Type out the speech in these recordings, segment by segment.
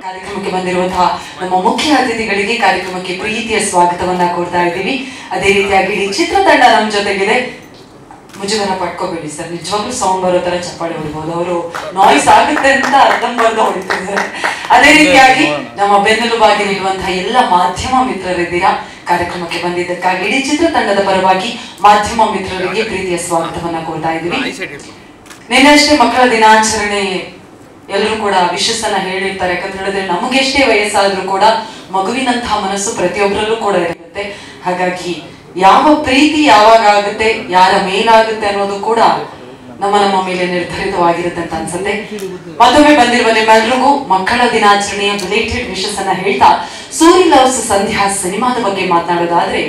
ಕಾರ್ಯಕ್ರಮಕ್ಕೆ ಬಂದಿರುವಂತಹ ನಮ್ಮ ಮುಖ್ಯ ಅತಿಥಿಗಳಿಗೆ ಕಾರ್ಯಕ್ರಮಕ್ಕೆ ಪ್ರೀತಿಯ ಸ್ವಾಗತವನ್ನ ಕೊಡ್ತಾ ಇದ್ದೀವಿ. ಅದೇ ರೀತಿಯಾಗಿ ಇಡೀ ಚಿತ್ರತಂಡ ನಮ್ಮ ಜೊತೆಗಿದೆ. ಮುಜುಗರ ಪಟ್ಕೋಬೇಡಿ ಸರ್, ನಿಜವಾಗ್ಲೂ ಸೌಂಡ್ ಬರೋ ತರ ಚಪ್ಪಾಳೆ ಹೊಡಿಬಹುದು. ಅವರು ನಾಯ್ಸ್ ಆಗುತ್ತೆ ಅಂತ ಅರ್ಧಂಬರ್ಧ ಹೊಡಿತಿದ್ದಾರೆ. ಅದೇ ರೀತಿಯಾಗಿ ನಮ್ಮ ಬೆನ್ನೆಲುಬಾಗಿ ನಿಲ್ಲುವಂತಹ ಎಲ್ಲ ಮಾಧ್ಯಮ ಮಿತ್ರರಿದ್ದೀರಾ. ಕಾರ್ಯಕ್ರಮಕ್ಕೆ ಬಂದಿದ್ದಕ್ಕಾಗಿ ಇಡೀ ಚಿತ್ರತಂಡದ ಪರವಾಗಿ ಮಾಧ್ಯಮ ಮಿತ್ರರಿಗೆ ಪ್ರೀತಿಯ ಸ್ವಾಗತವನ್ನ ಕೊಡ್ತಾ ಇದ್ದೀವಿ. ನಿನ್ನಷ್ಟೇ ಮಕ್ಕಳ ದಿನಾಚರಣೆ ಎಲ್ಲರೂ ಕೂಡ ವಿಶಸ್ಸನ್ನ ಹೇಳಿರ್ತಾರೆ. ಯಾಕಂತ ಹೇಳಿದ್ರೆ ನಮಗೆಷ್ಟೇ ವಯಸ್ಸಾದ್ರೂ ಕೂಡ ಮಗುವಿನಂತಹ ಮನಸ್ಸು ಪ್ರತಿಯೊಬ್ಬರಲ್ಲೂ ಕೂಡ ಇರುತ್ತೆ. ಹಾಗಾಗಿ ಯಾವ ಪ್ರೀತಿ ಯಾವಾಗ ಆಗುತ್ತೆ, ಯಾರ ಮೇಲಾಗುತ್ತೆ ಅನ್ನೋದು ಕೂಡ ನಮ್ಮ ಮೇಲೆ ನಿರ್ಧರಿತವಾಗಿರುತ್ತೆ ಅಂತ ಅನ್ಸುತ್ತೆ. ಮತ್ತೊಮ್ಮೆ ಬಂದಿರುವ ನಿಮ್ಮೆಲ್ರಿಗೂ ಮಕ್ಕಳ ದಿನಾಚರಣೆಯ ರಿಲೇಟೆಡ್ ವಿಶಸ್ಸನ್ನ ಹೇಳ್ತಾ, ಸೂರಿ ಲವ್ಸ್ ಸಂಧ್ಯಾ ಸಿನಿಮಾದ ಬಗ್ಗೆ ಮಾತನಾಡೋದಾದ್ರೆ,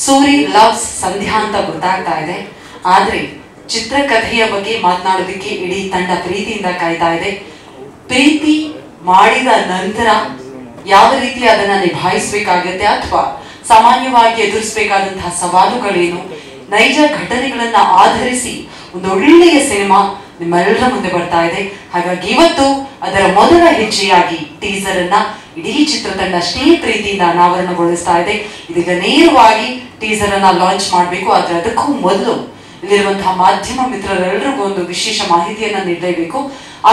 ಸೂರಿ ಲವ್ಸ್ ಸಂಧ್ಯಾ ಅಂತ ಗೊತ್ತಾಗ್ತಾ ಇದೆ. ಆದ್ರೆ ಚಿತ್ರಕಥೆಯ ಬಗ್ಗೆ ಮಾತನಾಡೋದಕ್ಕೆ ಇಡೀ ತಂಡ ಪ್ರೀತಿಯಿಂದ ಕಾಯ್ತಾ ಇದೆ. ಪ್ರೀತಿ ಮಾಡಿದ ನಂತರ ಯಾವ ರೀತಿ ಅದನ್ನ ನಿಭಾಯಿಸಬೇಕಾಗತ್ತೆ ಅಥವಾ ಸಾಮಾನ್ಯವಾಗಿ ಎದುರಿಸಬೇಕಾದಂತಹ ಸವಾಲುಗಳೇನು, ನೈಜ ಘಟನೆಗಳನ್ನ ಆಧರಿಸಿ ಒಂದು ಒಳ್ಳೆಯ ಸಿನಿಮಾ ನಿಮ್ಮೆಲ್ಲರ ಮುಂದೆ ಬರ್ತಾ ಇದೆ. ಹಾಗಾಗಿ ಇವತ್ತು ಅದರ ಮೊದಲ ಹೆಜ್ಜೆಯಾಗಿ ಟೀಸರ್ ಅನ್ನ ಇಡೀ ಚಿತ್ರತಂಡ ಅಷ್ಟೇ ಪ್ರೀತಿಯಿಂದ ಅನಾವರಣಗೊಳಿಸ್ತಾ ಇದೆ. ಇದೀಗ ನೇರವಾಗಿ ಟೀಸರ್ ಅನ್ನ ಲಾಂಚ್ ಮಾಡಬೇಕು. ಆದ್ರೆ ಅದಕ್ಕೂ ಮೊದಲು ಇಲ್ಲಿರುವಂತಹ ಮಾಧ್ಯಮ ಮಿತ್ರರೆಲ್ಲರಿಗೂ ಒಂದು ವಿಶೇಷ ಮಾಹಿತಿಯನ್ನ ನೀಡಲೇಬೇಕು.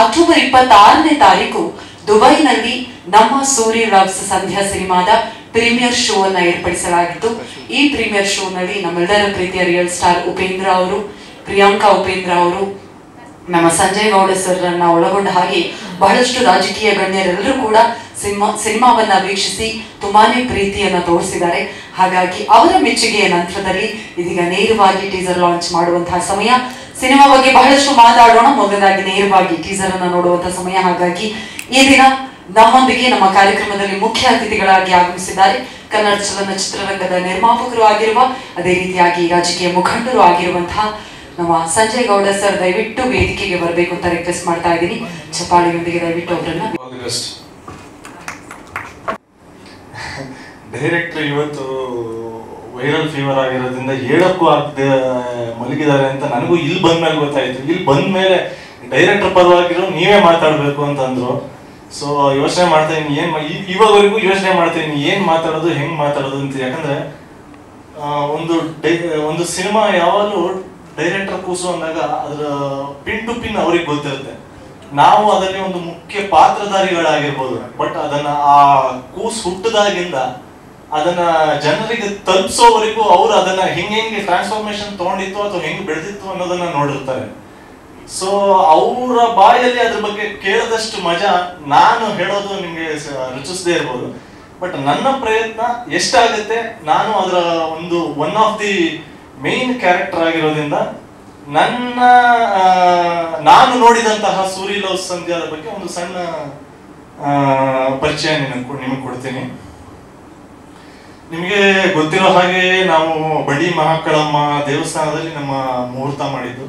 ಅಕ್ಟೋಬರ್ 26ನೇ ತಾರೀಕು ದುಬೈನಲ್ಲಿ ನಮ್ಮ ಸೂರಿ ಲವ್ಸ್ ಸಂಧ್ಯಾ ಸಿನಿಮಾದ ಪ್ರೀಮಿಯರ್ ಶೋ ಅನ್ನ ಏರ್ಪಡಿಸಲಾಗಿತ್ತು. ಈ ಪ್ರೀಮಿಯರ್ ಶೋ ನಲ್ಲಿ ನಮ್ಮೆಲ್ಲರ ಪ್ರೀತಿಯ ರಿಯಲ್ ಸ್ಟಾರ್ ಉಪೇಂದ್ರ ಅವರು, ಪ್ರಿಯಾಂಕಾ ಉಪೇಂದ್ರ ಅವರು, ನಮ್ಮ ಸಂಜಯ್ ಗೌಡ ಸರ್ ಅನ್ನ ಒಳಗೊಂಡ ಹಾಗೆ ಬಹಳಷ್ಟು ರಾಜಕೀಯ ಗಣ್ಯರೆಲ್ಲರೂ ಕೂಡ ಸಿನಿಮಾವನ್ನ ವೀಕ್ಷಿಸಿ ತುಂಬಾನೇ ಪ್ರೀತಿಯನ್ನ ತೋರಿಸಿದ್ದಾರೆ. ಹಾಗಾಗಿ ಅವರ ಮೆಚ್ಚುಗೆಯ ನಂತರದಲ್ಲಿ ಇದೀಗ ನೇರವಾಗಿ ಟೀಸರ್ ಲಾಂಚ್ ಮಾಡುವಂತಹ ಸಮಯ. ಸಿನಿಮಾ ಬಗ್ಗೆ ಬಹಳಷ್ಟು ಮಾತಾಡೋಣ, ಮೊದಲಾಗಿ ನೇರವಾಗಿ ಟೀಸರ್ ಅನ್ನ ನೋಡುವಂತಹ ಸಮಯ. ಹಾಗಾಗಿ ಈ ದಿನ ನಮ್ಮೊಂದಿಗೆ ನಮ್ಮ ಕಾರ್ಯಕ್ರಮದಲ್ಲಿ ಮುಖ್ಯ ಅತಿಥಿಗಳಾಗಿ ಆಗಮಿಸಿದ್ದಾರೆ ಕನ್ನಡ ಚಲನಚಿತ್ರರಂಗದ ನಿರ್ಮಾಪಕರು ಆಗಿರುವ, ಅದೇ ರೀತಿಯಾಗಿ ರಾಜಕೀಯ ಮುಖಂಡರು ಆಗಿರುವಂತಹ ನಮ್ಮ ಸಂಜಯ್ ಗೌಡ ಸರ್. ದಯವಿಟ್ಟು ವೇದಿಕೆಗೆ ಬರಬೇಕು ಅಂತ ರಿಕ್ವೆಸ್ಟ್ ಮಾಡ್ತಾ ಇದ್ದೀನಿ. ಚಪ್ಪಾಳಿಯೊಂದಿಗೆ ದಯವಿಟ್ಟು ಅವರನ್ನ. ಡೈರೆಕ್ಟರ್ ಇವತ್ತು ವೈರಲ್ ಫೀವರ್ ಆಗಿರೋದ್ರಿಂದ ಹೇಳಕ್ಕೂ ಆಗದೆ ಮಲಗಿದ್ದಾರೆ ಅಂತ ನನಗೂ ಇಲ್ಲಿ ಬಂದ್ಮೇಲೆ ಗೊತ್ತಾಯ್ತು. ಇಲ್ಲಿ ಬಂದ್ಮೇಲೆ ಡೈರೆಕ್ಟರ್ ಪರವಾಗಿರೋ ನೀವೇ ಮಾತಾಡ್ಬೇಕು ಅಂತಂದ್ರು. ಸೊ ಯೋಚನೆ ಮಾಡ್ತಾ ಇದ್ದೀನಿ, ಇವಾಗವರೆಗೂ ಯೋಚನೆ ಮಾಡ್ತಾ ಇದ್ದೀನಿ ಏನ್ ಮಾತಾಡೋದು, ಹೆಂಗ್ ಮಾತಾಡೋದು ಅಂತ. ಯಾಕಂದ್ರೆ ಒಂದು ಸಿನಿಮಾ ಯಾವಾಗಲೂ ಡೈರೆಕ್ಟರ್ ಕೂಸು ಅಂದಾಗ ಅದ್ರ ಪಿನ್ ಟು ಪಿನ್ ಅವ್ರಿಗೆ ಗೊತ್ತಿರುತ್ತೆ. ನಾವು ಅದರಲ್ಲಿ ಒಂದು ಮುಖ್ಯ ಪಾತ್ರಧಾರಿಗಳಾಗಿರ್ಬೋದು, ಬಟ್ ಅದನ್ನ ಆ ಕೂಸು ಹುಟ್ಟದಾಗಿಂದ ಅದನ್ನ ಜನರಿಗೆ ತಲುಪಿಸೋವರೆಗೂ ಅವ್ರು ಅದನ್ನ ಹೆಂಗೆ ಟ್ರಾನ್ಸ್ಫಾರ್ಮೇಶನ್ ತಗೊಂಡಿತ್ತು ಅಥವಾ ಹೆಂಗ್ ಬೆಳೆದಿತ್ತು ಅನ್ನೋದನ್ನ ನೋಡಿರ್ತಾರೆ. ಸೊ ಅವರ ಬಾಯಲ್ಲಿ ಅದ್ರ ಬಗ್ಗೆ ಕೇಳದಷ್ಟು ಮಜಾ ನಾನು ಹೇಳೋದು ನಿಮ್ಗೆ ರುಚಿಸದೇ ಇರ್ಬೋದು. ಬಟ್ ನನ್ನ ಪ್ರಯತ್ನ ಎಷ್ಟಾಗುತ್ತೆ, ನಾನು ಅದರ one of the main character ಆಗಿರೋದ್ರಿಂದ ನಾನು ನೋಡಿದಂತಹ ಸೂರಿ ಲವ್ಸ್ ಸಂಧ್ಯಾದ ಬಗ್ಗೆ ಒಂದು ಸಣ್ಣ ಪರಿಚಯ ನಿಮಗೆ ಕೊಡ್ತೀನಿ. ನಿಮಗೆ ಗೊತ್ತಿರೋ ಹಾಗೆ ನಾವು ಬಡಿ ಮಹಾಕಳಮ್ಮ ದೇವಸ್ಥಾನದಲ್ಲಿ ನಮ್ಮ ಮುಹೂರ್ತ ಮಾಡಿದ್ದು.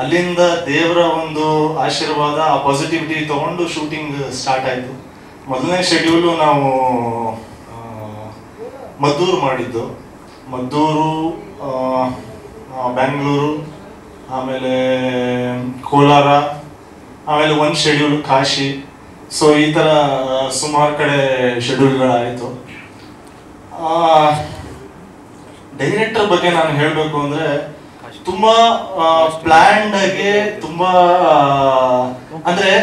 ಅಲ್ಲಿಂದ ದೇವರ ಒಂದು ಆಶೀರ್ವಾದ, ಆ ಪಾಸಿಟಿವಿಟಿ ತಗೊಂಡು ಶೂಟಿಂಗ್ ಸ್ಟಾರ್ಟ್ ಆಯ್ತು. ಮೊದಲನೇ ಶೆಡ್ಯೂಲು ನಾವು ಮದ್ದೂರು ಮಾಡಿದ್ದು. ಮದ್ದೂರು, ಬೆಂಗಳೂರು, ಆಮೇಲೆ ಕೋಲಾರ, ಆಮೇಲೆ ಒಂದು ಶೆಡ್ಯೂಲ್ ಕಾಶಿ. ಸೊ ಈ ಥರ ಸುಮಾರು ಕಡೆ ಶೆಡ್ಯೂಲ್ಗಳಾಯಿತು. ಡೈರೆಕ್ಟರ್ ಬಗ್ಗೆ ನಾನು ಹೇಳಬೇಕು ಅಂದರೆ ತುಂಬಾ ಪ್ಲ್ಯಾಂಡ್ ಆಗಿ, ತುಂಬಾ ಅಂದರೆ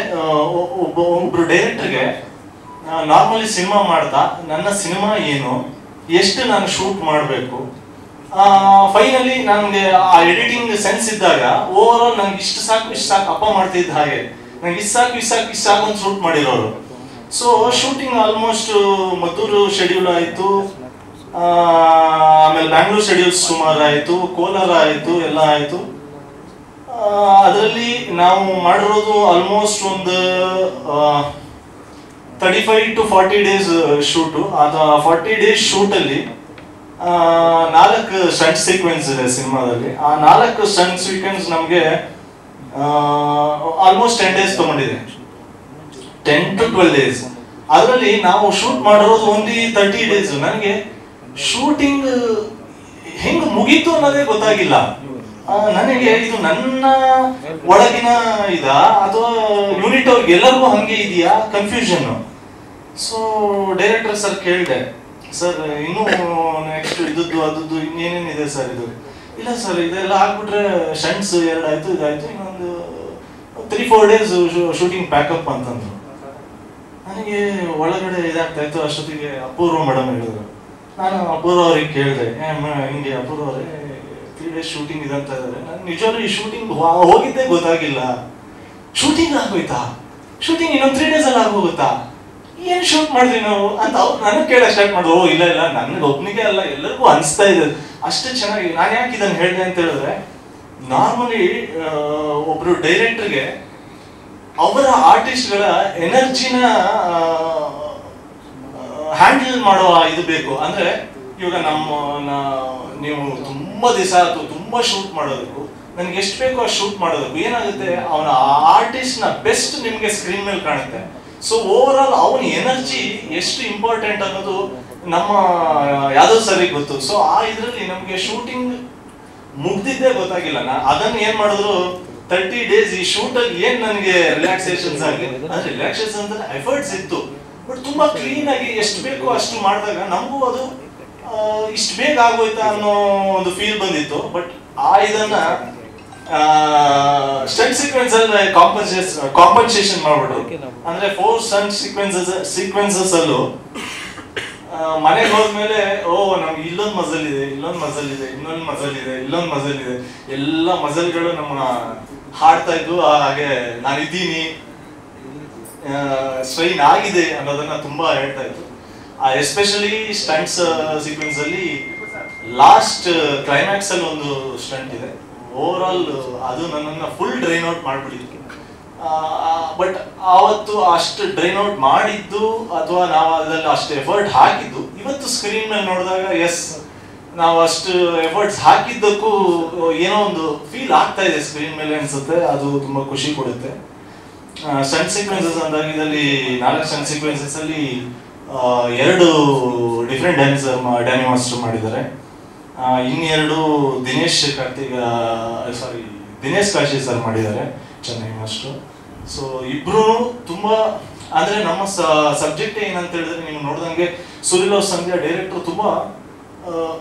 ಒಬ್ರು ಡೈರೆಕ್ಟರ್ಗೆ ನಾರ್ಮಲಿ ಸಿನಿಮಾ ಮಾಡ್ತಾ ನನ್ನ ಸಿನಿಮಾ ಏನು, ಎಷ್ಟು ನಾನು ಶೂಟ್ ಮಾಡಬೇಕು, ಫೈನಲಿ ನನಗೆ ಆ ಎಡಿಟಿಂಗ್ ಸೆನ್ಸ್ ಇದ್ದಾಗ ಓವರ್ ಆಲ್ ನಂಗೆ ಇಷ್ಟು ಸಾಕು ಅಪ್ಪ ಮಾಡ್ತಿದ್ದ ಹಾಗೆ ನಂಗೆ ಇಷ್ಟು ಸಾಕು ಅಂತ ಶೂಟ್ ಮಾಡಿರೋರು. So shooting almost Maddur schedule ಆಯಿತು, ಆಮೇಲೆ ಬ್ಯಾಂಗ್ಳೂರ್ ಶೆಡ್ಯೂಲ್ಸ್ ಸುಮಾರು ಆಯಿತು, ಕೋಲಾರ ಆಯಿತು, ಎಲ್ಲ ಆಯಿತು. ಅದರಲ್ಲಿ ನಾವು ಮಾಡಿರೋದು ಆಲ್ಮೋಸ್ಟ್ ಒಂದು 35 to 40 ಡೇಸ್ ಶೂಟು. ಅದು 40 ಡೇಸ್ ಶೂಟಲ್ಲಿ 4 ಸ್ಟಂಟ್ ಸೀಕ್ವೆನ್ಸ್ ಇದೆ ಸಿನಿಮಾದಲ್ಲಿ. ಆ 4 ಸ್ಟಂಟ್ ಸೀಕ್ವೆನ್ಸ್ ನಮಗೆ ಆಲ್ಮೋಸ್ಟ್ 10 ಡೇಸ್ ತಗೊಂಡಿದೆ, 10 to 12 ಡೇಸ್. ಅದರಲ್ಲಿ ನಾವು ಶೂಟ್ ಮಾಡಿರೋದು ಓನ್ಲಿ 30 ಡೇಸ್. ನನಗೆ ಶೂಟಿಂಗ್ ಹೆಂಗ್ ಮುಗೀತು ಅನ್ನೋದೇ ಗೊತ್ತಾಗಿಲ್ಲ. ನನಗೆ ಇದು ನನ್ನ ಒಳಗಿನ ಅಥವಾ ಯೂನಿಟ್ ಅವ್ರಿಗೆ ಎಲ್ಲರಿಗೂ ಹಂಗೆ ಇದೆಯಾ ಕನ್ಫ್ಯೂಷನ್. ಸೊ ಡೈರೆಕ್ಟರ್ ಸರ್ ಕೇಳಿದೆ, ಸರ್ ಇನ್ನೂ ನೆಕ್ಸ್ಟ್ ಇದ್ದದ್ದು ಅದದ್ದು ಇನ್ನೇನೇನಿದೆ ಸರ್ ಇದು? ಇಲ್ಲ ಸರ್ ಇದೆಲ್ಲ ಆಗ್ಬಿಟ್ರೆ ಶಂಟ್ಸ್ 2 ಆಯ್ತು, ಇದಾಯ್ತು, ಇನ್ನೊಂದು 3-4 days ಶೂಟಿಂಗ್ ಪ್ಯಾಕಪ್ ಅಂತಂದ್ರು. ನನಗೆ ಒಳಗಡೆ ಇದಾಗ್ತಾ ಇತ್ತು. ಅಷ್ಟೊತ್ತಿಗೆ ಅಪೂರ್ವ ಮೇಡಮ್ ಹೇಳಿದ್ರು. ನಾನು ಅಪೂರ್ವ ಅವ್ರಿಗೆ ಕೇಳಿದೆ, ಹಿಂಗೆ ಅಪೂರ್ವ ಅವರೇ 3 days ಶೂಟಿಂಗ್ ಇದೆ ಅಂತ ಇದ್ದಾರೆ. ನಾನು ನಿಜವಾಗ್ಲೂ ಈ ಶೂಟಿಂಗ್ ಹೋಗಿದ್ದೇ ಗೊತ್ತಾಗಿಲ್ಲ. ಶೂಟಿಂಗ್ ಆಗೋಯ್ತಾ? ಶೂಟಿಂಗ್ ಇನ್ನೊಂದು 3 days ಅಲ್ಲಿ ಆಗೋಗುತ್ತಾ? ಏನ್ ಶೂಟ್ ಮಾಡಿದ್ವಿ ನಾವು ಅಂತ ಅವ್ರು ನನಗೆ ಕೇಳಕ್ ಸ್ಟಾರ್ಟ್ ಮಾಡಿದ್ರು. ಓ ಇಲ್ಲ ಇಲ್ಲ, ನನಗೆ ಒಬ್ಬನಿಗೆ ಅಲ್ಲ, ಎಲ್ಲರಿಗೂ ಅನಿಸ್ತಾ ಇದೆ ಅಷ್ಟೇ ಚೆನ್ನಾಗಿ. ನಾನು ಯಾಕೆ ಇದನ್ನು ಹೇಳಿದೆ ಅಂತ ಹೇಳಿದ್ರೆ, ನಾರ್ಮಲಿ ಒಬ್ರು ಡೈರೆಕ್ಟರ್ಗೆ ಅವರ ಆರ್ಟಿಸ್ಟ್ಗಳ ಎನರ್ಜಿನ ಹ್ಯಾಂಡಲ್ ಮಾಡುವ ಇದು ಬೇಕು. ಅಂದ್ರೆ ಇವಾಗ ನೀವು ತುಂಬಾ ದಿವಸ ಅಥವಾ ತುಂಬಾ ಶೂಟ್ ಮಾಡೋದಕ್ಕೂ ನನಗೆ ಎಷ್ಟು ಬೇಕೋ ಅಷ್ಟು ಶೂಟ್ ಮಾಡೋದಕ್ಕೂ ಏನಾಗುತ್ತೆ, ಅವನ ಆರ್ಟಿಸ್ಟ್ ನ ಬೆಸ್ಟ್ ನಿಮ್ಗೆ ಸ್ಕ್ರೀನ್ ಮೇಲೆ ಕಾಣುತ್ತೆ. ಸೊ ಓವರ್ ಆಲ್ ಅವನ ಎನರ್ಜಿ ಎಷ್ಟು ಇಂಪಾರ್ಟೆಂಟ್ ಅನ್ನೋದು ನಮ್ಮ ಯಾವ್ದೋ ಸರಿ ಗೊತ್ತು. ಸೊ ಆ ಇದರಲ್ಲಿ ನಮ್ಗೆ ಶೂಟಿಂಗ್ ಮುಗ್ದಿದ್ದೇ ಗೊತ್ತಾಗಿಲ್ಲ. ಅದನ್ನ ಏನ್ ಮಾಡಿದ್ರು 30 days ಈ ಶೂಟ್ ಅಲ್ಲಿ ಏನ್ ನನಗೆ ರಿಲ್ಯಾಕ್ಸೇಷನ್ಸ್ ಆಗಲಿ, ಅಂದ್ರೆ ರಿಲ್ಯಾಕ್ಸೇಷನ್ ಅಂದ್ರೆ ಎಫರ್ಟ್ಸ್ ಇತ್ತು, ಬಟ್ ತುಂಬಾ ಕ್ಲೀನ್ ಆಗಿ ಎಷ್ಟು ಬೇಕೋ ಅಷ್ಟು ಮಾಡಿದಾಗ ನಮಗೂ ಅದು ಇಷ್ಟು ಬೇಗ ಆಗೋಯ್ತಾ ಅನ್ನೋ ಒಂದು ಫೀಲ್ ಬಂದಿತ್ತು. ಬಟ್ ಇದನ್ನ ಸ್ಟಂಟ್ ಸೀಕ್ವೆನ್ಸ್ ಅಲ್ಲಿ ಕಾಂಪನ್ಸೇಷನ್ ಮಾಡ್ಬಿಟ್ರು. ಅಂದ್ರೆ 4 ಸ್ಟಂಟ್ ಸೀಕ್ವೆನ್ಸಸ್ ಅಲ್ಲೂ ಮನೆಗೆ ಹೋದ್ಮೇಲೆ ನಮ್ಗೆ ಇಲ್ಲೊಂದು ಮಜಲ್ ಇದೆ, ಇನ್ನೊಂದು ಮಜಲ್ ಇದೆ, ಎಲ್ಲ ಮಜಲ್ಗಳು ನಮ್ಮ ಹಾಡ್ತಾ ಇದ್ವು. ಹಾಗೆ ನಾನಿದ್ದೀನಿ, ಸ್ಟ್ರೈನ್ ಆಗಿದೆ ಅನ್ನೋದನ್ನ ತುಂಬಾ ಹೇಳ್ತಾ ಇತ್ತು. ಎಸ್ಪೆಷಲಿ ಸ್ಟಂಟ್ಸ್ ಸೀಕ್ವೆನ್ಸ್ ಅಲ್ಲಿ ಲಾಸ್ಟ್ ಕ್ಲೈಮ್ಯಾಕ್ಸ್ ಅಲ್ಲಿ ಒಂದು ಸ್ಟಂಟ್ ಇದೆ. ಓವರ್ ಆಲ್ ಅದು ನನ್ನನ್ನು ಫುಲ್ ಡ್ರೈನ್ ಔಟ್ ಮಾಡ್ಬಿಟ್ಟಿತ್ತು. ಬಟ್ ಆವತ್ತು ಅಷ್ಟು ಡ್ರೈನ್ ಔಟ್ ಮಾಡಿದ್ದು ಅಥವಾ ನಾವು ಅದರಲ್ಲಿ ಅಷ್ಟು ಎಫರ್ಟ್ ಹಾಕಿದ್ದು ಇವತ್ತು ಸ್ಕ್ರೀನ್ ಮೇಲೆ ನೋಡಿದಾಗ ಎಸ್, ನಾವು ಅಷ್ಟು ಎಫರ್ಟ್ಸ್ ಹಾಕಿದ್ದಕ್ಕೂ ಏನೋ ಒಂದು ಫೀಲ್ ಆಗ್ತಾ ಇದೆ ಸ್ಕ್ರೀನ್ ಮೇಲೆ ಅನ್ಸುತ್ತೆ. ಅದು ತುಂಬಾ ಖುಷಿ ಕೊಡುತ್ತೆ. ಸ್ಟಂಟ್ ಸೀಕ್ವೆನ್ಸಸ್ ಅಂದಾಗ ಇದರಲ್ಲಿ 4 ಸ್ಟಂಟ್ ಸೀಕ್ವೆನ್ಸಸ್ ಅಲ್ಲಿ 2 ಡಿಫ್ರೆಂಟ್ ಡ್ಯಾನಿ ಮಾಸ್ಟರ್ ಮಾಡಿದ್ದಾರೆ. ಇನ್ನೆರಡು ದಿನೇಶ್ ಕಾಶಿ ಸರ್ ಮಾಡಿದ್ದಾರೆ, ಚೆನ್ನೈ ಮಾಸ್ಟರ್. ಸೊ ಇಬ್ರು ತುಂಬಾ ಅಂದ್ರೆ ನಮ್ಮ ಸಬ್ಜೆಕ್ಟ್ ಏನಂತ ಹೇಳಿದ್ರೆ, ನೀವು ನೋಡ್ದಂಗೆ ಸುನಿಲ್ ಸಂಧ್ಯಾ ಡೈರೆಕ್ಟರ್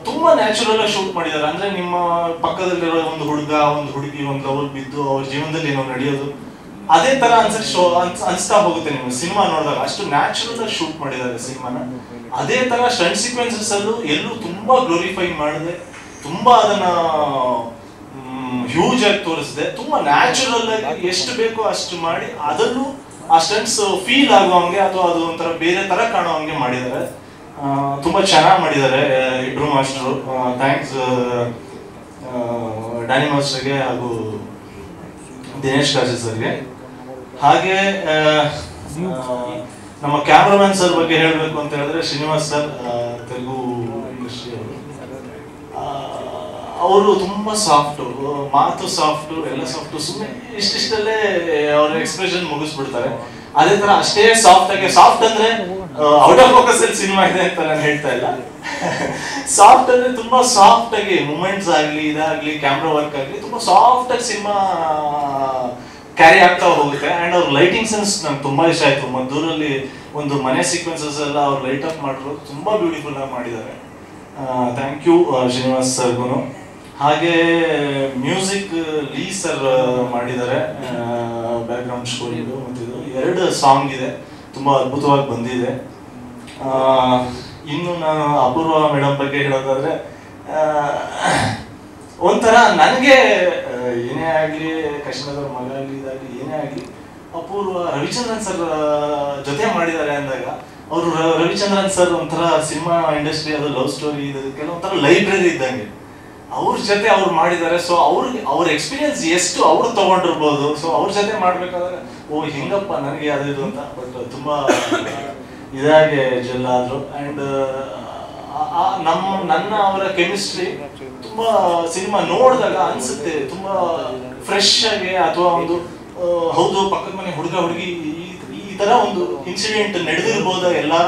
ತುಂಬಾ ನ್ಯಾಚುರಲ್ ಆಗಿ ಶೂಟ್ ಮಾಡಿದ್ದಾರೆ. ಅಂದ್ರೆ ನಿಮ್ಮ ಪಕ್ಕದಲ್ಲಿರೋ ಒಂದು ಹುಡುಗ ಒಂದು ಹುಡುಗಿ ಒಂದು ಲವಲ್ ಬಿದ್ದು ಅವ್ರ ಜೀವನದಲ್ಲಿ ಏನೋ ನಡೆಯೋದು ಅದೇ ತರ ಅನ್ಸ್ತಾ ಹೋಗುತ್ತೆ ನಿಮ್ಗೆ ಸಿನಿಮಾ ನೋಡಿದಾಗ. ಅಷ್ಟು ನ್ಯಾಚುರಲ್ ಆಗಿ ಶೂಟ್ ಮಾಡಿದ್ದಾರೆ ಸಿನಿಮಾನ. ಅದೇ ತರ ಸ್ಟಂಟ್ ಸೀಕ್ವೆನ್ಸಸ್ ಅಲ್ಲೂ ಎಲ್ಲೂ ತುಂಬಾ ಗ್ಲೋರಿಫೈ ಮಾಡಿದೆ, ತುಂಬಾ ಅದನ್ನ ಹ್ಯೂಜ್ ಆಗಿ ತೋರಿಸಿದೆ. ತುಂಬಾ ನ್ಯಾಚುರಲ್ ಆಗಿ ಎಷ್ಟು ಬೇಕೋ ಅಷ್ಟು ಮಾಡಿ ಅದನ್ನು ಆ ಸ್ಟಂಟ್ಸ್ ಫೀಲ್ ಆಗುವಂಗೆ ಅಥವಾ ಅದು ಒಂಥರ ಬೇರೆ ತರ ಕಾಣುವಂಗೆ ಮಾಡಿದ್ದಾರೆ. ತುಂಬಾ ಚೆನ್ನಾಗಿ ಮಾಡಿದ್ದಾರೆ ಇಬ್ರು ಮಾಸ್ಟರು. ಥ್ಯಾಂಕ್ಸ್ ಡ್ಯಾನಿ ಮಾಸ್ಟರ್ಗೆ ಹಾಗೂ ದಿನೇಶ್ ಕಾಶಿ ಸರ್ಗೆ. ಹಾಗೆ ನಮ್ಮ ಕ್ಯಾಮ್ರಾಮನ್ ಸರ್ ಬಗ್ಗೆ ಹೇಳಬೇಕು ಅಂತ ಹೇಳಿದ್ರೆ ಶ್ರೀನಿವಾಸ್ ಸರ್, ತೆಲುಗು ಇಂಡಸ್ಟ್ರಿ ಅವರು ತುಂಬಾ ಸಾಫ್ಟ್, ಮಾತು ಸಾಫ್ಟ್, ಎಲ್ಲ ಸಾಫ್ಟ್, ಸುಮ್ಮನೆ ಇಷ್ಟಲ್ಲೇ ಅವ್ರ ಎಕ್ಸ್ಪ್ರೆಷನ್ ಮುಗಿಸ್ಬಿಡ್ತಾರೆ. ಅದೇ ತರ ಅಷ್ಟೇ ಸಾಫ್ಟ್ ಆಗಿ, ಸಾಫ್ಟ್ ಅಂದ್ರೆ ಔಟ್ ಆಫ್ ಫೋಕಸ್ ಅಲ್ಲಿ ಸಿನಿಮಾ ಇದೆ ಅಂತ ನಾನು ಹೇಳ್ತಾ ಇಲ್ಲ. ಸಾಫ್ಟ್ ಅಂದ್ರೆ ತುಂಬಾ ಸಾಫ್ಟ್ ಆಗಿ ಮೂಮೆಂಟ್ಸ್ ಆಗ್ಲಿ ಇದಾಗ್ಲಿ ಕ್ಯಾಮ್ರಾ ವರ್ಕ್ ಆಗ್ಲಿ ತುಂಬಾ ಸಾಫ್ಟ್ ಆಗಿ ಸಿನಿಮಾ ಕ್ಯಾರಿ ಆಗ್ತಾ ಹೋಗುತ್ತೆ. ಅಂಡ್ ಅವ್ರ ಲೈಟಿಂಗ್ ಸೆನ್ಸ್ ನಂಗೆ ತುಂಬಾ ಇಷ್ಟ ಆಯ್ತು. ಮದ್ದೂರಲ್ಲಿ ಒಂದು ಮನೆ ಸೀಕ್ವೆನ್ಸಸ್ ಎಲ್ಲ ಅವ್ರು ಲೈಟ್ ಅಪ್ ಮಾಡಿದ್ರು, ತುಂಬಾ ಬ್ಯೂಟಿಫುಲ್ ಆಗಿ ಮಾಡಿದ್ದಾರೆ. ಥ್ಯಾಂಕ್ ಯು ಶ್ರೀನಿವಾಸ್ ಸರ್ಗುನು. ಹಾಗೆ ಮ್ಯೂಸಿಕ್ ಲೀ ಸರ್ ಮಾಡಿದ್ದಾರೆ, ಬ್ಯಾಕ್ ಗ್ರೌಂಡ್ ಸ್ಕೋರ್ ಇದು ಮತ್ತು ಇದು 2 ಸಾಂಗ್ ಇದೆ, ತುಂಬಾ ಅದ್ಭುತವಾಗಿ ಬಂದಿದೆ. ಇನ್ನು ನಾನು ಅಪೂರ್ವ ಮೇಡಮ್ ಬಗ್ಗೆ ಹೇಳೋದಾದ್ರೆ, ಒಂಥರ ನನಗೆ ಏನೇ ಆಗ್ಲಿ, ಕೃಷ್ಣದವ್ರ ಮಗ ಆಗ್ಲಿ ಇದಾಗ್ಲಿ ಏನೇ ಆಗ್ಲಿ, ಅಪೂರ್ವ ರವಿಚಂದ್ರನ್ ಸರ್ ಜೊತೆ ಮಾಡಿದ್ದಾರೆ ಅಂದಾಗ ಅವರು ರವಿಚಂದ್ರನ್ ಸರ್ ಒಂಥರ ಸಿನಿಮಾ ಇಂಡಸ್ಟ್ರಿ ಅದು ಲವ್ ಸ್ಟೋರಿ ಇದಕ್ಕೆಲ್ಲ ಒಂಥರ ಲೈಬ್ರರಿ ಇದ್ದಂಗೆ ಅವ್ರ ಜೊತೆ ಅವ್ರು ಮಾಡಿದ್ದಾರೆ. ಸೊ ಅವ್ರ ಎಕ್ಸ್ಪೀರಿಯನ್ಸ್ ಎಷ್ಟು ಅವ್ರು ತಗೊಂಡಿರ್ಬೋದು. ಸೊ ಅವ್ರ ಜೊತೆ ಮಾಡ್ಬೇಕಾದ್ರೆ ಹಿಂಗಪ್ಪ ನನಗೆ ಅದು ಅಂತ. ಬಟ್ ತುಂಬಾ ಇದಾಗೆ ಜೆಲ್ ಆದ್ರು. ಅಂಡ್ ನನ್ನ ಅವರ ಕೆಮಿಸ್ಟ್ರಿ ತುಂಬಾ ಸಿನಿಮಾ ನೋಡಿದಾಗ ಅನ್ಸುತ್ತೆ ತುಂಬಾ ಫ್ರೆಶ್ ಆಗಿ, ಅಥವಾ ಒಂದು ಹೌದು ಪಕ್ಕದ ಮನೆ ಹುಡುಗ ಹುಡುಗಿ ಈ ತರ ಒಂದು ಇನ್ಸಿಡೆಂಟ್ ನಡೆದಿರ್ಬೋದ ಎಲ್ಲಾರ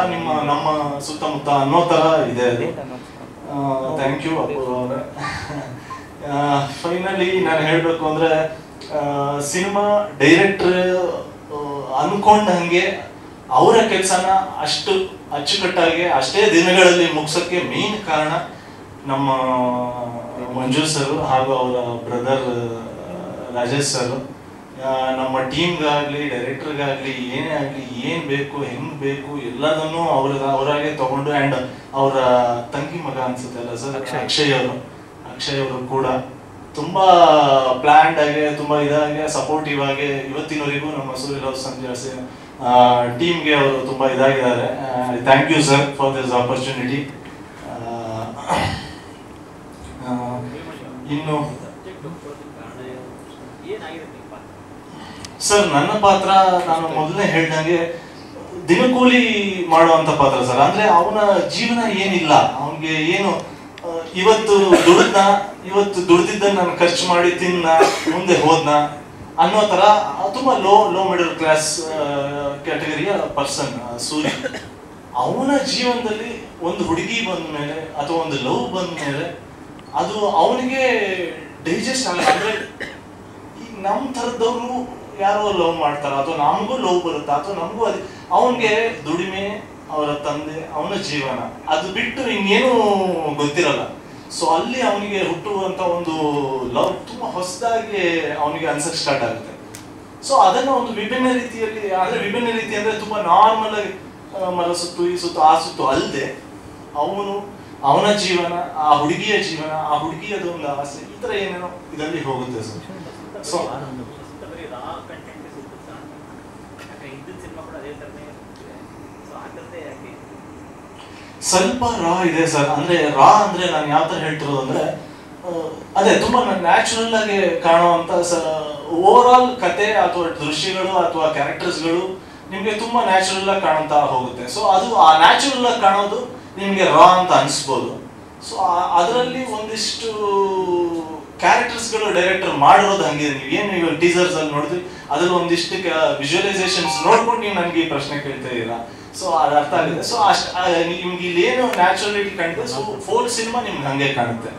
ನಮ್ಮ ಸುತ್ತಮುತ್ತ ಅನ್ನೋ ತರ ಇದೆ ಅದು. ಥ್ಯಾಂಕ್ ಯು ಅಪೂರ್ವ ಅವರೇ. ಫೈನಲಿ ನಾನು ಹೇಳಬೇಕು ಅಂದ್ರೆ ಸಿನಿಮಾ ಡೈರೆಕ್ಟರ್ ಅನ್ಕೊಂಡ ಹಂಗೆ ಅವರ ಕೆಲಸನ ಅಷ್ಟು ಅಚ್ಚುಕಟ್ಟಾಗಿ ಅಷ್ಟೇ ದಿನಗಳಲ್ಲಿ ಮುಗಿಸೋಕ್ಕೆ ಮೇನ್ ಕಾರಣ ನಮ್ಮ ಮಂಜು ಸರ್ ಹಾಗೂ ಅವರ ಬ್ರದರ್ ರಾಜೇಶ್ ಸರ್. ನಮ್ಮ ಟೀಮ್ಗಾಗ್ಲಿ ಡೈರೆಕ್ಟರ್ಗಾಗ್ಲಿ ಏನೇ ಆಗಲಿ ಏನು ಬೇಕು ಹೆಂಗ್ ಬೇಕು ಎಲ್ಲದನ್ನು ಅವರಾಗೆ ತಗೊಂಡು ಆ್ಯಂಡ್ ಅವರ ತಂಗಿ ಮಗ ಅನ್ಸುತ್ತೆ ಅಲ್ಲ ಸರ್ ಅಕ್ಷಯ್ ಅವರು ಕೂಡ ತುಂಬಾ ಪ್ಲಾನ್ಡ್ ಆಗಿ ತುಂಬಾ ಇದಾಗಿ ಸಪೋರ್ಟಿವ್ ಆಗಿ ಇವತ್ತಿನವರೆಗೂ ನಮ್ಮ ಸೂರ್ಯ ಲವ್ ಸಂಜೆ ಟೀಮ್ಗೆ ಅವರು ತುಂಬಾ ಇದಾಗಿದ್ದಾರೆ. Thank you sir for this opportunity. ಇನ್ನು ಸರ್ ನನ್ನ ಪಾತ್ರ ನಾನು ಮೊದಲನೇ ಹೇಳ್ದಂಗೆ ದಿನಕೂಲಿ ಮಾಡುವಂತ ಪಾತ್ರ ಸರ್. ಅಂದ್ರೆ ಅವನ ಜೀವನ ಏನಿಲ್ಲ, ಅವನಿಗೆ ಏನು ಇವತ್ತು ದುಡ್ದಿದ್ದನ್ನ ನಾನು ಖರ್ಚು ಮಾಡಿ ತಿನ್ನ ಮುಂದೆ ಹೋದ್ನ ಅನ್ನೋ ತರ ತುಂಬಾ ಲೋ ಮಿಡಲ್ ಕ್ಲಾಸ್ ಕ್ಯಾಟಗರಿಯ ಪರ್ಸನ್ ಸೂರ್ಯ. ಅವನ ಜೀವನದಲ್ಲಿ ಒಂದು ಹುಡುಗಿ ಬಂದ ಮೇಲೆ ಅಥವಾ ಒಂದು ಲವ್ ಬಂದ ಮೇಲೆ ಅದು ಅವನಿಗೆ ಡೈಜೆಸ್ಟ್ ಆಗಲ್ಲ. ಅಂದ್ರೆ ಈಗ ನಮ್ಮ ಥರದವರು ಯಾರೋ ಲವ್ ಮಾಡ್ತಾರ ಅಥವಾ ನಮಗೂ ಲವ್ ಬರುತ್ತಾ ಅಥವಾ ನಮಗೂ ಅವನಿಗೆ ದುಡಿಮೆ, ಅವರ ತಂದೆ, ಅವನ ಜೀವನ ಅದು ಬಿಟ್ಟು ಇನ್ನೇನು ಗೊತ್ತಿರಲ್ಲ. ಸೊ ಅಲ್ಲಿ ಅವನಿಗೆ ಹುಟ್ಟುವಂತ ಒಂದು ಲವ್ ತುಂಬಾ ಹೊಸದಾಗಿ ಅವನಿಗೆ ಅನ್ಸಕ್ ಸ್ಟಾರ್ಟ್ ಆಗುತ್ತೆ. ಸೊ ಅದನ್ನ ಒಂದು ವಿಭಿನ್ನ ರೀತಿಯಲ್ಲಿ, ಅಂದ್ರೆ ವಿಭಿನ್ನ ರೀತಿ ಅಂದ್ರೆ ತುಂಬಾ ನಾರ್ಮಲ್ ಆಗಿ ಮರ ಸುತ್ತು ಈ ಸುತ್ತು ಆ ಸುತ್ತು ಅಲ್ಲದೆ ಅವನ ಜೀವನ, ಆ ಹುಡುಗಿಯ ಜೀವನ, ಆ ಹುಡುಗಿಯದೊಂದು ಆಸೆ, ಈ ತರ ಏನೇನೋ ಇದರಲ್ಲಿ ಹೋಗುತ್ತೆ ಸರ್. ಸೊ ಸ್ವಲ್ಪ ರಾ ಇದೆ ಸರ್. ಅಂದ್ರೆ ಅಂದ್ರೆ ನಾನು ಯಾವ ತರ ಹೇಳ್ತಿರೋದು ಅಂದ್ರೆ ಅದೇ ತುಂಬಾ ನ್ಯಾಚುರಲ್ ಆಗಿ ಕಾಣುವಂತ ಓವರ್ ಆಲ್ ಕತೆ ಅಥವಾ ದೃಶ್ಯಗಳು ಅಥವಾ ಕ್ಯಾರೆಕ್ಟರ್ಸ್ಗಳು ನಿಮ್ಗೆ ತುಂಬಾ ನ್ಯಾಚುರಲ್ ಆಗಿ ಕಾಣುತ್ತಾ ಹೋಗುತ್ತೆ. ಸೊ ಅದು ಆ ನ್ಯಾಚುರಲ್ ಆಗಿ ಕಾಣೋದು ನಿಮ್ಗೆ ರಾ ಅಂತ ಅನ್ಸ್ಬೋದು. ಸೊ ಅದರಲ್ಲಿ ಒಂದಿಷ್ಟು ಕ್ಯಾರೆಕ್ಟರ್ಸ್ಗಳು ಡೈರೆಕ್ಟರ್ ಮಾಡಿರೋದು ಹಂಗಿದೆ. ನೀವೇನು ಇವಾಗ ಟೀಸರ್ಸ್ ಅಲ್ಲಿ ನೋಡಿದ್ರಿ ಅದ್ರಲ್ಲಿ ಒಂದಿಷ್ಟು ವಿಜುವಲೈಸೇಷನ್ಸ್ ನೋಡ್ಕೊಂಡು ನೀವು ನನಗೆ ಈ ಪ್ರಶ್ನೆ ಕೇಳ್ತಾ ಇದ್ದೀರಾ. ಸೊ ಅದು ಅರ್ಥ ಆಗಿದೆ. ಸೊ ನಿಮ್ಗೆ ಇಲ್ಲಿ ಏನು ನ್ಯಾಚುರಲಿಟಿ ಕಾಣುತ್ತೆ, ಸೊ ಫೋಲ್ ಸಿನಿಮಾ ನಿಮ್ಗೆ ಹಂಗೆ ಕಾಣುತ್ತೆ.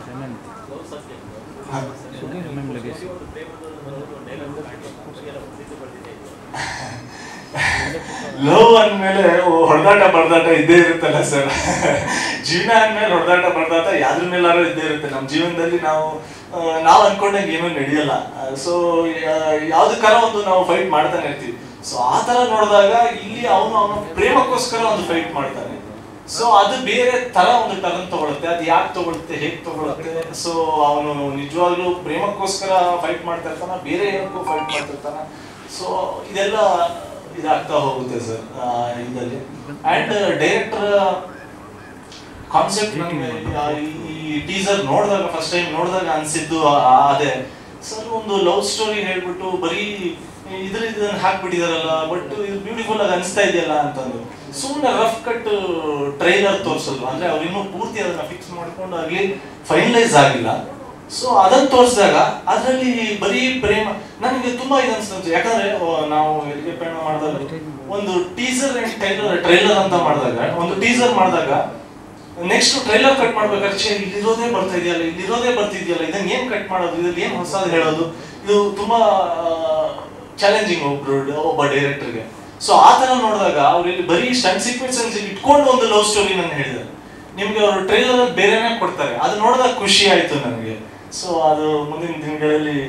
ಲವ್ ಅಂದ್ಮೇಲೆ ಹೊಡೆದಾಟ ಬಡದಾಟ ಇದ್ದೇ ಇರುತ್ತಲ್ಲ ಸರ್. ಜೀವನ ಅಂದ್ಮೇಲೆ ಹೊಡೆದಾಟ ಬಡದಾಟ ಯಾವ್ದ್ರ ಮೇಲಾದ್ರೂ ಇದ್ದೇ ಇರುತ್ತೆ. ನಮ್ಮ ಜೀವನದಲ್ಲಿ ನಾವು ಅನ್ಕೊಂಡಂಗೆ ಏನೂ ನಡೆಯಲ್ಲ. ಸೊ ಯಾವ್ದಕ್ಕಾರ ಒಂದು ನಾವು ಫೈಟ್ ಮಾಡ್ತಾನೆ ಇರ್ತೀವಿ. ಸೊ ಆ ತರ ನೋಡಿದಾಗ ಇಲ್ಲಿ ಅವನ ಪ್ರೇಮಕ್ಕೋಸ್ಕರ ಒಂದು ಫೈಟ್ ಮಾಡ್ತಾನೆ. ಸೊ ಅದು ಬೇರೆ ತರ ಒಂದು ಟರ್ನ್ ತಗೊಳುತ್ತೆ. ಅದು ಯಾಕೆ ತಗೊಳುತ್ತೆ, ಹೇಗೆ ತಗೊಳುತ್ತೆ. ಸೊ ಅವನು ನಿಜವಾಗ್ಲೂ ಪ್ರೇಮಕ್ಕೋಸ್ಕರ ಫೈಟ್ ಮಾಡ್ತಾ ಇರ್ತಾನ, ಬೇರೆ ಏನಕ್ಕೂ ಫೈಟ್ ಮಾಡ್ತಿರ್ತಾನ. ಸೊ ಇದೆಲ್ಲ ಇದಾಗ್ತಾ ಹೋಗುತ್ತೆ ಸರ್ ಇದರಲ್ಲಿ. ಅಂಡ್ ಡೈರೆಕ್ಟರ್ ಕಾನ್ಸೆಪ್ಟ್ ನನಗೆ ಈ ಟೀಸರ್ ನೋಡಿದಾಗ, ಫಸ್ಟ್ ಟೈಮ್ ನೋಡಿದಾಗ ಅನ್ಸಿದ್ದು ಅದೇ ಸರ್, ಒಂದು ಲವ್ ಸ್ಟೋರಿ ಹೇಳ್ಬಿಟ್ಟು ಬರೀ ಇದನ್ನ ಹಾಕ್ಬಿಟ್ಟಿದಾರಲ್ಲ, ಬಟ್ ಇದು ಬ್ಯೂಟಿಫುಲ್ ಆಗಿ ಅನಿಸ್ತಾ ಇದೆಯಲ್ಲ ಅಂತಂದು ಸುಮ್ಮನೆ ರಫ್ ಕಟ್ ಟ್ರೈಲರ್ ತೋರಿಸೋದು. ಅಂದ್ರೆ ಅವ್ರು ಇನ್ನೂ ಪೂರ್ತಿ ಅದನ್ನ ಫಿಕ್ಸ್ ಮಾಡ್ಕೊಂಡು ಆಗ್ಲಿ ಫೈನಲೈಸ್ ಆಗಿಲ್ಲ. ಸೊ ಅದನ್ನ ತೋರಿಸಿದಾಗ ಅದರಲ್ಲಿ ಬರೀ ಪ್ರೇಮ ನನಗೆ ತುಂಬಾ ಇದು ಅನ್ಸ್ತು. ಯಾಕಂದ್ರೆ ನಾವು ಎಲ್ಲಿಗೆ ಪ್ರಯಾಣ ಮಾಡಿದಾಗ ಒಂದು ಟೀಸರ್ ಅಂಡ್ ಟ್ರೈಲರ್ ಅಂತ ಮಾಡಿದಾಗ, ಒಂದು ಟೀಸರ್ ಮಾಡಿದಾಗ ನೆಕ್ಸ್ಟ್ ಟ್ರೈಲರ್ ಕಟ್ ಮಾಡ್ಬೇಕಾದ್ರೆ ಇಲ್ಲಿರೋದೇ ಬರ್ತಿದ್ಯಲ್ಲ ಇದನ್ನ ಏನ್ ಕಟ್ ಮಾಡೋದು, ಇದ್ರಲ್ಲಿ ಏನ್ ಹೊಸದು ಹೇಳೋದು, ಇದು ತುಂಬಾ ಚಾಲೆಂಜಿಂಗ್ ಒಬ್ಬ ಡೈರೆಕ್ಟರ್ಗೆ. ಸೊ ಆ ತರ ನೋಡಿದಾಗ ಅವ್ರು ಇಲ್ಲಿ ಬರೀ ಸ್ಟಂಟ್ ಸೀಕ್ವೆನ್ಸ್ ಇಟ್ಕೊಂಡು ಒಂದು ಲವ್ ಸ್ಟೋರಿ ನಾನು ಹೇಳಿದ್ದಾರೆ. ನಿಮ್ಗೆ ಅವರು ಟ್ರೈಲರ್ ಬೇರೆನೇ ಕೊಡ್ತಾರೆ, ಅದು ನೋಡಿದಾಗ ಖುಷಿ ಆಯ್ತು ನನಗೆ. ಸೊ ಅದು ಮುಂದಿನ ದಿನಗಳಲ್ಲಿ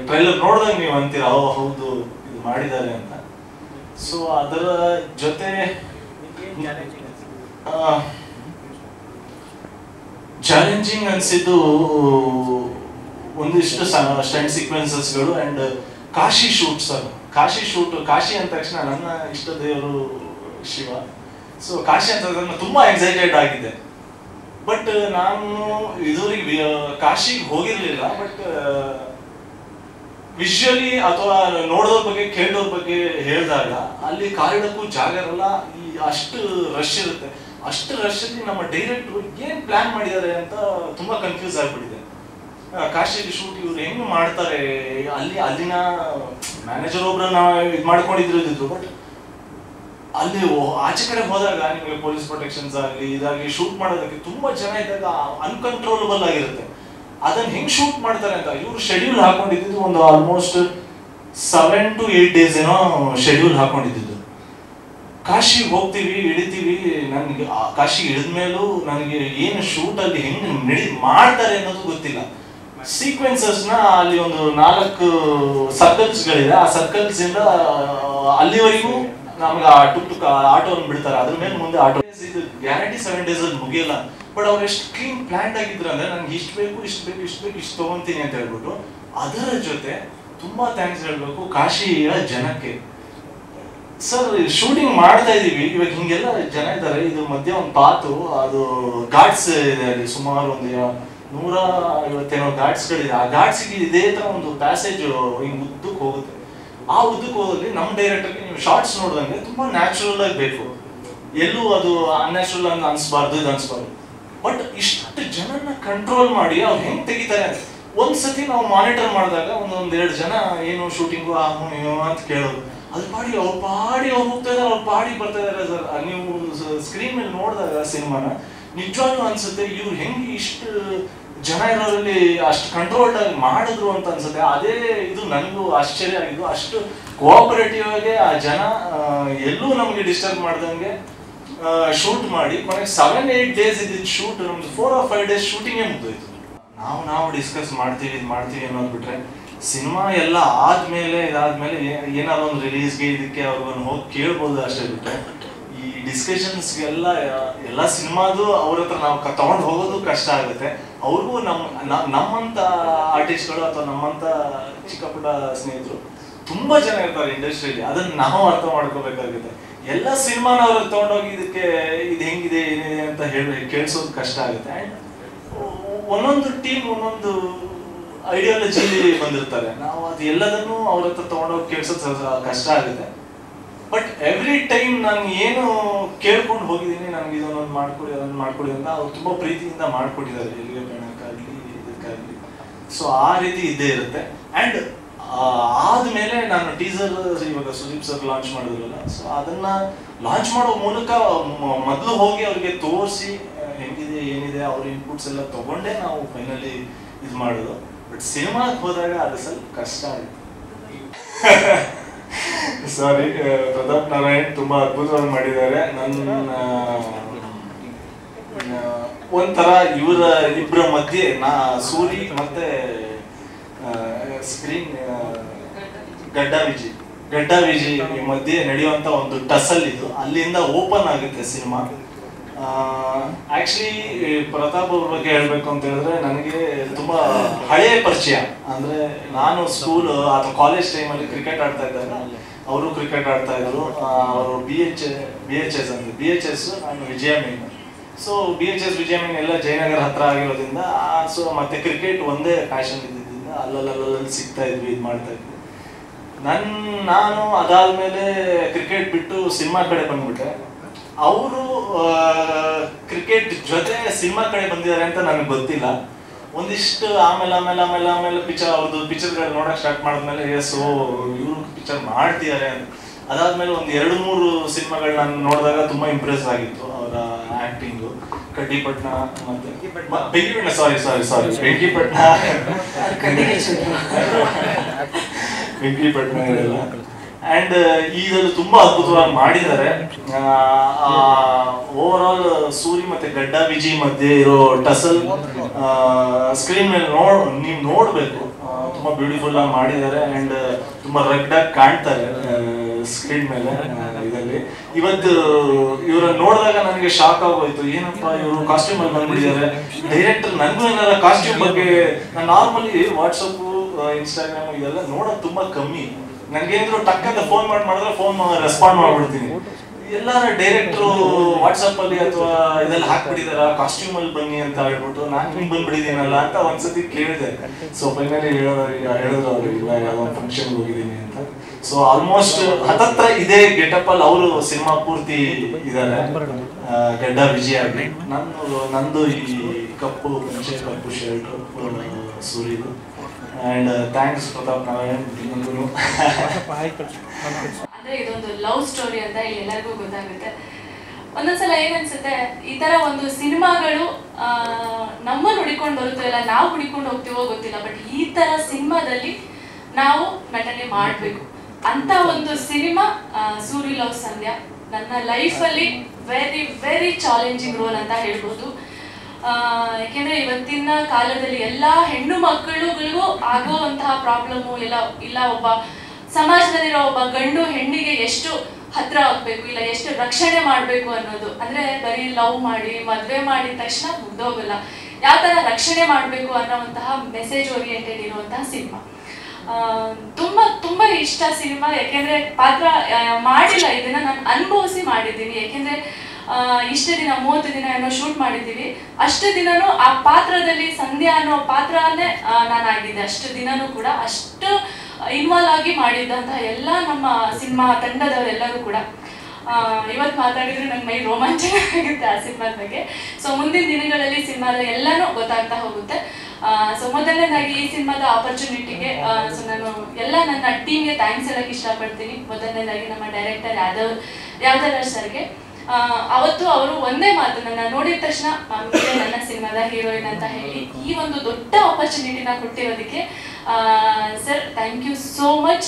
ಟ್ರೈಲರ್ ನೋಡಿದಾಗ ನೀವು ಅಂತೀರಾ ಹೌದು ಇದು ಮಾಡಿದ್ದಾರೆ ಅಂತ. ಸೊ ಅದರ ಜೊತೆ ಚಾಲೆಂಜಿಂಗ್ ಅನ್ಸಿದ್ದು ಒಂದಿಷ್ಟು ಸ್ಟಂಟ್ ಸೀಕ್ವೆನ್ಸಸ್ಗಳು and Kashi shoot sir. Kashi ಅಂದ ತಕ್ಷಣ ನನ್ನ ಇಷ್ಟ ದೇವರು ಶಿವ. ಸೊ ಕಾಶಿ ಅಂತ ತುಂಬಾ ಎಕ್ಸೈಟೆಡ್ ಆಗಿದೆ. ಬಟ್ ನಾನು ಇದುವರೆಗೆ ಕಾಶಿಗೆ ಹೋಗಿರ್ಲಿಲ್ಲ. ಬಟ್ ವಿಜುವಲಿ ಅಥವಾ ನೋಡೋದ್ರ ಬಗ್ಗೆ ಕೇಳೋದ್ರ ಬಗ್ಗೆ ಹೇಳಿದಾಗ ಅಲ್ಲಿ ಕಾಲಿಡಕ್ಕೂ ಜಾಗ ಇರಲ್ಲ, ಅಷ್ಟು ರಶ್ ಇರುತ್ತೆ. ಅಷ್ಟು ರಶ್ ಅಲ್ಲಿ ನಮ್ಮ ಡೈರೆಕ್ಟ್ರು ಏನ್ ಪ್ಲಾನ್ ಮಾಡಿದ್ದಾರೆ ಅಂತ ತುಂಬಾ ಕನ್ಫ್ಯೂಸ್ ಆಗ್ಬಿಟ್ಟಿದೆ. ಕಾಶಿಯಲ್ಲಿ ಶೂಟ್ ಇವ್ರು ಹೆಂಗ್ ಮಾಡ್ತಾರೆ, ಅಲ್ಲಿನ ಮ್ಯಾನೇಜರ್ ಒಬ್ರನ್ನ ಇದು ಮಾಡ್ಕೊಂಡಿದ್ರು. ಬಟ್ ಅಲ್ಲಿ ಆಚೆ ಕಡೆ ಹೋದಾಗ ನಿಮಗೆ ಪೊಲೀಸ್ ಪ್ರೊಟೆಕ್ಷನ್ಸ್ ಆಗಲಿ ಇದಾಗಲಿ ಶೂಟ್ ಮಾಡೋದಕ್ಕೆ ತುಂಬಾ ಜನ ಇದ್ದಾಗ ಅನ್ಕಂಟ್ರೋಲಬಲ್ ಆಗಿರುತ್ತೆ. ಅದನ್ನ ಹೆಂಗ್ ಶೂಟ್ ಮಾಡ್ತಾರೆ ಅಂತ ಇವ್ರು ಶೆಡ್ಯೂಲ್ ಹಾಕೊಂಡಿದ್ದು ಒಂದು ಆಲ್ಮೋಸ್ಟ್ 7 to 8 days ಏನೋ ಶೆಡ್ಯೂಲ್ ಹಾಕೊಂಡಿದ್ದು. ಕಾಶಿಗೆ ಹೋಗ್ತೀವಿ, ಇಳಿತೀವಿ. ನನ್ಗೆ ಕಾಶಿಗೆ ಇಳಿದ್ಮೇಲೂ ನನಗೆ ಏನು ಶೂಟ್ ಅಲ್ಲಿ ಹೆಂಗ್ ಮಾಡ್ತಾರೆ ಅನ್ನೋದು ಗೊತ್ತಿಲ್ಲ. ಸೀಕ್ವೆನ್ಸಸ್ ನ ಅಲ್ಲಿ ಒಂದು 4 ಸರ್ಕಲ್ಸ್ ಗಳಿದೆ. ಆ ಸರ್ಕಲ್ಸ್ ಇಂದ ಅಲ್ಲಿವರೆಗೂ ನಮ್ಗೆ ಆ ಟುಕ್ ಆಟೋವನ್ನು ಬಿಡ್ತಾರೆ. ಅದ್ರ ಮೇಲೆ ಮುಂದೆ ಆಟೋ. ಇದು ಗ್ಯಾರಂಟಿ 7 days ಅಲ್ಲಿ ಮುಗಿಯಲ್ಲ. ಬಟ್ ಅವ್ರು ಎಷ್ಟು ಕ್ಲೀನ್ ಪ್ಲಾನ್ಡ್ ಆಗಿದ್ರು ಅಂದ್ರೆ ನನ್ಗೆ ಇಷ್ಟು ಬೇಕು ಇಷ್ಟು ತಗೊಂತೀನಿ ಅಂತ ಹೇಳ್ಬಿಟ್ಟು. ಅದರ ಜೊತೆ ತುಂಬಾ ಥ್ಯಾಂಕ್ಸ್ ಹೇಳ್ಬೇಕು ಕಾಶಿಯ ಜನಕ್ಕೆ. ಸರ್ ಶೂಟಿಂಗ್ ಮಾಡ್ತಾ ಇದೀವಿ, ಇವಾಗ ಹಿಂಗೆಲ್ಲ ಜನ ಇದ್ದಾರೆ, ಇದು ಮಧ್ಯೆ ಒಂದು ಪಾತು, ಅದು ಘಾಟ್ಸ್ ಇದೆ ಅಲ್ಲಿ, ಸುಮಾರು ಒಂದು 150 ಘಾಟ್ಸ್ ಗಳಿದೆ. ಆ ಘಾಟ್ಸ್ಗೆ ಇದೇ ತರ ಒಂದು ಪ್ಯಾಸೇಜ್ ಹಿಂಗ್ ಉದ್ದಕ್ಕೆ ಹೋಗುತ್ತೆ. ಆ ಉದ್ದಕ್ಕೆ ಹೋದಲ್ಲಿ ನಮ್ಮ ಡೈರೆಕ್ಟರ್ಗೆ ನೀವು ಶಾರ್ಟ್ಸ್ ನೋಡಿದಂಗೆ ತುಂಬಾ ನ್ಯಾಚುರಲ್ ಆಗಿ ಬೇಕು, ಎಲ್ಲೂ ಅದು ಅನ್ಯಾಚುರಲ್ ಅಂತ ಅನ್ಸ್ಬಾರ್ದು, ಇದು ಅನ್ಸ್ಬಾರ್ದು. ಬಟ್ ಇಷ್ಟು ಜನನ ಕಂಟ್ರೋಲ್ ಮಾಡಿ ಅವ್ರು ಹೆಂಗ್ ತೆಗಿತಾರೆ. ಒಂದ್ಸತಿ ನಾವು ಮಾನಿಟರ್ ಮಾಡಿದಾಗ ಒಂದೆರಡು ಜನ ಏನು ಶೂಟಿಂಗು ಅಂತ ಕೇಳೋದು, ಅದು ಪಾಡಿ ಅವ್ರು ಹೋಗ್ತಾ ಇದಾರೆ, ಅವ್ರು ಪಾಡಿ ಬರ್ತಾ ಇದಾರೆ. ಸರ್ ನೀವು ಸ್ಕ್ರೀನ್ ಮೇಲೆ ನೋಡಿದಾಗ ಸಿನಿಮಾನ ನಿಜವಾಗ್ಲೂ ಅನ್ಸುತ್ತೆ ಇವ್ರು ಹೆಂಗೆ ಇಷ್ಟು ಜನ ಇರೋರಲ್ಲಿ ಅಷ್ಟು ಕಂಟ್ರೋಲ್ಡ್ ಆಗಿ ಮಾಡಿದ್ರು ಅಂತ ಅನ್ಸುತ್ತೆ. ಅದೇ ಇದು ನನಗೂ ಆಶ್ಚರ್ಯ ಆಗಿದ್ದು. ಅಷ್ಟು ಕೋಆಪರೇಟಿವ್ ಆಗಿ ಆ ಜನ ಎಲ್ಲೂ ನಮಗೆ ಡಿಸ್ಟರ್ಬ್ ಮಾಡ್ದಂಗೆ ಶೂಟ್ ಮಾಡಿ ಕೊನೆಗೆ 7-8 days ಇದ್ದಿದ್ದು ಶೂಟ್ ನಮ್ದು 4 or 5 days ಶೂಟಿಂಗೇ ಮುಗ್ದೋಯ್ತು. ನಾವು ಡಿಸ್ಕಸ್ ಮಾಡ್ತೀವಿ ಅನ್ನೋದು ಬಿಟ್ರೆ ಸಿನಿಮಾ ಎಲ್ಲ ಆದ್ಮೇಲೆ ಇದಾದ್ಮೇಲೆ ಏನಾದ್ರು ಒಂದು ರಿಲೀಸ್ಗೆ ಇದಕ್ಕೆ ಅವ್ರಿಗೊಂದು ಹೋಗಿ ಕೇಳ್ಬೋದು ಅಷ್ಟೇ ಬಿಟ್ರೆ ಈ ಡಿಸ್ಕಷನ್ಸ್ಗೆಲ್ಲ ಎಲ್ಲ ಸಿನಿಮಾದು ಅವ್ರ ಹತ್ರ ನಾವು ತಗೊಂಡು ಹೋಗೋದು ಕಷ್ಟ ಆಗುತ್ತೆ. ಅವ್ರಿಗೂ ನಮ್ಮಂತ ಆರ್ಟಿಸ್ಟ್ಗಳು ಅಥವಾ ನಮ್ಮಂತ ಚಿಕ್ಕ ಪುಟ್ಟ ಸ್ನೇಹಿತರು ತುಂಬಾ ಜನ ಇರ್ತಾರೆ ಇಂಡಸ್ಟ್ರಿಯಲ್ಲಿ. ಅದನ್ನ ನಾವು ಅರ್ಥ ಮಾಡ್ಕೋಬೇಕಾಗುತ್ತೆ. ಎಲ್ಲ ಸಿನಿಮಾನ ಅವ್ರಿಗೆ ತಗೊಂಡೋಗಿ ಇದಕ್ಕೆ ಇದು ಹೆಂಗಿದೆ ಏನಿದೆ ಅಂತ ಕೇಳಿಸೋದು ಕಷ್ಟ ಆಗುತ್ತೆ. ಅಂಡ್ ಒಂದೊಂದು ಟೀಮ್ ಒಂದೊಂದು ಐಡಿಯಾಲಜಿ ಬಂದಿರ್ತಾರೆ. ನಾವು ಅದು ಎಲ್ಲದನ್ನು ಅವ್ರ ಹತ್ರ ತಗೊಂಡೋಗಿ ಕೇಳಿಸೋದು ಕಷ್ಟ ಆಗುತ್ತೆ. ಬಟ್ ಎವ್ರಿ ಟೈಮ್ ನಾನು ಏನು ಕೇಳ್ಕೊಂಡು ಹೋಗಿದ್ದೀನಿ, ನನಗೆ ಇದನ್ನೊಂದು ಮಾಡ್ಕೊಡಿ ಅಂತ ಅವ್ರು ತುಂಬಾ ಪ್ರೀತಿಯಿಂದ ಮಾಡ್ಕೊಟ್ಟಿದ್ದಾರೆ, ಎಲ್ಲಿಗೆ ಬೇಣಕ್ಕಾಗ್ಲಿ ಇದಕ್ಕಾಗ್ಲಿ. ಸೊ ಆ ರೀತಿ ಇದ್ದೇ ಇರುತ್ತೆ. ಅಂಡ್ ಆದ್ಮೇಲೆ ನಾನು ಟೀಸರ್ ಇವಾಗ ಸುದೀಪ್ ಸರ್ ಲಾಂಚ್ ಮಾಡಿದ್ರಲ್ಲ, ಸೊ ಅದನ್ನ ಲಾಂಚ್ ಮಾಡೋ ಮೂಲಕ ಮೊದಲು ಹೋಗಿ ಅವ್ರಿಗೆ ತೋರಿಸಿ ಹೆಂಗಿದೆ ಏನಿದೆ ಅವ್ರ ಇನ್ಪುಟ್ಸ್ ಎಲ್ಲ ತಗೊಂಡೇ ನಾವು ಫೈನಲಿ ಇದು ಮಾಡೋದು. ಬಟ್ ಸಿನಿಮಾಗೆ ಹೋದಾಗ ಅದು ಸ್ವಲ್ಪ ಕಷ್ಟ ಆಯಿತು. ಸಾರಿ, ಪ್ರತಾಪ್ ನಾರಾಯಣ್ ತುಂಬಾ ಅದ್ಭುತವಾಗಿ ಮಾಡಿದ್ದಾರೆ. ಒಂಥರ ಇವರ ಇಬ್ಬರ ಮಧ್ಯೆ ಸೂರಿ ಮತ್ತೆ ಸ್ಕ್ರೀನ್ ಗಡ್ಡ ವಿಜಿ ಮಧ್ಯೆ ನಡೆಯುವಂತ ಒಂದು ಟಸಲ್ ಇದು. ಅಲ್ಲಿಂದ ಓಪನ್ ಆಗುತ್ತೆ ಸಿನಿಮಾ. ಆಕ್ಚುಲಿ ಪ್ರತಾಪ್ ಅವ್ರ ಬಗ್ಗೆ ಹೇಳ್ಬೇಕು ಅಂತ ಹೇಳಿದ್ರೆ ನನಗೆ ತುಂಬಾ ಹಳೆಯ ಪರಿಚಯ. ಅಂದ್ರೆ ನಾನು ಸ್ಕೂಲ್ ಅಥವಾ ಕಾಲೇಜ್ ಟೈಮಲ್ಲಿ ಕ್ರಿಕೆಟ್ ಆಡ್ತಾ ಇದ್ದಾಗ ಅವರು ಕ್ರಿಕೆಟ್ ಆಡ್ತಾ ಇದ್ರು. ಅವರು BHS ನಾನು ವಿಜಯ ಮೀನ್. ಸೊ BHS ವಿಜಯ ಮೀನ್ ಎಲ್ಲ ಜಯನಗರ ಹತ್ರ ಆಗಿರೋದ್ರಿಂದ ಸೊ ಮತ್ತೆ ಕ್ರಿಕೆಟ್ ಒಂದೇ ಪ್ಯಾಷನ್ ಇದ್ದಿದ್ದರಿಂದ ಅಲ್ಲಲ್ಲಿ ಸಿಗ್ತಾ ಇದ್ವಿ, ಇದು ಮಾಡ್ತಾ ಇದ್ವಿ. ನಾನು ಅದಾದ್ಮೇಲೆ ಕ್ರಿಕೆಟ್ ಬಿಟ್ಟು ಸಿನಿಮಾ ಕಡೆ ಬಂದ್ಬಿಟ್ಟೆ. ಅವರು ಕ್ರಿಕೆಟ್ ಜೊತೆ ಸಿನಿಮಾ ಕಡೆ ಬಂದಿದ್ದಾರೆ ಅಂತ ನನಗೆ ಗೊತ್ತಿಲ್ಲ. ಒಂದಿಷ್ಟು ಆಮೇಲೆ ಅವ್ರದ್ದು ಪಿಕ್ಚರ್ಗಳು ನೋಡಕ್ ಸ್ಟಾರ್ಟ್ ಮಾಡಿದ್ಮೇಲೆ ಇವರು ಪಿಕ್ಚರ್ ಮಾಡ್ತಿದ್ದಾರೆ ಅಂತ. ಅದಾದ್ಮೇಲೆ ಒಂದು 2-3 ಸಿನಿಮಾಗಳು ನಾನು ನೋಡಿದಾಗ ತುಂಬಾ ಇಂಪ್ರೆಸ್ ಆಗಿತ್ತು ಅವರ ಆಕ್ಟಿಂಗು. ಕಡ್ಡಿಪಟ್ನ ಮತ್ತೆ ಬೆಂಕಿಪಟ್ನ ಬೆಂಕಿಪಟ್ನ ಇದೆಲ್ಲ. ಅಂಡ್ ಇದನ್ನು ತುಂಬಾ ಅದ್ಭುತವಾಗಿ ಮಾಡಿದ್ದಾರೆ. ಓವರ್ ಆಲ್ ಸೂರಿ ಮತ್ತೆ ಗಡ್ಡ ವಿಜಿ ಮಧ್ಯೆ ಇರೋ ಟಸಲ್ ಸ್ಕ್ರೀನ್ ಮೇಲೆ ನೀವು ನೋಡ್ಬೇಕು. ತುಂಬಾ ಬ್ಯೂಟಿಫುಲ್ ಆಗಿ ಮಾಡಿದ್ದಾರೆ. ಅಂಡ್ ತುಂಬಾ ರಗ್ಡ್ ಆಗಿ ಕಾಣ್ತಾರೆ ಸ್ಕ್ರೀನ್ ಮೇಲೆ ಇದರಲ್ಲಿ. ಇವತ್ತು ಇವ್ರನ್ನ ನೋಡಿದಾಗ ನನಗೆ ಶಾಕ್ ಆಗೋಯ್ತು, ಏನಪ್ಪಾ ಇವರು ಕಾಸ್ಟ್ಯೂಮ್ ಅಲ್ಲಿ ಬಂದ್ಬಿಟ್ಟಿದ್ದಾರೆ. ಡೈರೆಕ್ಟರ್ ನನಗೂ ಏನಾರ ಕಾಸ್ಟ್ಯೂಮ್ ಬಗ್ಗೆ ನಾನು ನಾರ್ಮಲಿ ವಾಟ್ಸಪ್ ಇನ್ಸ್ಟಾಗ್ರಾಮ್ ಇದೆಲ್ಲ ನೋಡೋದು ತುಂಬಾ ಕಮ್ಮಿ. ನನ್ಗೇನಾದ್ರು ಟಕ್ ಅಂತ ಫೋನ್ ಮಾಡಿದ್ರೆ ಫೋನ್ ರೆಸ್ಪಾಂಡ್ ಮಾಡ್ಬಿಡ್ತೀನಿ. ಎಲ್ಲಾರ ಡೈರೆಕ್ಟ್ರು ವಾಟ್ಸಪ್ ಅಲ್ಲಿ ಅಥವಾ ಇದೆಲ್ಲ ಹಾಕ್ಬಿಟ್ಟಿದಾರ ಕಾಸ್ಟ್ಯೂಮ್ ಅಲ್ಲಿ ಬನ್ನಿ ಅಂತ ಹೇಳ್ಬಿಟ್ಟು ನಾನು ಹಿಂಗ್ ಬಂದ್ಬಿಟ್ಟಿದ್ದೀನಲ್ಲ ಅಂತ ಒಂದ್ಸತಿ ಕೇಳಿದೆ. ಸೊ ಫೈನಲಿ ಹೇಳಿದ್ರು ಅವ್ರು ಇಲ್ಲ ಯಾವ ಫಂಕ್ಷನ್ ಹೋಗಿದ್ದೀನಿ ಅಂತ. ಸೊ ಆಲ್ಮೋಸ್ಟ್ ಹತ್ತತ್ರ ಇದೇ ಗೆಟಪ್ ಅಲ್ಲಿ ಅವರು ಸಿನಿಮಾ ಪೂರ್ತಿ ಇದ್ದಾರೆ ಗಡ್ಡ ವಿಜಯ ಆಗಿ. ನಂದು ಈ ಕಪ್ಪು ಶರ್ಟ್ ಸೂರಿದು. And thanks Pratap Narayan. ಅಂದ್ರೆ ಇದೊಂದು ಲವ್ ಸ್ಟೋರಿ ಅಂತ ಎಲ್ಲರಿಗೂ ಗೊತ್ತಾಗುತ್ತೆ. ಒಂದೊಂದ್ಸಲ ಏನನ್ಸುತ್ತೆ, ಈ ತರ ಒಂದು ಸಿನಿಮಾಗಳು ನಮ್ಮನ್ನು ಹುಡಿಕೊಂಡು ಬರುತ್ತೋ ಇಲ್ಲ ನಾವು ಹುಡಿಕೊಂಡು ಹೋಗ್ತೀವೋ ಗೊತ್ತಿಲ್ಲ, ಬಟ್ ಈ ತರ ಸಿನಿಮಾದಲ್ಲಿ ನಾವು ನಟನೆ ಮಾಡಬೇಕು ಅಂತ ಒಂದು ಸಿನಿಮಾ ಸೂರಿ ಲವ್ ಸಂಧ್ಯಾ. ನನ್ನ ಲೈಫಲ್ಲಿ ವೆರಿ ವೆರಿ ಚಾಲೆಂಜಿಂಗ್ ರೋಲ್ ಅಂತ ಹೇಳ್ಬೋದು. ಯಾಕೆಂದ್ರೆ ಇವತ್ತಿನ ಕಾಲದಲ್ಲಿ ಎಲ್ಲಾ ಹೆಣ್ಣು ಮಕ್ಕಳುಗಳಿಗೂ ಆಗುವಂತಹ ಪ್ರಾಬ್ಲಮ್ಮು ಇಲ್ಲ ಒಬ್ಬ ಸಮಾಜದಲ್ಲಿರೋ ಒಬ್ಬ ಗಂಡು ಹೆಣ್ಣಿಗೆ ಎಷ್ಟು ಹತ್ರ ಆಗ್ಬೇಕು, ಇಲ್ಲ ಎಷ್ಟು ರಕ್ಷಣೆ ಮಾಡ್ಬೇಕು ಅನ್ನೋದು. ಅಂದ್ರೆ ಬರೀ ಲವ್ ಮಾಡಿ ಮದ್ವೆ ಮಾಡಿದ ತಕ್ಷಣ ಮುಗ್ದೋಗಲ್ಲ, ಯಾವ ತರ ರಕ್ಷಣೆ ಮಾಡ್ಬೇಕು ಅನ್ನೋವಂತಹ ಮೆಸೇಜ್ ಓರಿಯೆಂಟೆಡ್ ಇರುವಂತಹ ಸಿನಿಮಾ. ತುಂಬಾ ತುಂಬಾ ಇಷ್ಟ ಸಿನಿಮಾ. ಯಾಕೆಂದ್ರೆ ಪಾತ್ರ ಮಾಡಿಲ್ಲ, ಇದನ್ನ ನಾನು ಅನುಭವಿಸಿ ಮಾಡಿದ್ದೀನಿ. ಯಾಕೆಂದ್ರೆ ಇಷ್ಟು ದಿನ 30 ದಿನ ಏನೋ ಶೂಟ್ ಮಾಡಿದ್ದೀವಿ. ಅಷ್ಟು ದಿನನೂ ಆ ಪಾತ್ರದಲ್ಲಿ ಸಂಧ್ಯಾ ಅನ್ನೋ ಪಾತ್ರನೇ ನಾನಾಗಿದ್ದೆ. ಅಷ್ಟು ದಿನನೂ ಕೂಡ ಅಷ್ಟು ಇನ್ವಾಲ್ವ್ ಆಗಿ ಮಾಡಿದ್ದಂತಹ ಎಲ್ಲ ನಮ್ಮ ಸಿನಿಮಾ ತಂಡದವರೆಲ್ಲರೂ ಕೂಡ. ಇವತ್ತು ಮಾತಾಡಿದ್ರೆ ನಂಗೆ ಮೈ ರೋಮಾಂಚನ ಆಗುತ್ತೆ ಆ ಸಿನಿಮಾದ ಬಗ್ಗೆ. ಸೊ ಮುಂದಿನ ದಿನಗಳಲ್ಲಿ ಸಿನಿಮಾದ ಎಲ್ಲನೂ ಗೊತ್ತಾಗ್ತಾ ಹೋಗುತ್ತೆ. ಸೊ ಮೊದಲನೇದಾಗಿ ಈ ಸಿನಿಮಾದ ಆಪರ್ಚುನಿಟಿಗೆ ಸೊ ನಾನು ಎಲ್ಲ ನನ್ನ ಟೀಮ್ಗೆ ಥ್ಯಾಂಕ್ಸ್ ಹೇಳಕ್ಕೆ ಇಷ್ಟಪಡ್ತೀನಿ. ಮೊದಲನೇದಾಗಿ ನಮ್ಮ ಡೈರೆಕ್ಟರ್ ಯಾದವ್ ಸರ್ಗೆ. ಅವತ್ತು ಅವರು ಒಂದೇ ಮಾತು ನನ್ನ ನೋಡಿದ ತಕ್ಷಣ ನನ್ನ ಸಿನಿಮಾದ ಹೀರೋಯಿನ್ ಅಂತ ಹೇಳಿ ಈ ಒಂದು ದೊಡ್ಡ ಆಪರ್ಚುನಿಟಿನ ಕೊಟ್ಟಿರೋದಕ್ಕೆ sir thank you so much.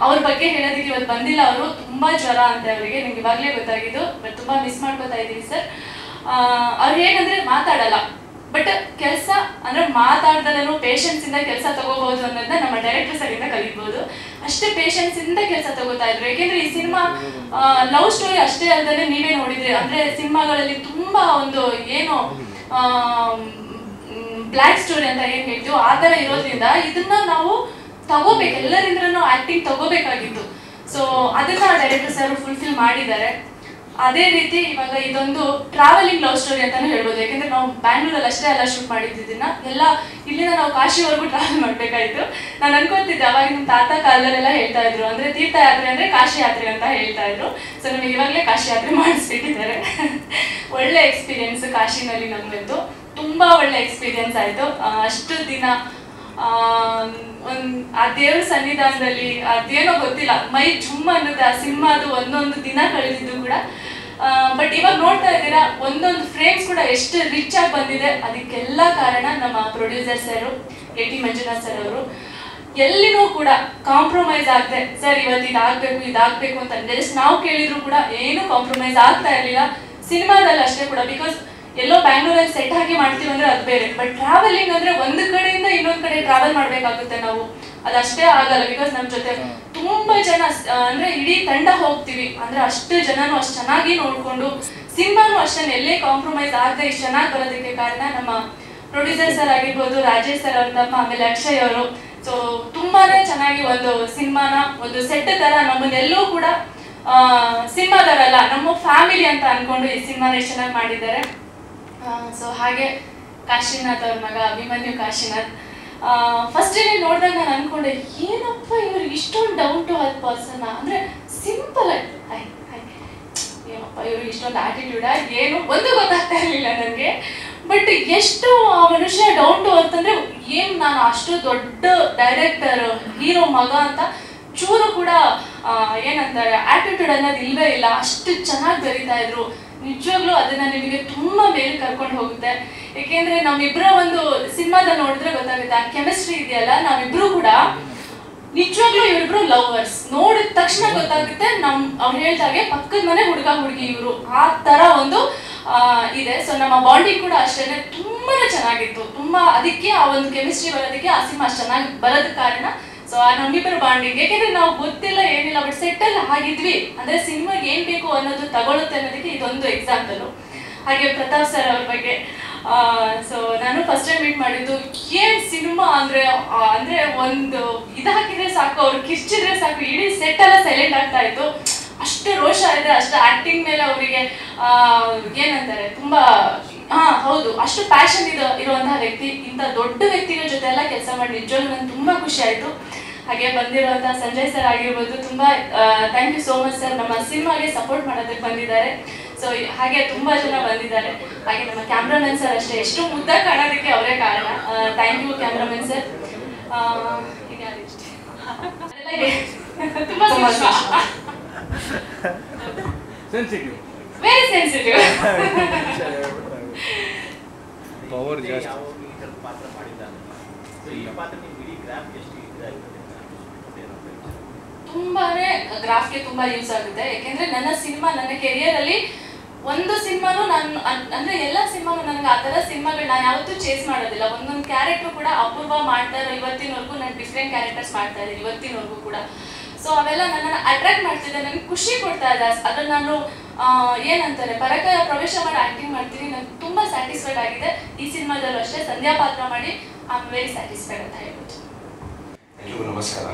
ಅವ್ರ ಬಗ್ಗೆ ಹೇಳೋದಕ್ಕೆ ಇವತ್ತು ಬಂದಿಲ್ಲ. ಅವರು ತುಂಬಾ ಜ್ವರ ಅಂತ ಅವರಿಗೆ, ನಿಮ್ಗೆ ಇವಾಗಲೇ ಗೊತ್ತಾಗಿದ್ದು. ಬಟ್ ತುಂಬಾ ಮಿಸ್ ಮಾಡ್ಕೋತಾ ಇದ್ದೀವಿ ಸರ್. ಅವ್ರು ಹೇಗಂದ್ರೆ ಮಾತಾಡಲ್ಲ, ಬಟ್ ಕೆಲಸ ಅಂದ್ರೆ ಮಾತಾಡ್ದಲ್ಲೂ ಪೇಷನ್ಸ್ ಇಂದ ಕೆಲಸ ತಗೋಬಹುದು ಅನ್ನೋದನ್ನ ನಮ್ಮ ಡೈರೆಕ್ಟರ್ ಸರ್ ಇಂದ ಕಲಿಬಹುದು. ಅಷ್ಟೇ ಪೇಷನ್ಸ್ ಇಂದ ಕೆಲಸ ತಗೋತಾ ಇದ್ರು. ಯಾಕೆಂದ್ರೆ ಈ ಸಿನಿಮಾ ಲವ್ ಸ್ಟೋರಿ ಅಷ್ಟೇ ಅಲ್ಲದೆ ನೀವೇ ನೋಡಿದ್ರಿ, ಅಂದ್ರೆ ಸಿನಿಮಾಗಳಲ್ಲಿ ತುಂಬಾ ಒಂದು ಏನು ಬ್ಲ್ಯಾಕ್ ಸ್ಟೋರಿ ಅಂತ ಏನ್ ಹೇಳ್ತೀವೋ ಆ ತರ ಇರೋದ್ರಿಂದ ಇದನ್ನ ನಾವು ತಗೋಬೇಕು, ಎಲ್ಲರಿಂದ್ರೂ ಆಕ್ಟಿಂಗ್ ತಗೋಬೇಕಾಗಿತ್ತು. ಸೊ ಅದನ್ನ ಡೈರೆಕ್ಟರ್ ಸರ್ ಫುಲ್ಫಿಲ್ ಮಾಡಿದ್ದಾರೆ. ಅದೇ ರೀತಿ ಇವಾಗ ಇದೊಂದು ಟ್ರಾವೆಲಿಂಗ್ ಲವ್ ಸ್ಟೋರಿ ಅಂತಾನು ಹೇಳ್ಬೋದು. ಯಾಕೆಂದ್ರೆ ನಾವು ಬ್ಯಾಂಗ್ಳೂರಲ್ಲಿ ಅಷ್ಟೇ ಎಲ್ಲ ಶೂಟ್ ಮಾಡಿದ್ದಿದ್ದನ್ನ ಎಲ್ಲ ಇಲ್ಲಿಂದ ನಾವು ಕಾಶಿವರೆಗೂ ಟ್ರಾವೆಲ್ ಮಾಡ್ಬೇಕಾಯ್ತು. ನಾನು ಅನ್ಕೋತಿದ್ದೆ ಅವಾಗ ನಮ್ಮ ತಾತ ಕಾಲದಲ್ಲೆಲ್ಲ ಹೇಳ್ತಾ ಇದ್ರು, ಅಂದ್ರೆ ತೀರ್ಥಯಾತ್ರೆ ಅಂದ್ರೆ ಕಾಶಿ ಯಾತ್ರೆ ಅಂತ ಹೇಳ್ತಾ ಇದ್ರು. ಸೊ ನಮಗೆ ಇವಾಗಲೇ ಕಾಶಿ ಯಾತ್ರೆ ಮಾಡಿಸ್ಬಿಟ್ಟಿದ್ದಾರೆ. ಒಳ್ಳೆ ಎಕ್ಸ್ಪೀರಿಯನ್ಸ್ ಕಾಶಿನಲ್ಲಿ ನಮ್ಗಂತೂ ತುಂಬಾ ಒಳ್ಳೆ ಎಕ್ಸ್ಪೀರಿಯನ್ಸ್ ಆಯ್ತು. ಅಷ್ಟು ದಿನ ಆ ದೇವ್ರ ಸನ್ನಿಧಾನದಲ್ಲಿ ಅದೇನೋ ಗೊತ್ತಿಲ್ಲ, ಮೈ ಜುಮ್ ಅನ್ನೋದು ಆ ಸಿನಿಮಾದು ಒಂದೊಂದು ದಿನ ಕಳೆದಿದ್ದು ಕೂಡ. ಬಟ್ ಇವಾಗ ನೋಡ್ತಾ ಇದ್ದೀರಾ ಒಂದೊಂದು ಫ್ರೇಮ್ಸ್ ಕೂಡ ಎಷ್ಟು ರಿಚ್ ಆಗಿ ಬಂದಿದೆ. ಅದಕ್ಕೆಲ್ಲ ಕಾರಣ ನಮ್ಮ producer sir KT. Manjunath sir ಅವರು. ಎಲ್ಲಿನೂ ಕೂಡ ಕಾಂಪ್ರಮೈಸ್ ಆಗದೆ ಸರ್ ಇವತ್ತು ಇದಾಗಬೇಕು ಅಂತ ಜಸ್ಟ್ ನಾವು ಕೇಳಿದ್ರು ಕೂಡ ಏನು ಕಾಂಪ್ರಮೈಸ್ ಆಗ್ತಾ ಇರಲಿಲ್ಲ. ಸಿನಿಮಾದಲ್ಲಿ ಅಷ್ಟೇ ಕೂಡ, ಬಿಕಾಸ್ ಎಲ್ಲೋ ಬ್ಯಾಂಗ್ಳೂರಲ್ಲಿ ಸೆಟ್ ಹಾಕಿ ಮಾಡ್ತೀವಿ ಅಂದ್ರೆ ಅದು ಬೇರೆ, ಬಟ್ ಟ್ರಾವೆಲಿಂಗ್ ಅಂದ್ರೆ ಒಂದು ಕಡೆಯಿಂದ ಇನ್ನೊಂದು ಕಡೆ ಟ್ರಾವೆಲ್ ಮಾಡ್ಬೇಕಾಗುತ್ತೆ ನಾವು. ಅದಷ್ಟೇ ಆಗಲ್ಲ, ಬಿಕಾಸ್ ನಮ್ಮ ಜೊತೆ ತುಂಬಾ ಜನ ಅಂದ್ರೆ ಇಡೀ ತಂಡ ಹೋಗ್ತೀವಿ. ಅಂದ್ರೆ ಅಷ್ಟು ಜನನು ಅಷ್ಟು ಚೆನ್ನಾಗಿ ನೋಡ್ಕೊಂಡು ಸಿನಿಮಾನು ಅಷ್ಟೇ ಎಲ್ಲೇ ಕಾಂಪ್ರಮೈಸ್ ಆಗದೆ ಇಷ್ಟು ಚೆನ್ನಾಗಿ ಬರೋದಕ್ಕೆ ಕಾರಣ ನಮ್ಮ ಪ್ರೊಡ್ಯೂಸರ್ ಸರ್ ಆಗಿರ್ಬೋದು, ರಾಜೇಶ್ ಸರ್ ಅವ್ರ ತಮ್ಮ, ಆಮೇಲೆ ಅಕ್ಷಯ್ ಅವರು. ಸೊ ತುಂಬಾನೇ ಚೆನ್ನಾಗಿ ಒಂದು ಸಿನಿಮಾನ ಒಂದು ಸೆಟ್ ತರ ನಮ್ಮನ್ನೆಲ್ಲೂ ಕೂಡ ಸಿನಿಮಾದವರಲ್ಲ ನಮ್ಮ ಫ್ಯಾಮಿಲಿ ಅಂತ ಅನ್ಕೊಂಡು ಈ ಸಿನಿಮಾನ ಎಷ್ಟು ಚೆನ್ನಾಗಿ ಮಾಡಿದ್ದಾರೆ. ಸೊ ಹಾಗೆ ಕಾಶಿನಾಥ್ ಅವ್ರ ಮಗ ಅಭಿಮನ್ಯು ಕಾಶಿನಾಥ್. ಫಸ್ಟ್ ಡೇ ನೋಡಿದಾಗ ನಾನು ಅನ್ಕೊಂಡೆ ಏನಪ್ಪ ಇವ್ರಿಗೆ ಇಷ್ಟೊಂದು ಡೌನ್ ಟು ಅರ್ತ್ ಪರ್ಸನ್, ಅಂದ್ರೆ ಸಿಂಪಲ್ ಆಗಿ ಏನಪ್ಪ ಇವ್ರಿಗೆ ಇಷ್ಟೊಂದು ಆಟಿಟ್ಯೂಡ್ ಏನು ಒಂದು ಗೊತ್ತಾಗ್ತಾ ಇರಲಿಲ್ಲ ನನಗೆ. ಬಟ್ ಎಷ್ಟು ಆ ಮನುಷ್ಯ ಡೌನ್ ಟು ಅರ್ತ್ ಅಂದ್ರೆ ಏನ್ ನಾನು ಅಷ್ಟು ದೊಡ್ಡ ಡೈರೆಕ್ಟರ್ ಹೀರೋ ಮಗ ಅಂತ ಚೂರು ಕೂಡ ಏನಂತಾರೆ ಆಟಿಟ್ಯೂಡ್ ಅನ್ನೋದು ಇಲ್ವೇ ಇಲ್ಲ. ಅಷ್ಟು ಚೆನ್ನಾಗಿ ಬರೀತಾ ಇದ್ರು. ನಿಜವಾಗ್ಲೂ ಅದನ್ನ ನಿಮಗೆ ತುಂಬಾ ಮೇಲೆ ಕರ್ಕೊಂಡು ಹೋಗುತ್ತೆ. ಯಾಕೆಂದ್ರೆ ನಮ್ಮಿಬ್ಬರ ಒಂದು ಸಿನಿಮಾದಲ್ಲಿ ನೋಡಿದ್ರೆ ಗೊತ್ತಾಗುತ್ತೆ ಆ ಕೆಮಿಸ್ಟ್ರಿ ಇದೆಯಲ್ಲ. ನಾವಿಬ್ರು ಕೂಡ ನಿಜವಾಗ್ಲೂ ಇವರಿಬ್ರು ಲವರ್ಸ್. ನೋಡಿದ ತಕ್ಷಣ ಗೊತ್ತಾಗುತ್ತೆ ಅವ್ರು ಹೇಳ್ದಾಗೆ ಪಕ್ಕದ ಮನೆ ಹುಡುಗ ಹುಡುಗಿ ಇವರು, ಆ ತರ ಒಂದು ಇದೆ. ಸೊ ನಮ್ಮ ಬಾಂಡಿಂಗ್ ಕೂಡ ಅಷ್ಟೇನೆ ತುಂಬಾನೇ ಚೆನ್ನಾಗಿತ್ತು. ತುಂಬಾ ಅದಕ್ಕೆ ಆ ಒಂದು ಕೆಮಿಸ್ಟ್ರಿ ಬರೋದಕ್ಕೆ ಆ ಸಿನಿಮಾ ಅಷ್ಟು ಚೆನ್ನಾಗಿ ಬರೋದಕ್ಕೆ ಕಾರಣ. ಸೊ ಆ ನಮ್ಮಿಬ್ಬರ ಬಾಂಡಿಂಗ್, ಯಾಕೆಂದ್ರೆ ನಾವು ಗೊತ್ತಿಲ್ಲ ಏನಿಲ್ಲ, ಬಟ್ ಸೆಟ್ಟಲ್ಲಿ ಆಗಿದ್ವಿ. ಅಂದ್ರೆ ಸಿನಿಮಾಗೆ ಏನ್ ಬೇಕು ಅನ್ನೋದು ತಗೊಳುತ್ತೆ ಅನ್ನೋದಕ್ಕೆ ಇದೊಂದು ಎಕ್ಸಾಂಪಲ್. ಹಾಗೆ ಪ್ರತಾಪ್ ಸರ್ ಅವ್ರ ಬಗ್ಗೆ ಸೊ ನಾನು ಫಸ್ಟ್ ಟೈಮ್ ಮೀಟ್ ಮಾಡಿದ್ದು, ಏನ್ ಸಿನಿಮಾ ಅಂದ್ರೆ ಒಂದು ಹಾಕಿದ್ರೆ ಸಾಕು, ಅವ್ರು ಕಿರ್ಚಿದ್ರೆ ಸಾಕು, ಇಡೀ ಸೆಟ್ ಎಲ್ಲ ಸೈಲೆಂಟ್ ಆಗ್ತಾ ಇತ್ತು. ಅಷ್ಟು ರೋಷ ಇದೆ, ಅಷ್ಟು ಆಕ್ಟಿಂಗ್ ಮೇಲೆ ಅವರಿಗೆ ಏನಂತಾರೆ ತುಂಬಾ ಹೌದು ಅಷ್ಟು ಪ್ಯಾಷನ್ ಇರುವಂತಹ ವ್ಯಕ್ತಿ. ಇಂಥ ದೊಡ್ಡ ವ್ಯಕ್ತಿಗಳ ಜೊತೆ ಎಲ್ಲ ಕೆಲಸ ಮಾಡಿ ನಿಜವಾಗ್ಲೂ ನಂಗೆ ತುಂಬಾ ಖುಷಿ ಆಯ್ತು. ಹಾಗೆ ಬಂದಿರುವಂತಹ ಸಂಜಯ್ ಸರ್ ಆಗಿರ್ಬೋದು, ತುಂಬಾ thank you so much sir. ನಮ್ಮ ಸಿನಿಮಾಗೆ ಸಪೋರ್ಟ್ ಮಾಡೋದಕ್ಕೆ ಬಂದಿದ್ದಾರೆ. ಸೊ ಹಾಗೆ ತುಂಬಾ ಜನ ಬಂದಿದ್ದಾರೆ. ಹಾಗೆ ನಮ್ಮ ಕ್ಯಾಮ್ರಾಮನ್ ಸರ್ ಅಷ್ಟೇ, ಎಷ್ಟು ಮುದ್ದ ಕಾಣೋದಕ್ಕೆ ಅವರೇ ಕಾರಣ. Thank you cameraman sir. ತುಂಬಾ ವೆರಿ ಸೆನ್ಸಿಟಿವ್. ಪವರ್ ಜಾಸ್ತಿ. ತುಂಬಾನೇ ಗ್ರಾಫ್ಗೆ ತುಂಬಾ ಯೂಸ್ ಆಗುತ್ತೆ. ಯಾಕೆಂದ್ರೆ ನನ್ನ ಸಿನಿಮಾ, ನನ್ನ ಕೆರಿಯರ್ ಅಲ್ಲಿ ಒಂದು ಸಿನಿಮಾನು ನಾನು ಅಂದ್ರೆ ಎಲ್ಲ ಸಿನಿಮಾನು ನನಗೆ ಆ ಥರ ಸಿನಿಮಾಗಳು ನಾನು ಯಾವತ್ತೂ ಚೇಸ್ ಮಾಡೋದಿಲ್ಲ. ಒಂದೊಂದು ಕ್ಯಾರೆಕ್ಟರ್ ಕೂಡ ಅಪೂರ್ವ ಮಾಡ್ತಾ ಇರೋ ಇವತ್ತಿನವರೆಗೂ ನಾನು ಡಿಫ್ರೆಂಟ್ ಕ್ಯಾರೆಕ್ಟರ್ಸ್ ಮಾಡ್ತಾ ಇದ್ದೀನಿ ಇವತ್ತಿನವರೆಗೂ ಕೂಡ. ಸೊ ಅವೆಲ್ಲ ನನ್ನನ್ನು ಅಟ್ರಾಕ್ಟ್ ಮಾಡ್ತಿದ್ದೆ, ನನಗೆ ಖುಷಿ ಕೊಡ್ತಾ ಇದೆ. ಅದ್ರಲ್ಲಿ ನಾನು ಏನಂತಾರೆ ಪರಕಾಯ ಪ್ರವೇಶ ಮಾಡಿ ಆಕ್ಟಿಂಗ್ ಮಾಡ್ತೀನಿ, ನನಗೆ ತುಂಬಾ ಸ್ಯಾಟಿಸ್ಫೈಡ್ ಆಗಿದೆ. ಈ ಸಿನಿಮಾದಲ್ಲೂ ಅಷ್ಟೇ ಸಂಧ್ಯಾ ಪಾತ್ರ ಮಾಡಿ ಐ ಆಮ್ ವೆರಿ ಸ್ಯಾಟಿಸ್ಫೈಡ್ ಅಂತ ಹೇಳ್ಬೋದು. ಎಲ್ರಿಗೂ ನಮಸ್ಕಾರ.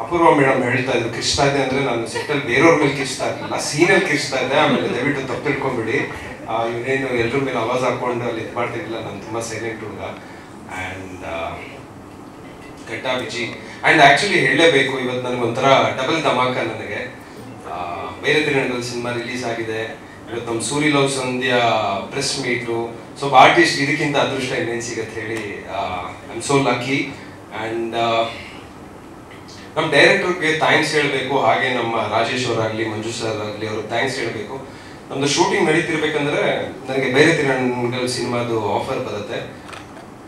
ಅಪೂರ್ವ ಮೇಡಮ್ ಹೇಳ್ತಾ ಇದ್ರು ಕಿರ್ಚ್ತಾ ಇದೆ ಅಂದ್ರೆ ನಾನು ಸೆಟ್ಟಲ್ಲಿ ಬೇರೆಯವ್ರ ಮೇಲೆ ಕಿರ್ಚ್ತಾ ಇರಲಿಲ್ಲ, ಸೀನಲ್ಲಿ ಕಿರ್ಚ್ತಾ ಇದ್ದೆ. ಆಮೇಲೆ ದಯವಿಟ್ಟು ತಪ್ಪು ತಿಳ್ಕೊಂಬಿಡಿ, ಇವನೇನು ಎಲ್ಲರ ಮೇಲೆ ಆವಾಜ್ ಹಾಕೊಂಡು ಅಲ್ಲಿ ಇದು ಮಾಡ್ತಿರ್ಲಿಲ್ಲ. ನಾನು ತುಂಬ ಸೈಲೆಂಟ್ ಹುಡುಗ ಆ್ಯಂಡ್ ಘಟ್ಟ ವಿಜಿ. ಆ್ಯಂಡ್ ಆ್ಯಕ್ಚುಲಿ ಹೇಳಲೇಬೇಕು, ಇವತ್ತು ನನಗೊಂಥರ ಡಬಲ್ ಧಮಾಕ. ನನಗೆ ಬೇರೆ ತಿರುಗಂಡಲ್ಲಿ ಸಿನಿಮಾ ರಿಲೀಸ್ ಆಗಿದೆ, ಇವತ್ತು ನಮ್ಮ ಸೂರಿ ಲವ್ ಸಂಧ್ಯಾ ಪ್ರೆಸ್ ಮೀಟು. ಸೊ ಆರ್ಟಿಸ್ಟ್ ಇದಕ್ಕಿಂತ ಅದೃಷ್ಟ ಇನ್ನೇನು ಸಿಗತ್ತೆ ಹೇಳಿ. I am so lucky. And ನಮ್ಮ ಡೈರೆಕ್ಟರ್ಗೆ ಥ್ಯಾಂಕ್ಸ್ ಹೇಳಬೇಕು, ಹಾಗೆ ನಮ್ಮ ರಾಜೇಶ್ ಅವರಾಗಲಿ ಮಂಜು ಸರ್ ಆಗಲಿ ಅವ್ರಿಗೆ ಥ್ಯಾಂಕ್ಸ್ ಹೇಳಬೇಕು. ನಮ್ಮದು ಶೂಟಿಂಗ್ ನಡೀತಿರ್ಬೇಕಂದ್ರೆ ನನಗೆ ಬೇರೆ ತಿರುಗಂಡಲ್ ಸಿನಿಮಾದು ಆಫರ್ ಬರುತ್ತೆ.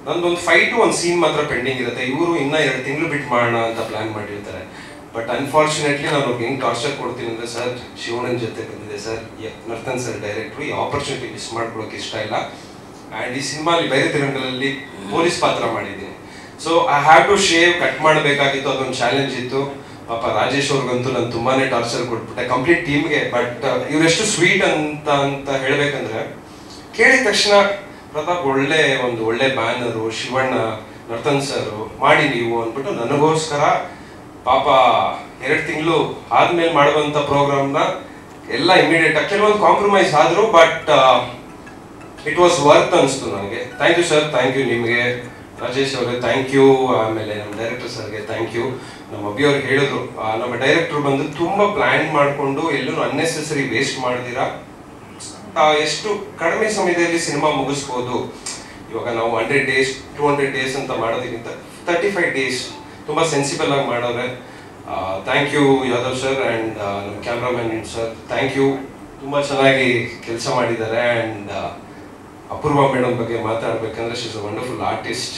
ನಂದೊಂದು 5 to 1 ಸೀನ್ ಮಾತ್ರ ಪೆಂಡಿಂಗ್ ಇರುತ್ತೆ. ಇವರು ಇನ್ನೂ 2 ತಿಂಗಳು ಬಿಟ್ಟು ಮಾಡೋಣ ಅಂತ ಪ್ಲಾನ್ ಮಾಡಿರ್ತಾರೆ. ಬಟ್ ಅನ್ಫಾರ್ಚುನೇಟ್ಲಿ ನಾನು ಅವ್ರಿಗೆ ಹೆಂಗೆ ಟಾರ್ಚರ್ ಕೊಡ್ತೀನಿ ಅಂದರೆ, ಸರ್ ಶಿವಣ್ಣನ ಜೊತೆ ಬಂದಿದೆ ಸರ್, ನರ್ತನ್ ಸರ್ ಡೈರೆಕ್ಟ್ರು, ಈ ಆಪರ್ಚುನಿಟಿ ಮಿಸ್ ಮಾಡ್ಕೊಳಕ್ಕೆ ಇಷ್ಟ ಇಲ್ಲ. ಆ್ಯಂಡ್ ಈ ಸಿನಿಮಾಲಿ ಬೇರೆ ತಿರುಗಂಡಲಲ್ಲಿ ಪೊಲೀಸ್ ಪಾತ್ರ ಮಾಡಿದ್ದೀನಿ. So I have to shave, cut ಮಾಡಬೇಕಾಗಿತ್ತು, ಅದೊಂದು ಚಾಲೆಂಜ್ ಇತ್ತು. ಪಾಪ ರಾಜೇಶ್ ಅವ್ರಿಗಂತೂ ನಾನು ತುಂಬಾನೇ ಟಾರ್ಚರ್ ಕೊಟ್ಬಿಟ್ಟೆ ಕಂಪ್ಲೀಟ್ ಟೀಮ್ಗೆ. ಬಟ್ ಇವರೆಷ್ಟು ಸ್ವೀಟ್ ಅಂತ ಹೇಳಬೇಕಂದ್ರೆ, ಕೇಳಿದ ತಕ್ಷಣ ಪ್ರತಾಪ್ ಒಳ್ಳೆ ಬ್ಯಾನರು, ಶಿವಣ್ಣ, ನರ್ತನ್ ಸರ್ ಮಾಡಿ ನೀವು ಅಂದ್ಬಿಟ್ಟು ನನಗೋಸ್ಕರ ಪಾಪ 2 ತಿಂಗಳು ಆದ್ಮೇಲೆ ಮಾಡುವಂಥ ಪ್ರೋಗ್ರಾಮ್ನ ಎಲ್ಲ ಇಮಿಡಿಯೇಟ್ ಆಗಿ ಕೆಲವೊಂದು ಕಾಂಪ್ರಮೈಸ್ ಆದರು. ಬಟ್ ಇಟ್ ವಾಸ್ ವರ್ತ್ ಅನಿಸ್ತು ನನಗೆ. Thank you sir, thank you ನಿಮಗೆ, ರಾಜೇಶ್ ಅವ್ರಿಗೆ ಥ್ಯಾಂಕ್ ಯು, ಆಮೇಲೆ ನಮ್ಮ ಡೈರೆಕ್ಟರ್ ಸರ್ಗೆ ಥ್ಯಾಂಕ್ ಯು. ನಮ್ಮ ಅಭಿ ಅವ್ರಿಗೆ ಹೇಳಿದ್ರು, ನಮ್ಮ ಡೈರೆಕ್ಟರ್ ಬಂದು ತುಂಬ ಪ್ಲ್ಯಾನ್ ಮಾಡಿಕೊಂಡು ಎಲ್ಲೂ ಅನ್ನೆಸೆಸರಿ ವೇಸ್ಟ್ ಮಾಡ್ದಿರಾ ಎಷ್ಟು ಕಡಿಮೆ ಸಮಯದಲ್ಲಿ ಸಿನಿಮಾ ಮುಗಿಸ್ಬೋದು. ಇವಾಗ ನಾವು 100 days 200 days ಅಂತ ಮಾಡೋದಕ್ಕಿಂತ 35 days ತುಂಬ ಸೆನ್ಸಿಬಲ್ ಆಗಿ ಮಾಡೋರೆ. Thank you Yadav sir and ನಮ್ಮ ಕ್ಯಾಮ್ರಾಮನ್ ಸರ್, ಥ್ಯಾಂಕ್ ಯು. ತುಂಬ ಚೆನ್ನಾಗಿ ಕೆಲಸ ಮಾಡಿದ್ದಾರೆ. ಆ್ಯಂಡ್ ಅಪೂರ್ವ ಮೇಡಮ್ ಬಗ್ಗೆ ಮಾತಾಡ್ಬೇಕಂದ್ರೆ she is a wonderful artist.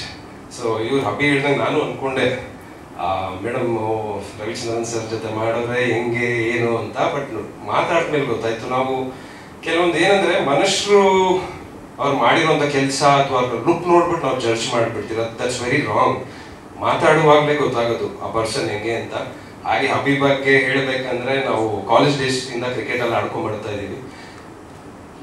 So ಇವ್ರು ಹಬ್ಬಿ ಹೇಳ್ದಂಗೆ ನಾನು ಅಂದ್ಕೊಂಡೆ ಮೇಡಮ್ ರವಿಚಂದ್ರನ್ ಸರ್ ಜೊತೆ ಮಾಡಿದ್ರೆ ಹೆಂಗೆ ಏನು ಅಂತ. ಬಟ್ ಮಾತಾಡ್ಮೇಲೆ ಗೊತ್ತಾಯ್ತು, ನಾವು ಕೆಲವೊಂದು ಏನಂದ್ರೆ ಮನುಷ್ಯರು ಅವ್ರು ಮಾಡಿರೋಂಥ ಕೆಲಸ ಅಥವಾ ಅವ್ರ ಲುಕ್ ನೋಡ್ಬಿಟ್ಟು ನಾವು ಜಡ್ಜ್ ಮಾಡಿಬಿಡ್ತೀರ. That's very wrong. ಮಾತಾಡುವಾಗಲೇ ಗೊತ್ತಾಗೋದು ಆ ಪರ್ಸನ್ ಹೆಂಗೆ ಅಂತ. ಹಾಗೆ ಹಬ್ಬಿ ಬಗ್ಗೆ ಹೇಳಬೇಕಂದ್ರೆ, ನಾವು ಕಾಲೇಜ್ ಡೇಸ್ನಿಂದ ಕ್ರಿಕೆಟಲ್ಲಿ ಆಡ್ಕೊಂಡ್ಬರ್ತಾ ಇದ್ದೀವಿ.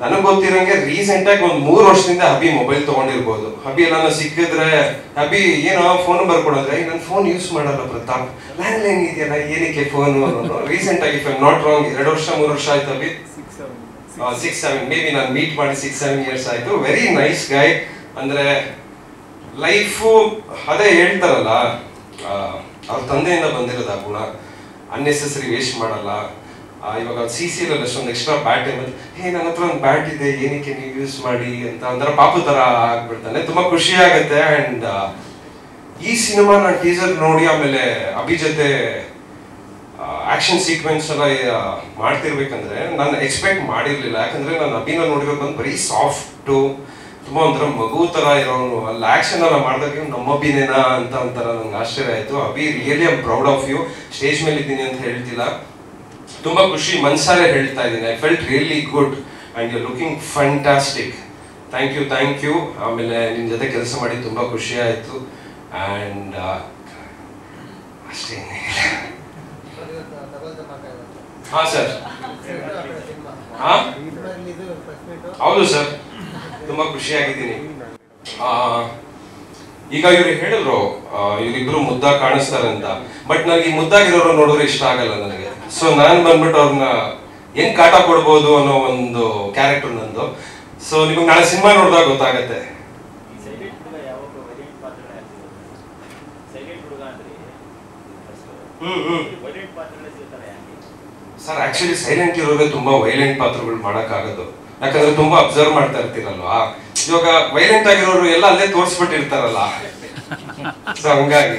ನನಗೆ ಗೊತ್ತಿರೋಂಗೆ ರೀಸೆಂಟಾಗಿ ಒಂದು 3 ವರ್ಷದಿಂದ ಹಬ್ಬಿ ಮೊಬೈಲ್ ತೊಗೊಂಡಿರ್ಬೋದು. ಹಬ್ಬಿ ಎಲ್ಲ ಸಿಕ್ಕಿದ್ರೆ ಹಬ್ಬಿ ಏನೋ ಫೋನ್ ಬರ್ಕೊಡೋದ್ರೆ, ನನ್ನ ಫೋನ್ ಯೂಸ್ ಮಾಡಲ್ಲ ಪ್ರತಾಪ್, ಲ್ಯಾಂಡ್ಲೈನ್ ಇದೆಯಲ್ಲ ಏನಕ್ಕೆ ಫೋನು ಅನ್ನೋದು. ರೀಸೆಂಟಾಗಿ ಇಫ್ ಐ ನಾಟ್ ರಾಂಗ್ 2 ವರ್ಷ 3 ವರ್ಷ ಆಯ್ತು ಹಬ್ಬಿ, 6-7 ಮೇ ಬಿ ನಾನು ಮೀಟ್ ಮಾಡಿ 6-7 years ಆಯಿತು. Very nice ಗಾಯ್. ಅಂದರೆ ಲೈಫು ಅದೇ ಹೇಳ್ತಾರಲ್ಲ, ಅವ್ರ ತಂದೆಯಿಂದ ಬಂದಿರೋದು ಆ ಗುಣ. ಅನ್ನೆಸೆಸರಿ ವೇಸ್ಟ್ ಮಾಡಲ್ಲ. ಇವಾಗ CCL ಅಷ್ಟೊಂದು ಎಕ್ಸ್ಟ್ರಾ ಬ್ಯಾಟ್ ಏನಾದ್ರು, ನನ್ನ ಹತ್ರ ಒಂದು ಬ್ಯಾಟ್ ಇದೆ ಏನಕ್ಕೆ ನೀವು ಯೂಸ್ ಮಾಡಿ ಅಂತ ಒಂಥರ ಪಾಪು ಥರ ಆಗ್ಬಿಡ್ತಾನೆ. ತುಂಬ ಖುಷಿ ಆಗುತ್ತೆ. ಆ್ಯಂಡ್ ಈ ಸಿನಿಮಾ ನಾನು ಟೀಸರ್ ನೋಡಿ ಆಮೇಲೆ ಅಭಿ ಜೊತೆ ಆಕ್ಷನ್ ಸೀಕ್ವೆನ್ಸ್ ಎಲ್ಲ ಮಾಡ್ತಿರ್ಬೇಕಂದ್ರೆ ನಾನು ಎಕ್ಸ್ಪೆಕ್ಟ್ ಮಾಡಿರಲಿಲ್ಲ. ಯಾಕಂದ್ರೆ ನಾನು ಅಭಿನ ನೋಡಿರೋದು ಬಂದು ಬರೀ ಸಾಫ್ಟು, ತುಂಬ ಒಂಥರ ಮಗು ಥರ ಇರೋನು. ಅಲ್ಲಿ ಆ್ಯಕ್ಷನ್ ಎಲ್ಲ ಮಾಡಿದಾಗ ನಮ್ಮ ಅಭಿನೇನಾ ಅಂತ ಒಂಥರ ನಂಗೆ ಆಶ್ಚರ್ಯ ಆಯಿತು. Abhi really I am proud of you. Stage ಮೇಲೆ ಇದ್ದೀನಿ ಅಂತ ಹೇಳ್ತಿಲ್ಲ, ತುಂಬ ಖುಷಿ ಮನ್ಸಾರೆ ಹೇಳ್ತಾ ಇದ್ದೀನಿ. I felt really good and you looking fantastic. Thank you. ಆಮೇಲೆ ನಿನ್ನ ಜೊತೆ ಕೆಲಸ ಮಾಡಿ ತುಂಬ ಖುಷಿ ಆಯಿತು. ಆ್ಯಂಡ್ ಅಷ್ಟೇ. ಹಾಂ ಸರ್, ಹಾಂ ಹೌದು ಸರ್, ತುಂಬ ಖುಷಿಯಾಗಿದ್ದೀನಿ. ಈಗ ಇವ್ರಿಗೆ ಹೇಳಿದ್ರು ಇವರಿಬ್ರು ಮುದ್ದಾಗಿ ಕಾಣಿಸ್ತಾರೆ ಅಂತ. ಬಟ್ ನನಗೆ ಈ ಮುದ್ದಾಗಿರೋರು ನೋಡಿದ್ರೆ ಇಷ್ಟ ಆಗಲ್ಲ ನನಗೆ. ಸೊ ನಾನು ಬಂದ್ಬಿಟ್ಟು ಅವ್ರನ್ನ ಹೆಂಗ್ ಕಾಟ ಕೊಡ್ಬೋದು ಅನ್ನೋ ಒಂದು ಕ್ಯಾರೆಕ್ಟರ್ ನಂದು. ಸೊ ನಿಮಗೆ ನಾಳೆ ಸಿನಿಮಾ ನೋಡಿದಾಗ ಗೊತ್ತಾಗತ್ತೆ. ಸರ್ ಆಕ್ಚುಲಿ ಸೈಲೆಂಟ್ ಇರೋದೇ ತುಂಬಾ ವೈಲೆಂಟ್ ಪಾತ್ರಗಳು ಮಾಡಕ್ಕಾಗೋದು. ಯಾಕಂದ್ರೆ ತುಂಬಾ ಅಬ್ಸರ್ವ್ ಮಾಡ್ತಾ ಇರ್ತೀರಲ್ವಾ. ಇವಾಗ ವೈಲೆಂಟ್ ಆಗಿರೋರು ಎಲ್ಲ ಅಲ್ಲೇ ತೋರಿಸ್ಬಿಟ್ಟಿರ್ತಾರಲ್ಲ. ಸೊ ಹಂಗಾಗಿ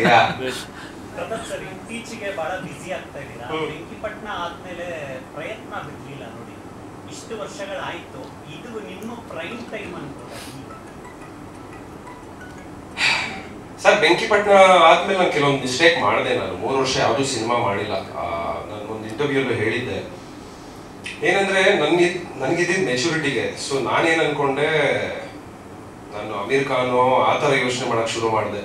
ಇತ್ತೀಚೆಗೆ ಬಹಳ ಬಿಸಿ ಆಗ್ತಾ ಇದ್ದೀರಾ. ಬೆಂಕಿಪಟ್ಟಣ ಆದ್ಮೇಲೆ ಪ್ರಯತ್ನ ಬಿಡ್ಲಿಲ್ಲ ನೋಡಿ. ಇಷ್ಟು ವರ್ಷಗಳಾಯ್ತು, ಇದು ನಿಮ್ಮ ಪ್ರೈಮ್ ಟೈಮ್ ಅನ್ಕೋದ? ಸರ್, ಬೆಂಕಿಪಟ್ಟಣ ಆದ್ಮೇಲೆ ನಾನು ಕೆಲವೊಂದು ಮಿಸ್ಟೇಕ್ ಮಾಡಿದೆ. ನಾನು 3 ವರ್ಷ ಯಾವುದೂ ಸಿನಿಮಾ ಮಾಡಿಲ್ಲ. ನಾನು ಒಂದು ಇಂಟರ್ವ್ಯೂಲ್ಲೂ ಹೇಳಿದ್ದೆ, ಏನಂದ್ರೆ ನನಗಿದ್ದಿದ್ದು ಮೆಚುರಿಟಿಗೆ. ಸೊ ನಾನೇನು ಅನ್ಕೊಂಡೆ, ನಾನು ಅಮೀರ್ ಖಾನು ಆ ಥರ ಯೋಚನೆ ಮಾಡಕ್ ಶುರು ಮಾಡಿದೆ.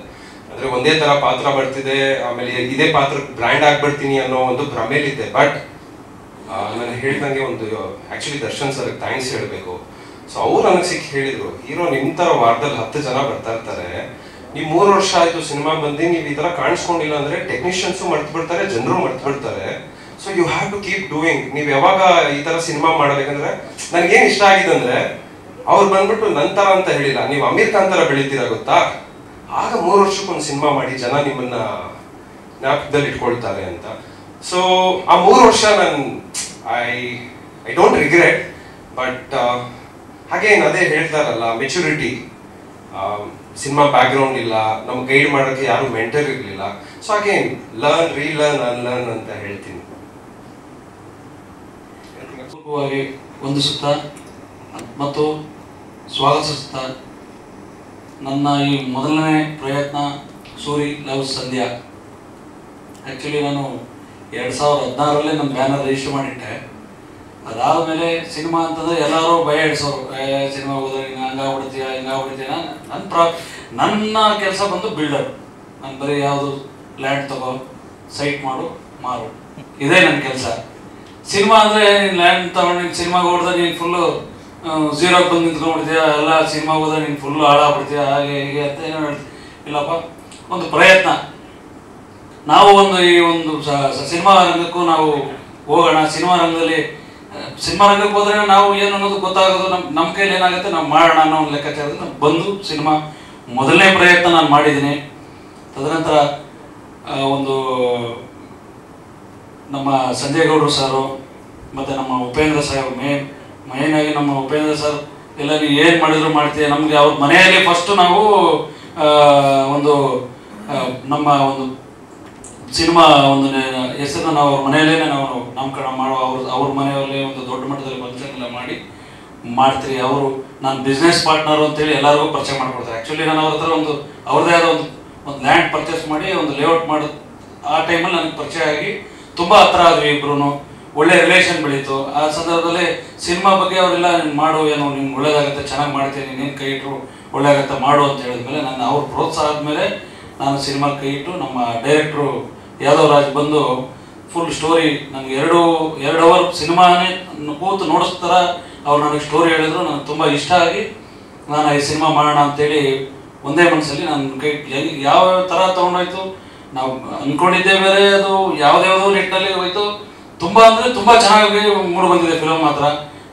ಅಂದ್ರೆ ಒಂದೇ ತರ ಪಾತ್ರ ಬರ್ತಿದೆ, ಆಮೇಲೆ ಇದೇ ಪಾತ್ರ ಬ್ರ್ಯಾಂಡ್ ಆಗ್ಬಿಡ್ತೀನಿ ಅನ್ನೋ ಒಂದು ಭ್ರಮೇಲಿದ್ದೆ. ಬಟ್ ನಾನು ಹೇಳ್ದಂಗೆ ಒಂದು ಆಕ್ಚುಲಿ ದರ್ಶನ್ ಸರ್ ಥ್ಯಾಂಕ್ಸ್ ಹೇಳಬೇಕು. ಸೊ ಅವ್ರು ನನಗೆ ಸಿಕ್ಕಿ ಹೇಳಿದ್ರು, ಹೀರೋ ನಿಮ್ ತರ ವಾರದಲ್ಲಿ 10 ಜನ ಬರ್ತಾ ಇರ್ತಾರೆ, ನೀವು 3 ವರ್ಷ ಆಯ್ತು ಸಿನಿಮಾ ಬಂದು ನೀವು ಈ ತರ ಕಾಣಿಸ್ಕೊಂಡಿಲ್ಲ ಅಂದ್ರೆ ಟೆಕ್ನಿಷಿಯನ್ಸು ಮರ್ತು ಬಿಡ್ತಾರೆ, ಜನರು ಮರ್ತು ಬಿಡ್ತಾರೆ. So you have to keep doing. ನೀವು ಯಾವಾಗ ಈ ತರ ಸಿನಿಮಾ ಮಾಡಬೇಕಂದ್ರೆ, ನನಗೇನು ಇಷ್ಟ ಆಗಿದೆ ಅಂದ್ರೆ, ಅವ್ರು ಬಂದ್ಬಿಟ್ಟು ನಂತರ ಅಂತ ಹೇಳಿಲ್ಲ, ನೀವು ಅಮೀರ್ ಖಾನ್ ತರ ಬೆಳಿತೀರಾ ಗೊತ್ತಾ, ಆಗ 3 ವರ್ಷಕ್ಕೊಂದು ಸಿನಿಮಾ ಮಾಡಿ ಜನ ನಿಮ್ಮನ್ನ ಜ್ಞಾಪಕದಲ್ಲಿ ಇಟ್ಕೊಳ್ತಾರೆ ಅಂತ. ಸೊ ಆ 3 ವರ್ಷ ನಾನು ಐ ಡೋಂಟ್ ರಿಗ್ರೆಟ್. ಬಟ್ ಹಾಗೇನು ಅದೇ ಹೇಳ್ತಾರಲ್ಲ, ಮೆಚುರಿಟಿ, ಸಿನಿಮಾ ಬ್ಯಾಕ್ಗ್ರೌಂಡ್ ಇಲ್ಲ, ನಮ್ಗೆ ಗೈಡ್ ಮಾಡೋಕ್ಕೆ ಯಾರು ಮೆಂಟರ್ ಇರಲಿಲ್ಲ. So again learn, relearn, unlearn ಅಂತ ಹೇಳ್ತೀನಿ. ವಂದಿಸುತ್ತಾ ಮತ್ತು ಸ್ವಾಗತಿಸುತ್ತಾ, ನನ್ನ ಈ ಮೊದಲನೇ ಪ್ರಯತ್ನ ಸೂರಿ ಲವ್ಸ್ ಸಂಧ್ಯಾ. ಆ್ಯಕ್ಚುಲಿ ನಾನು 2016ರಲ್ಲೇ ನನ್ನ ಬ್ಯಾನರ್ ರಿಜಿಸ್ಟರ್ ಮಾಡಿಟ್ಟೆ. ಅದಾದಮೇಲೆ ಸಿನಿಮಾ ಅಂತಂದರೆ ಎಲ್ಲರೂ ಭಯ ಇಡಿಸೋರು, ಸಿನಿಮಾ ಹೋದ್ರೆ ಹಂಗಾಗ್ಬಿಡ್ತೀಯ ಹಿಂಗಾಗ್ಬಿಡ್ತೀಯ. ನನ್ನ ಕೆಲಸ ಬಂದು ಬಿಲ್ಡರ್. ನಾನು ಬರೀ ಯಾವುದು ಲ್ಯಾಂಡ್ ತಗೋ, ಸೈಟ್ ಮಾಡು, ಮಾರು, ಇದೇ ನನ್ನ ಕೆಲಸ. ಸಿನಿಮಾ ಅಂದರೆ ನೀನು ಲ್ಯಾಂಡ್ ತಗೊಂಡು ನೀನು ಸಿನಿಮಾಗೆ ಹೋದ್ರೆ ನೀನು ಫುಲ್ಲು ಝೀರೋಗೆ ಬಂದು ನಿಂತ್ಕೊಂಡ್ಬಿಡ್ತೀಯ, ಎಲ್ಲ ಸಿನಿಮಾಗೆ ಹೋದ್ರೆ ನೀನು ಫುಲ್ಲು ಹಾಳಾಗ್ಬಿಡ್ತೀಯ, ಹಾಗೆ ಹೀಗೆ ಅಂತ ಏನೋ ಹೇಳ್ತೀವಿ. ಇಲ್ಲಪ್ಪ, ಒಂದು ಪ್ರಯತ್ನ. ನಾವು ಈ ಒಂದು ಸಿನಿಮಾ ರಂಗಕ್ಕೂ ನಾವು ಹೋಗೋಣ. ಸಿನಿಮಾ ರಂಗಕ್ಕೆ ಹೋದ್ರೆ ನಾವು ಏನು ಅನ್ನೋದು ಗೊತ್ತಾಗೋದು, ನಮ್ಮ ಕೈಲಿ ಏನಾಗುತ್ತೆ ನಾವು ಮಾಡೋಣ ಅನ್ನೋ ಒಂದು ಲೆಕ್ಕಾಚಾರದಲ್ಲಿ ನಾವು ಬಂದು ಸಿನಿಮಾ ಮೊದಲನೇ ಪ್ರಯತ್ನ ನಾನು ಮಾಡಿದ್ದೀನಿ. ತದನಂತರ ಒಂದು ನಮ್ಮ ಸಂಜಯ್ ಗೌಡ್ರು ಸಾರು ಮತ್ತು ನಮ್ಮ ಉಪೇಂದ್ರ ಸಾಹೇಬ್, ಮೇಯ್ನಾಗಿ ನಮ್ಮ ಉಪೇಂದ್ರ ಸರ್ ಎಲ್ಲ ನೀವು ಏನು ಮಾಡಿದ್ರು ಮಾಡ್ತೀವಿ. ನಮಗೆ ಅವ್ರ ಮನೆಯಲ್ಲಿ ಫಸ್ಟು ನಾವು ಒಂದು ನಮ್ಮ ಒಂದು ಸಿನಿಮಾ ಒಂದು ಹೆಸರನ್ನ ನಾವು ಅವ್ರ ಮನೆಯಲ್ಲೇ ನಾವು ನಾಮಕರಣ ಮಾಡೋ, ಅವ್ರ ಮನೆಯಲ್ಲೇ ಒಂದು ದೊಡ್ಡ ಮಟ್ಟದಲ್ಲಿ ಫಂಕ್ಷನ್ ಎಲ್ಲ ಮಾಡ್ತೀರಿ. ಅವರು ನಾನು ಬಿಸ್ನೆಸ್ ಪಾರ್ಟ್ನರು ಅಂತೇಳಿ ಎಲ್ಲರಿಗೂ ಪರಿಚಯ ಮಾಡಿಕೊಡ್ತಾರೆ. ಆ್ಯಕ್ಚುಲಿ ನಾನು ಅವ್ರ ಹತ್ರ ಅವ್ರದ್ದೇ ಆದ ಒಂದು ಲ್ಯಾಂಡ್ ಪರ್ಚೇಸ್ ಮಾಡಿ ಒಂದು ಲೇಔಟ್ ಮಾಡೋದು. ಆ ಟೈಮಲ್ಲಿ ನನಗೆ ಪರಿಚಯ ಆಗಿ ತುಂಬ ಹತ್ರ ಆದ್ವಿ ಇಬ್ರು. ಒಳ್ಳೆ ರಿಲೇಷನ್ ಬೆಳೀತು. ಆ ಸಂದರ್ಭದಲ್ಲಿ ಸಿನಿಮಾ ಬಗ್ಗೆ ಅವರೆಲ್ಲ ನೀನು ಮಾಡು, ಏನು ನಿಮ್ಗೆ ಒಳ್ಳೇದಾಗುತ್ತೆ, ಚೆನ್ನಾಗಿ ಮಾಡ್ತೀನಿ, ನೀನು ಕೈ ಇಟ್ಟರು ಒಳ್ಳೆದಾಗುತ್ತೆ ಮಾಡು ಅಂತ ಹೇಳಿದ್ಮೇಲೆ ನಾನು ಅವ್ರ ಪ್ರೋತ್ಸಾಹ ಆದಮೇಲೆ ನಾನು ಸಿನಿಮಾ ಕೈ ಇಟ್ಟು ನಮ್ಮ ಡೈರೆಕ್ಟ್ರು ಯಾದವ್ ರಾಜ್ ಬಂದು ಫುಲ್ ಸ್ಟೋರಿ ನನಗೆ 2 ಅವರ್ ಸಿನಿಮಾನೇ ಕೂತು ನೋಡಿಸ್ತಾರ ಅವ್ರು ನನಗೆ ಸ್ಟೋರಿ ಹೇಳಿದ್ರು. ನನಗೆ ತುಂಬ ಇಷ್ಟ ಆಗಿ ನಾನು ಈ ಸಿನಿಮಾ ಮಾಡೋಣ ಅಂತೇಳಿ ಒಂದೇ ಮನಸ್ಸಲ್ಲಿ ನನ್ನ ಕೈ ಯಾವ ಥರ ತೊಗೊಂಡೋಯ್ತು. ನಾವು ಅಂದ್ಕೊಂಡಿದ್ದೇ ಬೇರೆ, ಅದು ಯಾವುದ್ಯಾವುದೋ ನಿಟ್ಟಿನಲ್ಲಿ ಹೋಯ್ತು. ತುಂಬ ಅಂದರೆ ತುಂಬ ಚೆನ್ನಾಗಿ ಮೂಡಿ ಬಂದಿದೆ ಫಿಲಮ್ ಮಾತ್ರ.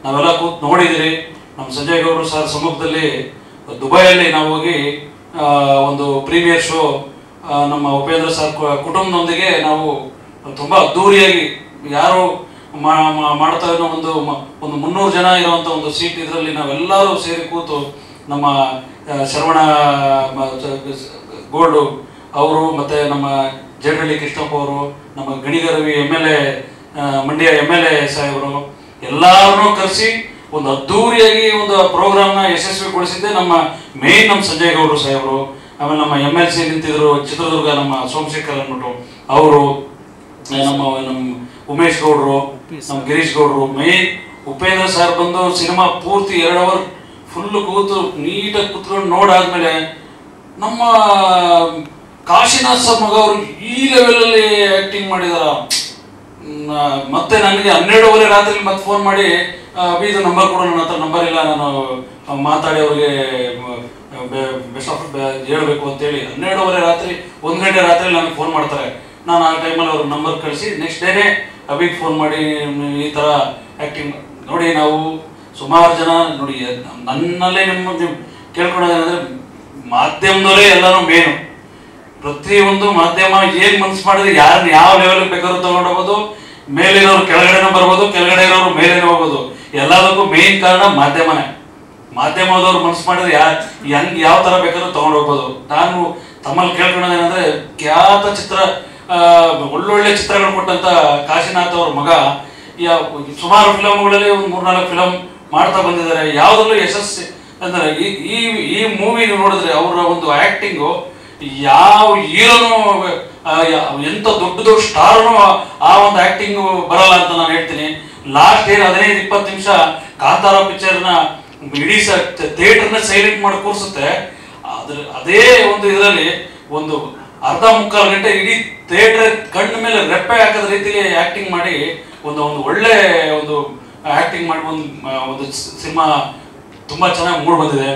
ನಾವೆಲ್ಲ ಕೂತು ನೋಡಿದಿರಿ. ನಮ್ಮ ಸಂಜಯ್ ಗೌಡ್ರು ಸರ್ ಸಮ್ಮುಖದಲ್ಲಿ ದುಬೈಯಲ್ಲಿ ನಾವು ಹೋಗಿ ಒಂದು ಪ್ರೀಮಿಯರ್ ಶೋ ನಮ್ಮ ಉಪೇಂದ್ರ ಸರ್ ಕುಟುಂಬದೊಂದಿಗೆ ನಾವು ತುಂಬ ಅದ್ದೂರಿಯಾಗಿ ಯಾರು ಮಾಡ್ತಾ ಇರೋ ಒಂದು 300 ಜನ ಇರುವಂಥ ಒಂದು ಸೀಟ್ ಇದರಲ್ಲಿ ನಾವೆಲ್ಲರೂ ಸೇರಿ ಕೂತು ನಮ್ಮ ಶರವಣ ಗೋಲ್ಡು ಅವರು ಮತ್ತು ನಮ್ಮ ಜೇಡಳ್ಳಿ ಕೃಷ್ಣಪ್ಪ ಅವರು, ನಮ್ಮ ಗಣಿಗರವಿ MLA ಮಂಡ್ಯ MLA ಸಾಹೇಬರು ಎಲ್ಲರನ್ನೂ ಕರೆಸಿ ಒಂದು ಅದ್ದೂರಿಯಾಗಿ ಒಂದು ಪ್ರೋಗ್ರಾಮ್ನ ಯಶಸ್ವಿಗೊಳಿಸಿದ್ದೆ ನಮ್ಮ ಸಂಜಯ್ ಗೌಡ್ರು ಸಾಹೇಬರು. ಆಮೇಲೆ ನಮ್ಮ MLC ನಿಂತಿದ್ರು ಚಿತ್ರದುರ್ಗ, ನಮ್ಮ ಸೋಮಶೇಖರ್ ಅಂದ್ಬಿಟ್ಟು ಅವರು, ನಮ್ಮ ಉಮೇಶ್ ಗೌಡ್ರು, ನಮ್ಮ ಗಿರೀಶ್ ಗೌಡ್ರು, ಉಪೇಂದ್ರ ಸರ್ ಬಂದು ಸಿನಿಮಾ ಪೂರ್ತಿ 2 ಅವರ್ ಫುಲ್ಲು ಕೂತು ನೀಟಾಗಿ ಕೂತ್ಕೊಂಡು ನೋಡಾದ್ಮೇಲೆ ನಮ್ಮ ಕಾಶಿನಾಥ್ ಸರ್ ಮಗ ಅವರು ಈ ಲೆವೆಲಲ್ಲಿ ಆ್ಯಕ್ಟಿಂಗ್ ಮಾಡಿದಾರ. ಮತ್ತೆ ನನಗೆ 12:30 ರಾತ್ರಿ ಮತ್ತೆ ಫೋನ್ ಮಾಡಿ, ಇದು ನಂಬರ್ ಕೊಡು, ನನ್ನ ಹತ್ರ ನಂಬರ್ ಇಲ್ಲ, ನಾನು ಮಾತಾಡಿ ಅವ್ರಿಗೆ ಬೆಸ್ಟ್ ಆಫ್ ಹೇಳಬೇಕು ಅಂತೇಳಿ 12:30 ರಾತ್ರಿ 1 ಗಂಟೆ ರಾತ್ರಿ ನನಗೆ ಫೋನ್ ಮಾಡ್ತಾರೆ. ನಾನು ಆ ಟೈಮಲ್ಲಿ ಅವ್ರಿಗೆ ನಂಬರ್ ಕಳಿಸಿ ನೆಕ್ಸ್ಟ್ ಡೇನೇ ಅಭಿಗೆ ಫೋನ್ ಮಾಡಿ ಈ ಥರ ಆ್ಯಕ್ಟಿಂಗ್ ನೋಡಿ. ನಾವು ಸುಮಾರು ಜನ ನೋಡಿ, ನನ್ನಲ್ಲೇ ನಿಮ್ಮ ಕೇಳ್ಕೊಳ್ಳೋದೇನೆಂದರೆ ಮಾಧ್ಯಮದವರೇ ಎಲ್ಲರೂ ಮೇನು. ಪ್ರತಿಯೊಂದು ಮಾಧ್ಯಮ ಏನು ಮನಸ್ಸು ಮಾಡಿದ್ರೆ ಯಾರನ್ನ ಯಾವ ಲೆವೆಲ್ಗೆ ಬೇಕಾದ್ರೂ ತೊಗೊಂಡೋಗ್ಬೋದು. ಮೇಲಿರೋರು ಕೆಳಗಡೆನೂ ಬರ್ಬೋದು, ಕೆಳಗಡೆ ಇರೋರು ಮೇಲೇನೂ ಹೋಗ್ಬೋದು. ಎಲ್ಲದಕ್ಕೂ ಮೇನ್ ಕಾರಣ ಮಾಧ್ಯಮನೇ. ಮಾಧ್ಯಮದವ್ರು ಮನಸ್ಸು ಮಾಡಿದ್ರೆ ಯಾವ ಥರ ಬೇಕಾದ್ರೂ ತೊಗೊಂಡೋಗ್ಬೋದು. ನಾನು ತಮ್ಮಲ್ಲಿ ಕೇಳ್ಕೊಳ್ಳೋದೇನೆಂದರೆ, ಖ್ಯಾತ ಒಳ್ಳೊಳ್ಳೆ ಚಿತ್ರಗಳು ಕೊಟ್ಟಂಥ ಕಾಶಿನಾಥ್ ಅವ್ರ ಮಗ ಸುಮಾರು ಫಿಲಮ್ಗಳಲ್ಲಿ ಒಂದು 3-4 ಫಿಲಮ್ ಮಾಡ್ತಾ ಬಂದಿದ್ದಾರೆ, ಯಾವುದರಲ್ಲೂ ಯಶಸ್ಸು ಅಂದ್ರೆ ಈ ಮೂವಿ ನೋಡಿದ್ರೆ ಅವರ ಒಂದು ಆಕ್ಟಿಂಗು ಯಾವ ಹೀರೋನು ಎಂತ ದೊಡ್ಡ ದೊಡ್ಡ ಸ್ಟಾರ್ನು ಆ ಒಂದು ಆಕ್ಟಿಂಗ್ ಬರಲ್ಲ ಅಂತ ನಾನು ಹೇಳ್ತೀನಿ. ಲಾಸ್ಟ್ ಏನು 15-20 ನಿಮಿಷ ಕಾಂತಾರ ಪಿಕ್ಚರ್ನ ಇಡೀ ಥಿಯೇಟರ್ನ ಸೈಲೆಂಟ್ ಮಾಡಿ ಕೂರಿಸುತ್ತೆ. ಅದೇ ಒಂದು ಇದರಲ್ಲಿ ಒಂದು ಅರ್ಧ ಮುಕ್ಕಾಲು ಗಂಟೆ ಇಡೀ ಥಿಯೇಟರ್ ಕಣ್ಣ ಮೇಲೆ ರೆಪ್ಪೆ ಹಾಕದ ರೀತಿಯಲ್ಲಿ ಆಕ್ಟಿಂಗ್ ಮಾಡಿ ಒಂದು ಒಳ್ಳೆ ಒಂದು ಆಕ್ಟಿಂಗ್ ಮಾಡಿ ಒಂದು ಸಿನಿಮಾ ತುಂಬಾ ಚೆನ್ನಾಗಿ ಮೂಡ್ ಬಂದಿದೆ.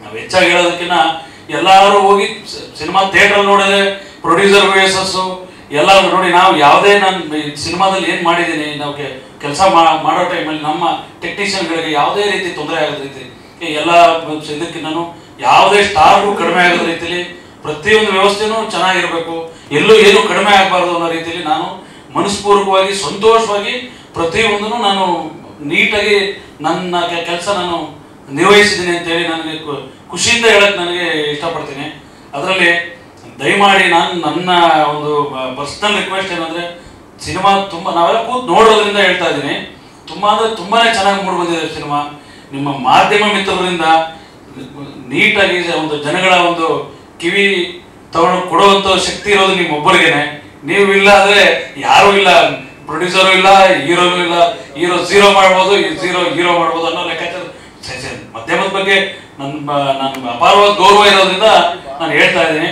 ನಾವು ಹೆಚ್ಚಾಗಿ ಹೇಳೋದಕ್ಕಿಂತ ಎಲ್ಲರೂ ಹೋಗಿ ಸಿನಿಮಾ ಥಿಯೇಟರ್ ನೋಡಿದ್ರೆ ಪ್ರೊಡ್ಯೂಸರ್ ಯಶಸ್ಸು ಎಲ್ಲ ನೋಡಿ. ನಾವು ಯಾವುದೇ ನಾನು ಸಿನಿಮಾದಲ್ಲಿ ಏನು ಮಾಡಿದ್ದೀನಿ, ನಾವು ಕೆಲಸ ಮಾಡೋ ಟೈಮಲ್ಲಿ ನಮ್ಮ ಟೆಕ್ನಿಷಿಯನ್ಗಳಿಗೆ ಯಾವುದೇ ರೀತಿ ತೊಂದರೆ ಆಗದ ರೀತಿ ಎಲ್ಲ ಇದಕ್ಕೆ ನಾನು ಯಾವುದೇ ಸ್ಟಾರ್ಗೂ ಕಡಿಮೆ ಆಗದ ರೀತಿಯಲ್ಲಿ ಪ್ರತಿಯೊಂದು ವ್ಯವಸ್ಥೆನೂ ಚೆನ್ನಾಗಿರಬೇಕು, ಎಲ್ಲೂ ಏನು ಕಡಿಮೆ ಆಗಬಾರ್ದು ಅನ್ನೋ ರೀತಿಯಲ್ಲಿ ನಾನು ಮನಸ್ಪೂರ್ವಕವಾಗಿ ಸಂತೋಷವಾಗಿ ಪ್ರತಿಯೊಂದನ್ನು ನಾನು ನೀಟಾಗಿ ನನ್ನ ಕೆಲಸ ನಾನು ನಿರ್ವಹಿಸಿದ್ದೀನಿ ಅಂತೇಳಿ ನನಗೆ ಖುಷಿಯಿಂದ ಹೇಳಕ್ ನನಗೆ ಇಷ್ಟಪಡ್ತೀನಿ. ಅದರಲ್ಲಿ ದಯಮಾಡಿ ನಾನು ನನ್ನ ಒಂದು ಪರ್ಸನಲ್ ರಿಕ್ವೆಸ್ಟ್ ಏನಂದ್ರೆ, ಸಿನಿಮಾ ತುಂಬಾ ನಾವೆಲ್ಲ ಕೂತ್ ನೋಡೋದ್ರಿಂದ ಹೇಳ್ತಾ ಇದ್ದೀನಿ, ತುಂಬಾ ಅಂದ್ರೆ ತುಂಬಾನೇ ಚೆನ್ನಾಗಿ ಮೂಡ್ ಬಂದಿದೆ ಸಿನಿಮಾ. ನಿಮ್ಮ ಮಾಧ್ಯಮ ಮಿತ್ರರಿಂದ ನೀಟಾಗಿ ಒಂದು ಜನಗಳ ಒಂದು ಕಿವಿ ತಗೊಂಡು ಕೊಡುವಂತ ಶಕ್ತಿ ಇರೋದು ನಿಮ್ಮ ಒಬ್ಬರಿಗೇನೆ. ನೀವು ಇಲ್ಲ ಅಂದ್ರೆ ಯಾರು ಇಲ್ಲ, ಪ್ರೊಡ್ಯೂಸರು ಇಲ್ಲ, ಹೀರೋನು ಇಲ್ಲ. ಹೀರೋ 0 ಮಾಡ್ಬೋದು, ಹೀರೋ ಮಾಡ್ಬೋದು ಅನ್ನೋ ಲೆಕ್ಕಾಚಾರ ಮಾಧ್ಯಮದ ಬಗ್ಗೆ ನನ್ನ ಅಪಾರವಾದ ಗೌರವ ಇರೋದ್ರಿಂದ ನಾನು ಹೇಳ್ತಾ ಇದ್ದೀನಿ.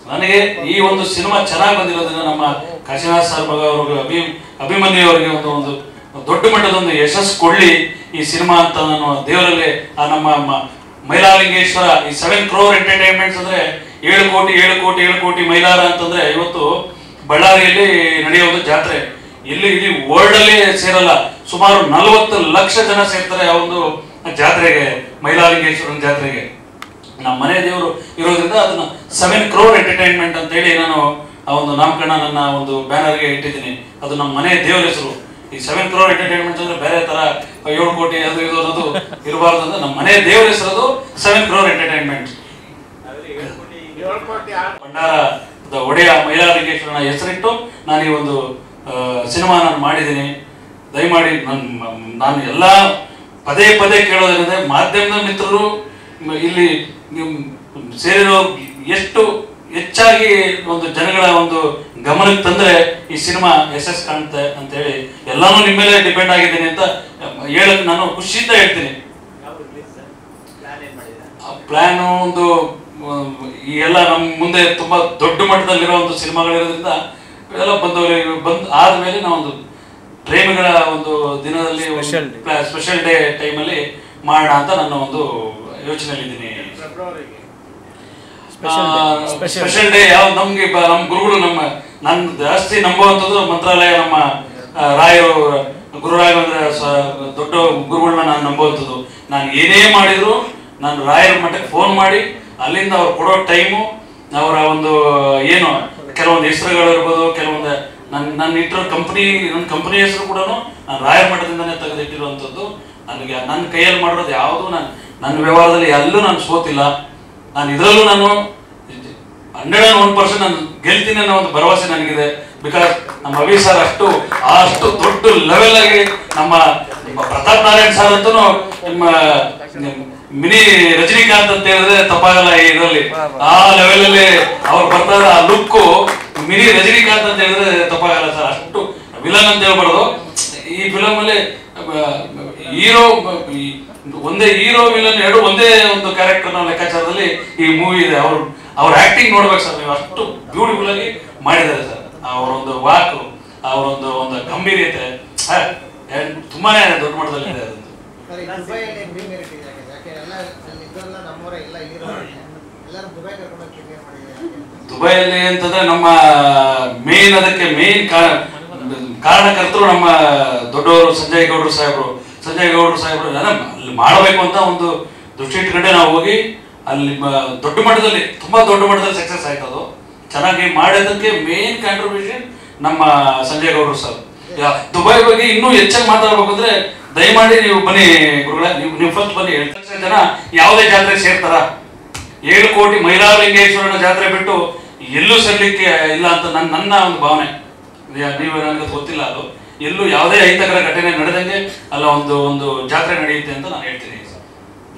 ನನಗೆ ಈ ಒಂದು ಸಿನಿಮಾ ಚೆನ್ನಾಗಿ ಬಂದಿರೋದ್ರಿಂದ ನಮ್ಮ ಕಾಶಿನಾಥ್ ಸರ್ ಮಗ ಅವ್ರಿಗೆ ಅಭಿಮನ್ಯು ಅವರಿಗೆ ಒಂದು ದೊಡ್ಡ ಮಟ್ಟದ ಒಂದು ಯಶಸ್ಸು ಕೊಡ್ಲಿ ಈ ಸಿನಿಮಾ ಅಂತ ನಾನು ದೇವರಲ್ಲಿ ನಮ್ಮ ಮೈಲಾರಲಿಂಗೇಶ್ವರ ಈ 7 crore ಎಂಟರ್ಟೈನ್ಮೆಂಟ್ಸ್ ಅಂದ್ರೆ 7 ಕೋಟಿ ಮೈಲಾರ ಅಂತಂದ್ರೆ ಇವತ್ತು ಬಳ್ಳಾರಿಯಲ್ಲಿ ನಡೆಯುವುದು ಜಾತ್ರೆ. ಇಲ್ಲಿ ವರ್ಲ್ಡ್ ಅಲ್ಲಿ ಸೇರಲ್ಲ, ಸುಮಾರು 40 ಲಕ್ಷ ಜನ ಸೇರ್ತಾರೆ ಆ ಒಂದು ಜಾತ್ರೆಗೆ, ಮೈಲಾರಲಿಂಗೇಶ್ವರನ ಜಾತ್ರೆಗೆ. ನಮ್ಮ ಮನೆ ದೇವರು ಇರೋದ್ರಿಂದ ಅದನ್ನ 7 crore ಎಂಟರ್ಟೈನ್ಮೆಂಟ್ ಅಂತ ಹೇಳಿ ನಾನು ಆ ಒಂದು ನಾಮಕರಣ ನನ್ನ ಒಂದು ಬ್ಯಾನರ್ಗೆ ಇಟ್ಟಿದ್ದೀನಿ. ಅದು ನಮ್ಮ ಮನೆ ದೇವರ ಹೆಸರು. ಈ 7 crore ಎಂಟರ್ಟೈನ್ಮೆಂಟ್ ಅಂದ್ರೆ ಬೇರೆ ತರ 7 ಕೋಟಿ ಅದು ಇದು ಅನ್ನೋದು ಇರಬಾರ್ದು ಅಂತ ನಮ್ಮ ಮನೆ ದೇವರ ಹೆಸರು 7 crore ಎಂಟರ್ಟೈನ್ಮೆಂಟ್. ಭಂಡಾರದ ಒಡೆಯ ಮೈಲಾರಲಿಂಗೇಶ್ವರನ ಹೆಸರಿಟ್ಟು ನಾನು ಈ ಒಂದು ಸಿನಿಮಾ ನಾನು ಮಾಡಿದ್ದೀನಿ. ದಯಮಾಡಿ ನಾನು ಎಲ್ಲ ಪದೇ ಕೇಳೋದೇನಂದ್ರೆ, ಮಾಧ್ಯಮದ ಮಿತ್ರರು ಇಲ್ಲಿ ಸೇರಿರೋ ಎಷ್ಟು ಹೆಚ್ಚಾಗಿ ಒಂದು ಜನಗಳ ಒಂದು ಗಮನಕ್ಕೆ ತಂದ್ರೆ ಈ ಸಿನಿಮಾ ಯಶಸ್ಸು ಕಾಣುತ್ತೆ ಅಂತ ಹೇಳಿ ಎಲ್ಲಾನು ನಿಮ್ಮ ಮೇಲೆ ಡಿಪೆಂಡ್ ಆಗಿದ್ದೀನಿ ಅಂತ ಹೇಳಕ್ ನಾನು ಖುಷಿಯಿಂದ ಹೇಳ್ತೀನಿ. ಪ್ಲಾನ್ ಒಂದು ಈ ಎಲ್ಲ ನಮ್ಮ ಮುಂದೆ ತುಂಬಾ ದೊಡ್ಡ ಮಟ್ಟದಲ್ಲಿರೋ ಒಂದು ಸಿನಿಮಾಗಳಿರೋದ್ರಿಂದ ಎಲ್ಲ ಆದ್ಮೇಲೆ ನಾವೊಂದು ಪ್ರೇಮಿಗಳ ಒಂದು ದಿನದಲ್ಲಿ ಸ್ಪೆಷಲ್ ಡೇ ಟೈಮಲ್ಲಿ ಮಾಡೋಣ ಅಂತ ನನ್ನ ಒಂದು ಯೋಚನೆಯಲ್ಲಿದ್ದೀನಿ. ಸ್ಪೆಷಲ್ ಡೇ ಯಾವ್ದು ನಮ್ಗೆ ನಮ್ಮ ಗುರುಗಳು ನಾನು ಜಾಸ್ತಿ ನಂಬುವಂಥದ್ದು ಮಂತ್ರಾಲಯ, ನಮ್ಮ ರಾಯರು ಗುರು ರಾಘವೇಂದ್ರ ದೊಡ್ಡ ಗುರುಗಳನ್ನ ನಾನು ನಂಬುವಂಥದ್ದು. ನಾನು ಏನೇ ಮಾಡಿದ್ರು ನಾನು ರಾಯರ ಮಠಕ್ಕೆ ಫೋನ್ ಮಾಡಿ ಅಲ್ಲಿಂದ ಅವ್ರು ಕೊಡೋ ಟೈಮು, ಅವರ ಒಂದು ಏನು ಕೆಲವೊಂದು ಹೆಸರುಗಳು ಇರ್ಬೋದು, ಕೆಲವೊಂದು ನನ್ನ ಇಟ್ಟಿರೋ ನನ್ನ ಕಂಪನಿ ಹೆಸರು ಕೂಡ ನಾನು ರಾಯರ ಮಠದಿಂದನೇ ತೆಗೆದಿಟ್ಟಿರುವಂಥದ್ದು. ನನಗೆ ನನ್ನ ಕೈಯಲ್ಲಿ ಮಾಡಿರೋದು ಯಾವುದು ನನ್ನ ವ್ಯವಹಾರದಲ್ಲಿ ಎಲ್ಲೂ ನಾನು ಸೋತಿಲ್ಲ. ನಾನು ಇದರಲ್ಲೂ ನಾನು 101% ನಾನು ಗೆಲ್ತೀನಿ ಅನ್ನೋ ಒಂದು ಭರವಸೆ ನನಗಿದೆ. ಬಿಕಾಸ್ ನಮ್ಮ ಅಭಿ ಸರ್ ಅಷ್ಟು ದೊಡ್ಡ ಲೆವೆಲ್ ಆಗಿ ನಮ್ಮ ಪ್ರತಾಪ್ ನಾರಾಯಣ್ ಸರ್ ಅಂತೂ ನಿಮ್ಮ ಮಿನಿ ರಜನಿಕಾಂತ್ ಅಂತ ಹೇಳಿದ್ರೆ ತಪ್ಪಾಗಲ್ಲ. ಇದರಲ್ಲಿ ಆ ಲೆವೆಲ್ ಅಲ್ಲಿ ಅವ್ರು ಬರ್ತಾರೆ. ಆ ಲುಕ್ ಮಿನಿ ರಜನಿಕಾಂತ್ ಅಂತ ಹೇಳಿದ್ರೆ ತಪ್ಪಾಗಲ್ಲ ಸರ್. ಅಷ್ಟು ವಿಲನ್ ಅಂತ ಹೇಳ್ಬಾರ್ದು. ಈ ಫಿಲಮ್ ಅಲ್ಲಿ ಹೀರೋ ಒಂದೇ ಹೀರೋ ವಿಲನ್ ಎರಡು ಒಂದೇ ಒಂದು ಕ್ಯಾರೆಕ್ಟರ್ ನ ಲೆಕ್ಕಾಚಾರದಲ್ಲಿ ಈ ಮೂವಿ ಇದೆ. ಅವ್ರ ಆಕ್ಟಿಂಗ್ ನೋಡ್ಬೇಕು ಸರ್ ನೀವು, ಅಷ್ಟು ಬ್ಯೂಟಿಫುಲ್ ಆಗಿ ಮಾಡಿದ್ದಾರೆ ಸರ್. ಅವರೊಂದು ವಾಕ್, ಅವರೊಂದು ಗಂಭೀರ್ಯತೆ ತುಂಬಾನೇ ದೊಡ್ಡ ಮಟ್ಟದಲ್ಲಿ ಇದೆ. ದುಬೈಯಲ್ಲಿ ಅಂತಂದ್ರೆ ನಮ್ಮ ಅದಕ್ಕೆ ಮೇನ್ ಕಾರಣಕರ್ತರು ನಮ್ಮ ದೊಡ್ಡವರು ಸಂಜಯ್ ಗೌಡ್ರು ಸಾಹೇಬ್ರು ಅಲ್ಲಿ ಮಾಡಬೇಕು ಅಂತ ಒಂದು ದೃಷ್ಟಿ ಇಟ್ಕೊಂಡೆ ನಾವು ಹೋಗಿ ಅಲ್ಲಿ ದೊಡ್ಡ ಮಟ್ಟದಲ್ಲಿ ತುಂಬಾ ದೊಡ್ಡ ಮಟ್ಟದಲ್ಲಿ ಸಕ್ಸಸ್ ಆಯ್ತು. ಅದು ಚೆನ್ನಾಗಿ ಮಾಡೋದಕ್ಕೆ ಮೇನ್ ಕಾಂಟ್ರಿಬ್ಯೂಷನ್ ನಮ್ಮ ಸಂಜಯ್ ಗೌಡ್ರು ಸರ್. ದುಬೈ ಬಗ್ಗೆ ಇನ್ನೂ ಹೆಚ್ಚಾಗಿ ಮಾತಾಡ್ಬೇಕು ಅಂದ್ರೆ ದಯಮಾಡಿ ನೀವು ಬನ್ನಿ ಗುರುಗಳೇ, ನೀವು ಫಸ್ಟ್ ಬನ್ನಿ. 7 ಲಕ್ಷ ಜನ ಯಾವುದೇ ಜಾತ್ರೆಗೆ ಸೇರ್ತಾರ? 7 ಕೋಟಿ ಮೈಲಾರಲಿಂಗೇಶ್ವರನ ಜಾತ್ರೆ ಬಿಟ್ಟು ಎಲ್ಲೂ ಸೇರ್ಲಿಕ್ಕೆ ಇಲ್ಲ ಅಂತ ನನ್ನ ಒಂದು ಭಾವನೆ. ನೀವು ನನಗೆ ಗೊತ್ತಿಲ್ಲ ಅದು. ಎಲ್ಲೂ ಯಾವುದೇ ಅಹಿತಕರ ಘಟನೆ ನಡೆದಂಗೆ ಅಲ್ಲ ಒಂದು ಜಾತ್ರೆ ನಡೆಯುತ್ತೆ ಅಂತ ನಾನು ಹೇಳ್ತೀನಿ.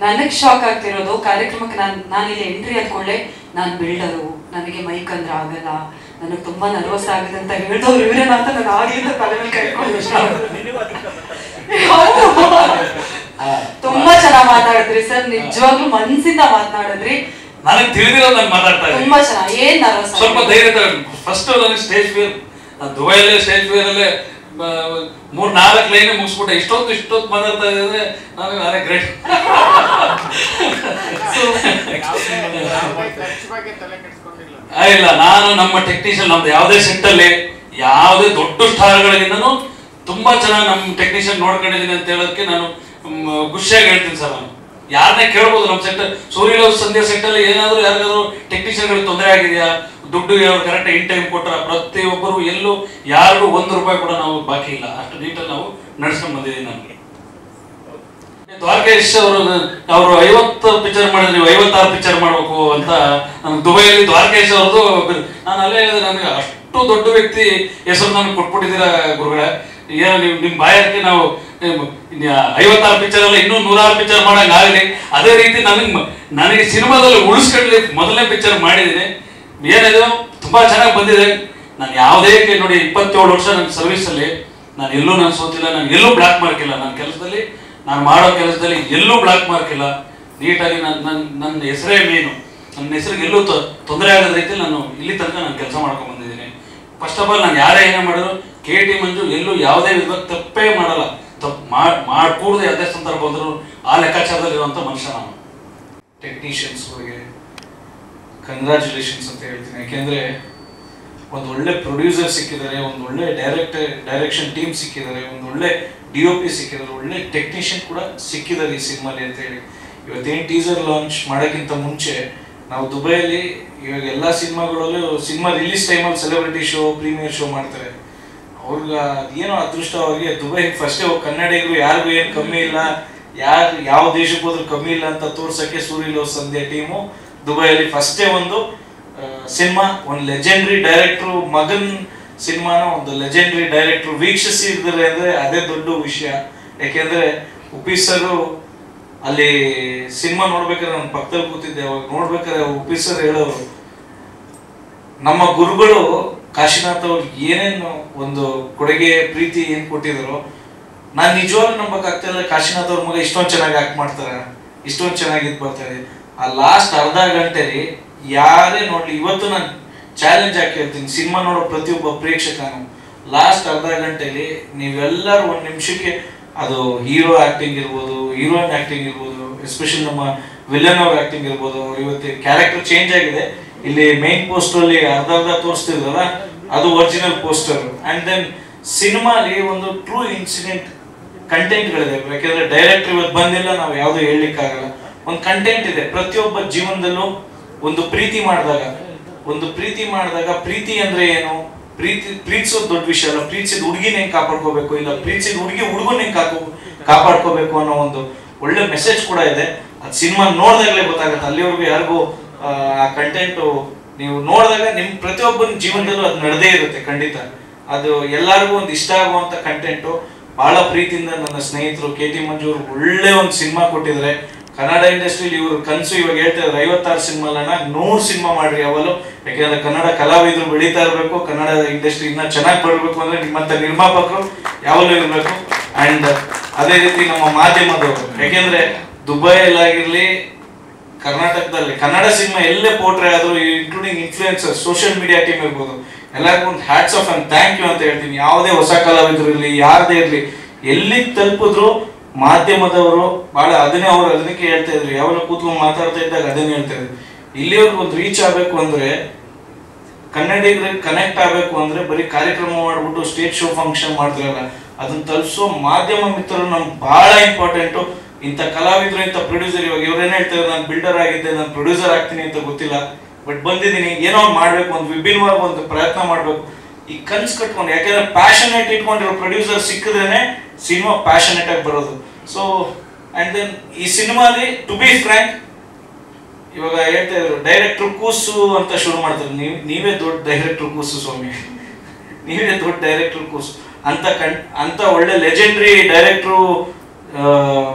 ನನಗೆ ಶಾಕ್ ಆಗ್ತಿರೋದು ಕಾರ್ಯಕ್ರಮಕ್ಕೆ ನಾನಿಲ್ಲಿ ಎಂಟ್ರಿ ಆದ್ಕೊಳ್ಳೆ ನಾನು ಬಿಲ್ಡರು, ನನಗೆ ಮೈಕ್ ಅಂದ್ರೆ ಆಗಲ್ಲ, ನನಗೆ ತುಂಬಾ ನರ್ವಸ್ ಆಗಿದೆ ಅಂತ ಹೇಳಿದವ್ರು ಇವರೇನ ಅಂತ ನಾನು ಆಗಿಂದ ತಲೆ ಮೇಲೆ ಕೈಕೊಂಡು ತುಂಬಾ ಚೆನ್ನಾಗಿ ಮಾತಾಡಿದ್ರಿ ಸರ್, ನಿಜವಾಗ್ಲೂ ಮನಸ್ಸಿಂದ ಮಾತನಾಡಿದ್ರಿ. ನನಗೆ ತಿಳಿದಿರೋದು ನಾನು ಮಾತಾಡ್ತಾ ಇದ್ದೀನಿ. ತುಂಬಾ ಚೆನ್ನಾಗಿ. ಏನ್ ನರ್ವಸ್? ಸ್ವಲ್ಪ ಧೈರ್ಯ ಫಸ್ಟ್ ನನಗೆ ಸ್ಟೇಜ್ ಫಿಯರ್, ದುಬೈಯಲ್ಲೇ ಸ್ಟೇಜ್ ಫಿಯರ್ ಅಲ್ಲೇ 3-4 ಲೈನ್ ಮುಗಿಸ್ಬಿಟ್ಟೆ. ಇಷ್ಟೊತ್ತು ಮಾತಾಡ್ತಾ ಇದ್ರೆ ನಾನೇ ಗ್ರೇಟ್. ಇಲ್ಲ, ನಾನು ನಮ್ಮ ಟೆಕ್ನಿಷಿಯನ್, ನಮ್ದು ಯಾವುದೇ ಸೆಟ್ ಅಲ್ಲಿ ಯಾವುದೇ ದೊಡ್ಡ ಸ್ಟಾರ್ಗಳಿಂದನೂ ತುಂಬಾ ಚೆನ್ನಾಗಿ ನಮ್ಮ ಟೆಕ್ನಿಷಿಯನ್ ನೋಡ್ಕೊಂಡಿದ್ದೀನಿ ಅಂತ ಹೇಳೋದಕ್ಕೆ ನಾನು ಖುಷಿಯಾಗಿ ಹೇಳ್ತೀನಿ ಸರ್. ನಾನು ಯಾರನ್ನೇ ಕೇಳ್ಬೋದು, ನಮ್ಮ ಸೆಟ್ ಸೂರ್ಯ ಸಂಧ್ಯಾ ಸೆಟ್ ಅಲ್ಲಿ ಏನಾದ್ರು ಯಾರಿಗಾದ್ರು ಟೆಕ್ನಿಷಿಯನ್ಗಳಿಗೆ ತೊಂದರೆ ಆಗಿದೆಯಾ, ದುಡ್ಡು ಅವ್ರು ಕರೆಕ್ಟ್ ಇನ್ ಟೈಮ್ ಕೊಟ್ಟರ, ಪ್ರತಿಯೊಬ್ಬರು ಎಲ್ಲೂ ಯಾರಿಗೂ ₹1 ಕೂಡ ನಾವು ಬಾಕಿ ಇಲ್ಲ, ಅಷ್ಟು ನೀಟಲ್ಲಿ ನಾವು ನಡ್ಸ್ಕೊಂಡ್ ಬಂದಿದ್ದೀವಿ. ನಮಗೆ ದ್ವಾರಕೇಶ್ ಅವರು 50 ಪಿಕ್ಚರ್ ಮಾಡಿದ್ರೆ ನೀವು 56 ಪಿಕ್ಚರ್ ಮಾಡ್ಬೇಕು ಅಂತ ನಮ್ಗೆ ದುಬೈಯಲ್ಲಿ ದ್ವಾರಕೇಶ್ ಅವ್ರದ್ದು ನಾನು ಅಲ್ಲೇ ಹೇಳಿದೆ, ನನಗೆ ಅಷ್ಟು ದೊಡ್ಡ ವ್ಯಕ್ತಿ ಹೆಸರು ನನಗೆ ಕೊಟ್ಬಿಟ್ಟಿದ್ದೀರಾ ಗುರುಗಳೇ, ಏನೋ ನಿಮ್ಮ ಬಾಯಕ್ಕೆ ನಾವು 56 ಪಿಕ್ಚರ್ ಅಲ್ಲ ಇನ್ನೂ 106 ಪಿಕ್ಚರ್ ಮಾಡಂಗೆ ಆಗಲಿ. ಅದೇ ರೀತಿ ನನಗೆ ಸಿನಿಮಾದಲ್ಲಿ ಉಳಿಸ್ಕೊಳ್ಳಿ ಮೊದಲನೇ ಪಿಕ್ಚರ್ ಮಾಡಿದ್ದೀನಿ, ಏನಿದೆ ತುಂಬಾ ಚೆನ್ನಾಗಿ ಬಂದಿದೆ. ನಾನು ಯಾವುದೇ ನೋಡಿ 27 ವರ್ಷ ನನ್ನ ಸರ್ವಿಸಲ್ಲಿ ನಾನು ಎಲ್ಲೂ ನಾನು ಸೋತಿಲ್ಲ, ನಾನು ಎಲ್ಲೂ ಬ್ಲಾಕ್ ಮಾರ್ಕ್ ಇಲ್ಲ. ನನ್ನ ಕೆಲಸದಲ್ಲಿ ನಾನು ಮಾಡೋ ಕೆಲಸದಲ್ಲಿ ಎಲ್ಲೂ ಬ್ಲಾಕ್ ಮಾರ್ಕ್ ಇಲ್ಲ. ನೀಟಾಗಿ ನನ್ನ ಹೆಸರೇ ಮೇನು, ನನ್ನ ಹೆಸರಿಗೆ ಎಲ್ಲೂ ತೊಂದರೆ ಆಗದ ರೀತಿಯಲ್ಲಿ ನಾನು ಇಲ್ಲಿ ತನಕ ನಾನು ಕೆಲಸ ಮಾಡ್ಕೊಂಡು ಬಂದಿದ್ದೀನಿ. ಫಸ್ಟ್ ಆಫ್ ಆಲ್ ನಾನು ಯಾರೇ ಏನೇ ಮಾಡಿದ್ರು KT ಮಂಜು ಎಲ್ಲೂ ಯಾವುದೇ ವಿಧವಾಗಿ ತಪ್ಪೇ ಮಾಡಲ್ಲ, ತಪ್ಪು ಮಾಡ್ಕೂಡದೆ ಯಾವುದೇ ಸಂದರ್ಭ ಬಂದರೂ ಆ ಲೆಕ್ಕಾಚಾರದಲ್ಲಿ ಇರುವಂಥ ಮನುಷ್ಯ ನಾನು. ಟೆಕ್ನಿಷಿಯನ್ಸ್ಗಳಿಗೆ ಕಂಗ್ರ್ಯಾಚುಲೇಷನ್ಸ್ ಅಂತ ಹೇಳ್ತೀನಿ. ಯಾಕೆಂದರೆ ಒಂದು ಒಳ್ಳೆ ಪ್ರೊಡ್ಯೂಸರ್ ಸಿಕ್ಕಿದ್ದಾರೆ, ಒಂದು ಒಳ್ಳೆ ಡೈರೆಕ್ಷನ್ ಟೀಮ್ ಸಿಕ್ಕಿದ್ದಾರೆ, ಒಂದು ಒಳ್ಳೆ DOP ಸಿಕ್ಕಿದ್ದಾರೆ, ಒಳ್ಳೆ ಟೆಕ್ನಿಷಿಯನ್ ಕೂಡ ಸಿಕ್ಕಿದ್ದಾರೆ ಈ ಸಿನಿಮಾಲಿ ಅಂತ ಹೇಳಿ. ಇವತ್ತೇನು ಟೀಸರ್ ಲಾಂಚ್ ಮಾಡೋಕ್ಕಿಂತ ಮುಂಚೆ ನಾವು ದುಬೈಯಲ್ಲಿ ಇವಾಗ ಎಲ್ಲ ಸಿನಿಮಾಗಳಲ್ಲೂ ಸಿನಿಮಾ ರಿಲೀಸ್ ಟೈಮಲ್ಲಿ ಸೆಲೆಬ್ರಿಟಿ ಶೋ, ಪ್ರೀಮಿಯರ್ ಶೋ ಮಾಡ್ತಾರೆ. ಅವ್ರಿಗೆ ಏನೋ ಅದೃಷ್ಟ, ಅವ್ರಿಗೆ ದುಬೈಗೆ ಫಸ್ಟೇ ಹೋಗಿ ಕನ್ನಡಿಗರು ಯಾರಿಗೂ ಏನು ಕಮ್ಮಿ ಇಲ್ಲ, ಯಾವ ದೇಶಕ್ಕೆ ಹೋದ್ರೂ ಕಮ್ಮಿ ಇಲ್ಲ ಅಂತ ತೋರ್ಸೋಕ್ಕೆ ಸೂರ್ಯ ಸಂಧ್ಯಾ ಟೀಮು ದುಬೈಯಲ್ಲಿ ಫಸ್ಟೇ ಒಂದು ಸಿನಿಮಾ, ಒಂದು ಲೆಜೆಂಡ್ರಿ ಡೈರೆಕ್ಟ್ರು ಮಗನ್ ಸಿನಿಮಾನ ಒಂದು ಲೆಜೆಂಡ್ರಿ ಡೈರೆಕ್ಟ್ರು ವೀಕ್ಷಿಸಿದ್ದಾರೆ ಅಂದರೆ ಅದೇ ದೊಡ್ಡ ವಿಷಯ. ಯಾಕೆಂದರೆ ಉಪೀಸರು ಅಲ್ಲಿ ಸಿನಿಮಾ ನೋಡ್ಬೇಕಾದ್ರೆ ನನ್ನ ಪಕ್ಕದಲ್ಲಿ ಕೂತಿದ್ದೆ, ಅವಾಗ ನೋಡ್ಬೇಕಾದ್ರೆ ಉಪೀಸರ್ ಹೇಳೋರು, ನಮ್ಮ ಗುರುಗಳು ಕಾಶಿನಾಥ್ ಅವ್ರು ಏನೇನು ಒಂದು ಕೊಡುಗೆ ಪ್ರೀತಿ ಏನು ಕೊಟ್ಟಿದ್ರು, ನಾನು ನಿಜವಾಗ್ಲೂ ನಂಬಕ್ಕಾಗ್ತಿಲ್ಲ ಕಾಶಿನಾಥ್ ಅವ್ರ ಮಗ ಇಷ್ಟೊಂದು ಚೆನ್ನಾಗಿ ಆಕ್ಟ್ ಮಾಡ್ತಾರೆ, ಇಷ್ಟೊಂದು ಚೆನ್ನಾಗಿ ಇದು ಬರ್ತಾರೆ. ಆ ಲಾಸ್ಟ್ ಅರ್ಧ ಗಂಟೆಲಿ ಯಾರೇ ನೋಡ್ಲಿ, ಇವತ್ತು ನಾನು ಚಾಲೆಂಜ್ ಹಾಕಿ ಹೇಳ್ತೀನಿ ಸಿನಿಮಾ ನೋಡೋ ಪ್ರತಿಯೊಬ್ಬ ಪ್ರೇಕ್ಷಕನು, ಲಾಸ್ಟ್ ಅರ್ಧ ಗಂಟೆಲಿ ನೀವೆಲ್ಲರೂ 1 ನಿಮಿಷಕ್ಕೆ ಅದು ಹೀರೋ ಆಕ್ಟಿಂಗ್ ಇರ್ಬೋದು, ಹೀರೋಯಿನ್ ಆಕ್ಟಿಂಗ್ ಇರ್ಬೋದು, ಎಸ್ಪೆಷಲಿ ನಮ್ಮ ವಿಲನ್ ಅವ್ರ ಆಕ್ಟಿಂಗ್ ಇರ್ಬೋದು. ಅವ್ರು ಇವತ್ತು ಕ್ಯಾರೆಕ್ಟರ್ ಚೇಂಜ್ ಆಗಿದೆ, ಇಲ್ಲಿ ಮೇನ್ ಪೋಸ್ಟರ್ ಅಲ್ಲಿ ಅರ್ಧ ತೋರಿಸ್ತಿದ್ರಲ್ಲ ಅದು ಒರಿಜಿನಲ್ ಪೋಸ್ಟರ್. ಅಂಡ್ ದೆನ್ ಸಿನಿಮಾಲಿ ಒಂದು ಟ್ರೂ ಇನ್ಸಿಡೆಂಟ್ ಕಂಟೆಂಟ್ಗಳಿದೆ. ಯಾಕೆಂದ್ರೆ ಡೈರೆಕ್ಟರ್ ಇವತ್ತು ಬಂದಿಲ್ಲ, ನಾವು ಯಾವುದು ಹೇಳಲಿಕ್ಕಾಗಲ್ಲ. ಒಂದು ಕಂಟೆಂಟ್ ಇದೆ. ಪ್ರತಿಯೊಬ್ಬ ಜೀವನದಲ್ಲೂ ಒಂದು ಪ್ರೀತಿ ಮಾಡಿದಾಗ ಪ್ರೀತಿ ಅಂದ್ರೆ ಏನು, ಪ್ರೀತಿಸೋದು ದೊಡ್ಡ ವಿಷಯ ಅಲ್ಲ, ಪ್ರೀತಿಸಿದ ಹುಡುಗಿನ ಹೆಂಗ್ ಕಾಪಾಡ್ಕೋಬೇಕು, ಇಲ್ಲ ಪ್ರೀತಿಸಿದ ಹುಡುಗನ ಹೆಂಗ್ ಕಾಪಾಡ್ಕೋಬೇಕು ಅನ್ನೋ ಒಂದು ಒಳ್ಳೆ ಮೆಸೇಜ್ ಕೂಡ ಇದೆ. ಅದು ಸಿನಿಮಾ ನೋಡಿದಾಗಲೇ ಗೊತ್ತಾಗುತ್ತೆ. ಅಲ್ಲಿವರೆಗೂ ಯಾರಿಗೂ ಆ ಕಂಟೆಂಟು ನೀವು ನೋಡಿದಾಗ ನಿಮ್ಮ ಪ್ರತಿಯೊಬ್ಬನ ಜೀವನದಲ್ಲೂ ಅದು ನಡೆದೇ ಇರುತ್ತೆ ಖಂಡಿತ. ಅದು ಎಲ್ಲರಿಗೂ ಒಂದು ಇಷ್ಟ ಆಗುವಂಥ ಕಂಟೆಂಟು. ಬಹಳ ಪ್ರೀತಿಯಿಂದ ನನ್ನ ಸ್ನೇಹಿತರು KT ಮಂಜು ಅವರು ಒಳ್ಳೆ ಒಂದು ಸಿನಿಮಾ ಕೊಟ್ಟಿದ್ದಾರೆ. ಕನ್ನಡ ಇಂಡಸ್ಟ್ರಿಲಿ ಇವರು ಕನಸು ಇವಾಗ ಹೇಳ್ತಾ ಇದ್ದಾರೆ 56 ಸಿನಿಮಾ ಅಲ್ಲ 100 ಸಿನಿಮಾ ಮಾಡ್ರಿ ಯಾವಲ್ಲೂ. ಯಾಕೆಂದ್ರೆ ಕನ್ನಡ ಕಲಾವಿದರು ಬೆಳೀತಾ ಇರಬೇಕು, ಕನ್ನಡ ಇಂಡಸ್ಟ್ರಿ ಇನ್ನೂ ಚೆನ್ನಾಗಿ ಬರಬೇಕು ಅಂದ್ರೆ ನಿಮ್ಮಂಥ ನಿರ್ಮಾಪಕರು ಯಾವಲ್ಲೂ ಇರಬೇಕು. ಅಂಡ್ ಅದೇ ರೀತಿ ನಮ್ಮ ಮಾಧ್ಯಮದವರು, ಯಾಕೆಂದ್ರೆ ದುಬೈಯಲ್ಲಾಗಿರ್ಲಿ ಕರ್ನಾಟಕದಲ್ಲಿ ಕನ್ನಡ ಸಿನಿಮಾ ಎಲ್ಲೇ ಪೋಟ್ರೆ ಆದರೂ, including influencer, social media team ಇರ್ಬೋದು, ಎಲ್ಲರಿಗೂ ಒಂದು hats off and thank you ಅಂತ ಹೇಳ್ತೀನಿ. ಯಾವುದೇ ಹೊಸ ಕಲಾವಿದರು ಇರಲಿ, ಯಾರದೇ ಇರಲಿ, ಎಲ್ಲಿಗೆ ತಲುಪಿದ್ರು ಮಾಧ್ಯಮದವರು ಬಹಳ ಅದಕ್ಕೆ ಹೇಳ್ತಾ ಇದ್ರು. ಯಾವಾಗ ಕೂತ್ಕೊಂಡು ಮಾತಾಡ್ತಾ ಇದ್ದಾಗ ಅದನ್ನೇ ಹೇಳ್ತಾ ಇದ್ರು. ಇಲ್ಲಿಯವ್ರಿಗೆ ಒಂದು ರೀಚ್ ಆಗಬೇಕು ಅಂದ್ರೆ, ಕನ್ನಡಿಗರಿಗೆ ಕನೆಕ್ಟ್ ಆಗಬೇಕು ಅಂದ್ರೆ ಬರೀ ಕಾರ್ಯಕ್ರಮ ಮಾಡ್ಬಿಟ್ಟು ಸ್ಟೇಜ್ ಶೋ ಫಂಕ್ಷನ್ ಮಾಡ್ತಿರಲ್ಲ, ಅದನ್ನ ತಲುಪಿಸೋ ಮಾಧ್ಯಮ ಮಿತ್ರರು ನಮ್ಗೆ ಬಹಳ ಇಂಪಾರ್ಟೆಂಟು. ಇಂಥ ಕಲಾವಿದರು, ಇಂಥ ಪ್ರೊಡ್ಯೂಸರ್, ಇವಾಗ ಇವ್ರೇನು ಹೇಳ್ತಾರೆ, ನಾನು ಬಿಲ್ಡರ್ ಆಗಿದ್ದೆ, ನಾನು ಪ್ರೊಡ್ಯೂಸರ್ ಆಗ್ತೀನಿ ಅಂತ ಗೊತ್ತಿಲ್ಲ, ಬಟ್ ಬಂದಿದ್ದೀನಿ, ಏನೋ ಮಾಡ್ಬೇಕು, ಒಂದು ವಿಭಿನ್ನವಾಗಿ ಒಂದು ಪ್ರಯತ್ನ ಮಾಡ್ಬೇಕು, ಈ ಕನ್ಸು ಕಟ್ಕೊಂಡು. ಯಾಕೆಂದ್ರೆ ಪ್ಯಾಷನೇಟ್ ಇಟ್ಕೊಂಡಿರೋ ಪ್ರೊಡ್ಯೂಸರ್ ಸಿಕ್ಕಿದ್ರೇನೆ ಸಿನಿಮಾ ಪ್ಯಾಷನೇಟ್ ಆಗಿ ಬರೋದು. ಸೊ ಅಂಡ್ ದೆನ್ ಈ ಸಿನಿಮಾಲಿ ಟು ಬಿ ಫ್ರ್ಯಾಂಕ್, ಇವಾಗ ಹೇಳ್ತಾ ಇದ್ರು ಡೈರೆಕ್ಟರ್ ಕೂಸು ಅಂತ ಶುರು ಮಾಡ್ತಾರೆ. ನೀವೇ ದೊಡ್ಡ ಡೈರೆಕ್ಟರ್ ಕೂಸು ಸ್ವಾಮಿ, ನೀವೇ ದೊಡ್ಡ ಡೈರೆಕ್ಟರ್ ಕೂಸು ಅಂತ ಒಳ್ಳೆ ಲೆಜೆಂಡ್ರಿ ಡೈರೆಕ್ಟ್ರು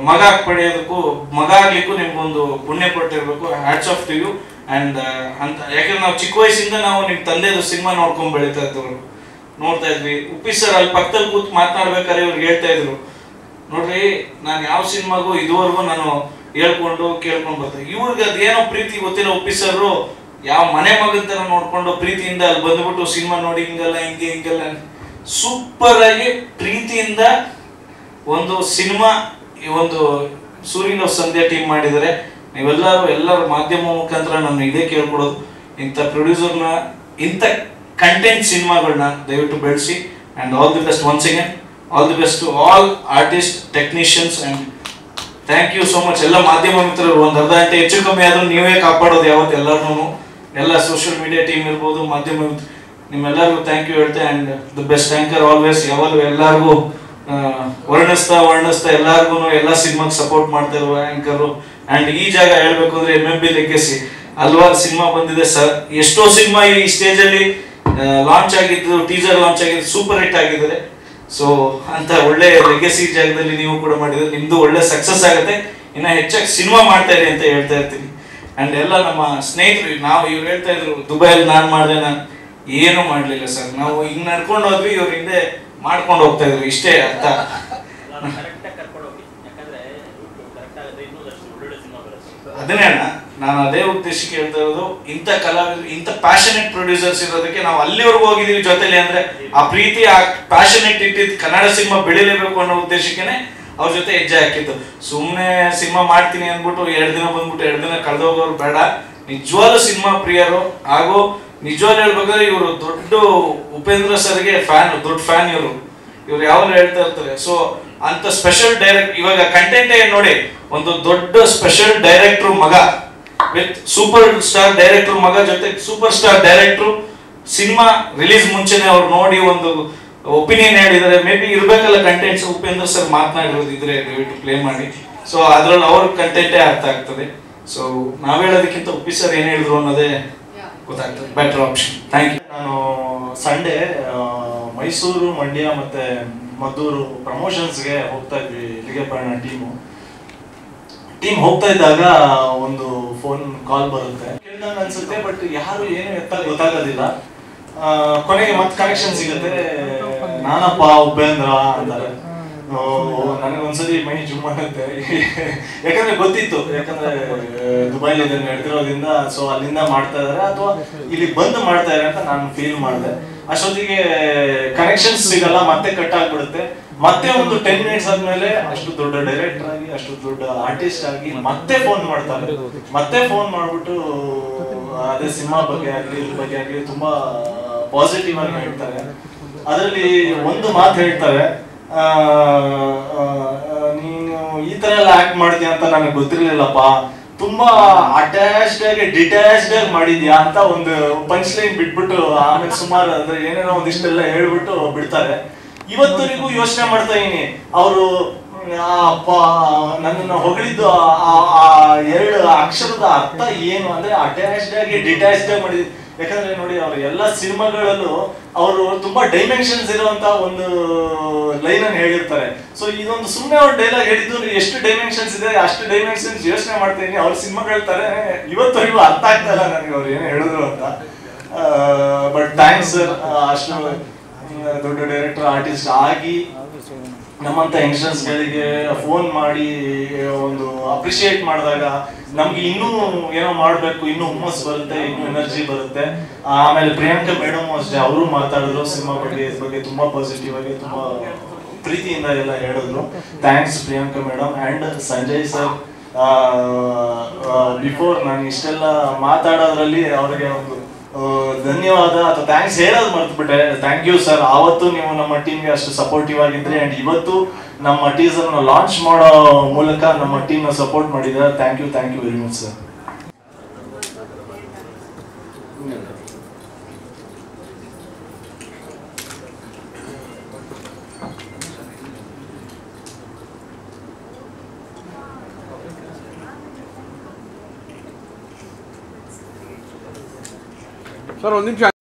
ಮಗ ಪಡೆಯೋದಕ್ಕೂ ಮಗ ಆಗ್ಲಿಕ್ಕೂ ನಿಮ್ಗೊಂದು ಪುಣ್ಯ ಕೊಟ್ಟಿರ್ಬೇಕು. Hats off to you. And ಅಂತ ಯಾಕಂದ್ರೆ ನಾವು ಚಿಕ್ಕ ವಯಸ್ಸಿಂದ ನಾವು ನಿಮ್ಮ ತಂದೆದು ಸಿನಿಮಾ ನೋಡ್ಕೊಂಡ್ ಬೆಳೀತಾ ಇದ್ದವರು, ನೋಡ್ತಾ ಇದ್ವಿ. ಉಪ್ಪಿ ಸರ್ ಅಲ್ಲಿ ಪಕ್ಕದಲ್ಲಿ ಕೂತ್ ಮಾತನಾಡ್ಬೇಕಾದ್ರೆ ಇವ್ರಿಗೆ ಹೇಳ್ತಾ ಇದ್ರು, ನೋಡ್ರಿ ನಾನು ಯಾವ ಸಿನಿಮಾಗೂ ಇದುವರೆಗೂ ನಾನು ಹೇಳ್ಕೊಂಡು ಕೇಳ್ಕೊಂಡು ಬರ್ತಾರೆ. ಇವ್ರಿಗೆ ಅದೇನೋ ಪ್ರೀತಿ ಗೊತ್ತಿಲ್ಲ. ಉಪ್ಪಿ ಸರ್ ಯಾವ ಮನೆ ಮಗನ ತರ ನೋಡ್ಕೊಂಡು ಪ್ರೀತಿಯಿಂದ ಅಲ್ಲಿ ಬಂದ್ಬಿಟ್ಟು ಸಿನಿಮಾ ನೋಡಿ ಹಿಂಗಲ್ಲ ಹಿಂಗೆಲ್ಲ ಸೂಪರ್ ಆಗಿ ಪ್ರೀತಿಯಿಂದ ಒಂದು ಸಿನಿಮಾ ಒಂದು ಸೂರ್ಯನ ಸಂಧ್ಯಾ ಟೀಮ್ ಮಾಡಿದರೆ. ಎಲ್ಲರೂ ಮಾಧ್ಯಮ ಮುಖಾಂತರ ನಾನು ಇದೇ ಕೇಳ್ಕೊಡೋದು, ಇಂಥ ಪ್ರೊಡ್ಯೂಸರ್ನ ಇಂಥ ಕಂಟೆಂಟ್ ಸಿನಿಮಾಗಳನ್ನ ದಯವಿಟ್ಟು ಬೆಳೆಸಿ. And all the best once again. All the best to all artist, technicians and thank you so much. ಎಲ್ಲ ಮಾಧ್ಯಮ ಮಿತ್ರರು ಒಂದು ಅರ್ಧ ಗಂಟೆ ಹೆಚ್ಚು ಕಮ್ಮಿ ಆದ್ರೂ ನೀವೇ ಕಾಪಾಡೋದು ಯಾವತ್ತು ಎಲ್ಲರೂ. ಎಲ್ಲ ಸೋಷಿಯಲ್ ಮೀಡಿಯಾ ಟೀಮ್ ಇರ್ಬೋದು, ಮಾಧ್ಯಮ ನಿಮ್ಮೆಲ್ಲರಿಗೂ ಥ್ಯಾಂಕ್ ಯು ಹೇಳ್ತೆ. And the best anchor always, ಯಾವಾಗಲೂ ಎಲ್ಲರಿಗೂ ವರ್ಣಿಸ್ತಾ ಎಲ್ಲರಿಗೂ ಎಲ್ಲ ಸಿನಿಮಾಗೆ ಸಪೋರ್ಟ್ ಮಾಡ್ತಾ ಇರುವ ಆಂಕರು. ಅಂಡ್ ಈ ಜಾಗ ಹೇಳ್ಬೇಕು ಅಂದ್ರೆ MMB ಲೆಗಸಿ ಹಲವಾರು ಸಿನಿಮಾ ಬಂದಿದೆ ಸರ್. ಎಷ್ಟೋ ಸಿನಿಮಾ ಈ ಸ್ಟೇಜ್ ಅಲ್ಲಿ ಲಾಂಚ್ ಆಗಿದ್ದು, ಟೀಸರ್ ಲಾಂಚ್ ಆಗಿದ್ದು ಸೂಪರ್ ಹಿಟ್ ಆಗಿದ್ದಾರೆ. ಸೊ ಅಂತ ಒಳ್ಳೆ ಲೆಗಸಿ ಜಾಗದಲ್ಲಿ ನೀವು ಕೂಡ ಮಾಡಿದ್ರೆ ನಿಮ್ದು ಒಳ್ಳೆ ಸಕ್ಸಸ್ ಆಗುತ್ತೆ. ಇನ್ನ ಹೆಚ್ಚಾಗಿ ಸಿನಿಮಾ ಮಾಡ್ತಾ ಇರಿ ಅಂತ ಹೇಳ್ತಾ ಇರ್ತೀನಿ. ಅಂಡ್ ಎಲ್ಲ ನಮ್ಮ ಸ್ನೇಹಿತರು, ನಾವು ಇವ್ರು ಹೇಳ್ತಾ ಇದ್ರು ದುಬೈಯಲ್ಲಿ ನಾನು ಮಾಡಿದೆ, ನಾನು ಏನು ಮಾಡ್ಲಿಲ್ಲ ಸರ್. ನಾವು ಹಿಂಗ್ ನಡ್ಕೊಂಡು ಹೋದ್ವಿ, ಇವ್ರ ಹಿಂದೆ ಮಾಡ್ಕೊಂಡು ಹೋಗ್ತಾ ಇದ್ರು, ಇಷ್ಟೇ ಅರ್ಥ. ಅದನ್ನೇ ಅಣ್ಣ, ನಾನು ಅದೇ ಉದ್ದೇಶಕ್ಕೆ ಹೇಳ್ತಾ ಇರೋದು, ಇಂಥ ಕಲಾವಿದರು, ಇಂಥ ಪ್ಯಾಷನೇಟ್ ಪ್ರೊಡ್ಯೂಸರ್ಸ್ ಇರೋದಕ್ಕೆ ನಾವು ಅಲ್ಲಿವರೆಗೂ ಹೋಗಿದೀವಿ ಜೊತೆಲಿ. ಅಂದ್ರೆ ಆ ಪ್ರೀತಿ, ಆ ಪ್ಯಾಷನೇಟ್ ಇಟ್ಟಿದ್ದು ಕನ್ನಡ ಸಿನಿಮಾ ಬೆಳಿಲೇಬೇಕು ಅನ್ನೋ ಉದ್ದೇಶಕ್ಕೆನೆ ಅವ್ರ ಜೊತೆ ಹೆಜ್ಜೆ ಹಾಕಿದ್ದು. ಸುಮ್ಮನೆ ಸಿನಿಮಾ ಮಾಡ್ತೀನಿ ಅಂದ್ಬಿಟ್ಟು 2 ದಿನ ಬಂದ್ಬಿಟ್ಟು 2 ದಿನ ಕಳೆದೋಗೋರು ಬೇಡ. ನಿಜವಾಗ್ಲೂ ಸಿನಿಮಾ ಪ್ರಿಯರು ಹಾಗೂ ನಿಜವಾಗ್ಲೂ ಹೇಳ್ಬೇಕಾದ್ರೆ ಇವರು ದೊಡ್ಡ ಉಪೇಂದ್ರ ಸರ್ಗೆ ದೊಡ್ಡ ಫ್ಯಾನ್ ಇವ್ರು ಯಾವಾಗ ಹೇಳ್ತಾ ಇರ್ತಾರೆ. ಸೊ ಅಂತ ಸ್ಪೆಷಲ್ ಡೈರೆಕ್ಟ್ ಇವಾಗ ಕಂಟೆಂಟ್ ನೋಡಿ, ಒಂದು ದೊಡ್ಡ ಸ್ಪೆಷಲ್ ಡೈರೆಕ್ಟರ್ ಮಗ ವಿತ್ ಸೂಪರ್ ಸ್ಟಾರ್ ಡೈರೆಕ್ಟರ್ ಮಗ ಜೊತೆ super star director cinema release ಮುಂಚೆನೆ ಅವ್ರು ನೋಡಿ ಒಂದು ಒಪಿನಿಯನ್ ಹೇಳಿದ್ದಾರೆ. ಮೇ ಬಿ ಇರ್ಬೇಕಲ್ಲ ಕಂಟೆಂಟ್ಸ್. ಉಪೇಂದ್ರ ಸರ್ ಮಾತನಾಡಿರೋದಿದ್ರೆ ದಯವಿಟ್ಟು ಪ್ಲೇ ಮಾಡಿ. ಸೊ ಅದ್ರಲ್ಲಿ ಅವ್ರ ಕಂಟೆಂಟೇ ಅರ್ಥ ಆಗ್ತದೆ. ಸೊ ನಾವ್ ಹೇಳೋದಕ್ಕಿಂತ ಉಪ್ಪಿ ಸರ್ ಏನ್ ಹೇಳಿದ್ರು ಅನ್ನೋದೇ ಗೊತ್ತಾಗ್ತದೆ. Better option. Thank you. ನಾನು ಸಂಡೇ ಮೈಸೂರು, ಮಂಡ್ಯ ಮತ್ತೆ ಮದ್ದೂರು ಪ್ರಮೋಷನ್ಸ್ಗೆ ಹೋಗ್ತಾ ಇದ್ವಿ. ಇಲ್ಲಿಗೆ ಪಯಣ ಟೀಮ್ ಹೋಗ್ತಾ ಇದ್ದಾಗ ಒಂದು ಫೋನ್ ಕಾಲ್ ಬರುತ್ತೆ. ಕೇಳ್ದಂಗ ಅನ್ಸುತ್ತೆ, ಬಟ್ ಯಾರು ಏನು ಎತ್ತ ಗೊತ್ತಾಗೋದಿಲ್ಲ. ಕೊನೆಗೆ ಮತ್ತೆ ಕನೆಕ್ಷನ್ ಸಿಗುತ್ತೆ. ನಾನಪ್ಪ ಉಪೇಂದ್ರ ಅಂತಾರೆ. ನನಗೊಂದ್ಸಲಿ ಮೈ ಜುಮ್ ಆಗುತ್ತೆ. ಯಾಕಂದ್ರೆ ಗೊತ್ತಿತ್ತು, ಯಾಕಂದ್ರೆ ದುಬೈಲಿ ನಡೆದಿರೋದ್ರಿಂದ. ಸೊ ಅಲ್ಲಿಂದ ಮಾಡ್ತಾ ಇದಾರೆ ಅಥವಾ ಇಲ್ಲಿ ಬಂದು ಮಾಡ್ತಾ ಇದಾರೆ ಅಂತ ನಾನು ಫೀಲ್ ಮಾಡಿದೆ. ಅಷ್ಟೊತ್ತಿಗೆ ಕನೆಕ್ಷನ್ಸ್ ಸಿಗಲ್ಲ, ಮತ್ತೆ ಕಟ್ ಆಗ್ಬಿಡುತ್ತೆ. ಮತ್ತೆ ಒಂದು 10 ಮಿನಿಟ್ಸ್ ಆದ್ಮೇಲೆ ಅಷ್ಟು ದೊಡ್ಡ ಡೈರೆಕ್ಟರ್ ಆಗಿ, ಅಷ್ಟು ದೊಡ್ಡ ಆರ್ಟಿಸ್ಟ್ ಆಗಿ ಮತ್ತೆ ಫೋನ್ ಮಾಡ್ತಾರೆ. ಮತ್ತೆ ಫೋನ್ ಮಾಡ್ಬಿಟ್ಟು ಅದೇ ಸಿನಿಮಾ ಬಗ್ಗೆ ಆಗ್ಲಿ, ಇದ್ರ ಬಗ್ಗೆ ಆಗ್ಲಿ ತುಂಬಾ ಪಾಸಿಟಿವ್ ಆಗಿ ಹೇಳ್ತಾರೆ. ಅದರಲ್ಲಿ ಒಂದು ಮಾತು ಹೇಳ್ತಾರೆ, ನೀನು ಈ ತರ ಎಲ್ಲ ಆಕ್ಟ್ ಮಾಡ್ತೀಯ ಅಂತ ನನಗೆ ಗೊತ್ತಿರ್ಲಿಲ್ಲಪ್ಪ, ತುಂಬಾ ಅಟ್ಯಾಚ್ಡ್ ಆಗಿ ಡಿಟ್ಯಾಚ್ಡ್ ಆಗಿ ಮಾಡಿದ್ಯಾ ಅಂತ ಒಂದು ಪಂಚ್ ಲೈನ್ ಬಿಟ್ಬಿಟ್ಟು ಆಮೇಲೆ ಸುಮಾರು ಅಂದ್ರೆ ಏನೇನೋ ಒಂದಿಷ್ಟೆಲ್ಲ ಹೇಳ್ಬಿಟ್ಟು ಬಿಡ್ತಾರೆ. ಇವತ್ತವರೆಗೂ ಯೋಚನೆ ಮಾಡ್ತಾ ಇದೀನಿ, ಅವರು ಅಪ್ಪ ನನ್ನನ್ನು ಹೊಗಳಿದ್ದು ಆ 2 ಅಕ್ಷರದ ಅರ್ಥ ಏನು ಅಂದ್ರೆ ಅಟ್ಯಾಚ್ಡ್ ಆಗಿ ಡಿಟ್ಯಾಚ್ಡ್ ಆಗಿ ಮಾಡಿದ್. ಯಾಕಂದ್ರೆ ನೋಡಿ, ಅವ್ರ ಎಲ್ಲ ಸಿನಿಮಾಗಳಲ್ಲೂ ಅವರು ತುಂಬಾ ಡೈಮೆನ್ಷನ್ಸ್ ಇರುವಂತ ಒಂದು ಲೈನ್ ಅನ್ನು ಹೇಳಿರ್ತಾರೆ. ಸೊ ಇದೊಂದು ಸುಮ್ಮನೆ ಅವ್ರ ಡೈಲಾಗ್ ಹೇಳಿದ್ದು ಎಷ್ಟು ಡೈಮೆನ್ಷನ್ಸ್ ಇದೆ, ಅಷ್ಟು ಡೈಮೆನ್ಷನ್ಸ್ ಯೋಚನೆ ಮಾಡ್ತಾ ಇದೀನಿ. ಅವ್ರ ಸಿನಿಮಾಗಳು ತಾರೆ ಇವತ್ತವರೆಗೂ ಅರ್ಥ ಆಗ್ತಾ ಇಲ್ಲ ನನಗೆ ಅವ್ರು ಏನು ಹೇಳಿದ್ರು ಅಂತ. ಬಟ್ ಥ್ಯಾಂಕ್ಸ್ ಸರ್, ಅಷ್ಟು ದೊಡ್ಡ ಡೈರೆಕ್ಟರ್ ಆರ್ಟಿಸ್ಟ್ ಆಗಿ ನಮ್ಮಂತ ಯಂಗ್ಸ್ಟರ್ಸ್ ಗಳಿಗೆ ಫೋನ್ ಮಾಡಿ ಒಂದು ಅಪ್ರಿಶಿಯೇಟ್ ಮಾಡಿದಾಗ ನಮ್ಗೆ ಇನ್ನೂ ಏನೋ ಮಾಡ್ಬೇಕು, ಇನ್ನೂ ಹುಮ್ಮಸ್ ಬರುತ್ತೆ, ಇನ್ನೂ ಎನರ್ಜಿ ಬರುತ್ತೆ. ಆಮೇಲೆ ಪ್ರಿಯಾಂಕಾ ಮೇಡಮ್ ಅಷ್ಟೇ, ಅವರು ಮಾತಾಡಿದ್ರು ಸಿನಿಮಾ ಬಗ್ಗೆ ತುಂಬಾ ಪಾಸಿಟಿವ್ ಆಗಿ, ತುಂಬಾ ಪ್ರೀತಿಯಿಂದ ಎಲ್ಲ ಹೇಳಿದ್ರು. Thanks Priyanka madam. And Sanjay sir, before ನಾನು ಇಷ್ಟೆಲ್ಲ ಮಾತಾಡೋದ್ರಲ್ಲಿ ಅವ್ರಿಗೆ ಒಂದು ಧನ್ಯವಾದ ಅಥವಾ ಥ್ಯಾಂಕ್ಸ್ ಹೇಳೋದು ಮರ್ತ್ಬಿಟ್ಟೆ. Thank you sir. ಆವತ್ತು ನೀವು ನಮ್ಮ ಟೀಮ್ಗೆ ಅಷ್ಟು ಸಪೋರ್ಟಿವ್ ಆಗಿದ್ರಿ. ಅಂಡ್ ಇವತ್ತು ನಮ್ಮ ಟೀಸರ್ ನ ಲಾಂಚ್ ಮಾಡೋ ಮೂಲಕ ನಮ್ಮ ಟೀಮ್ ನ ಸಪೋರ್ಟ್ ಮಾಡಿದ್ರೆ thank you very much sir. Sir ಒಂದು ನಿಮಿಷ.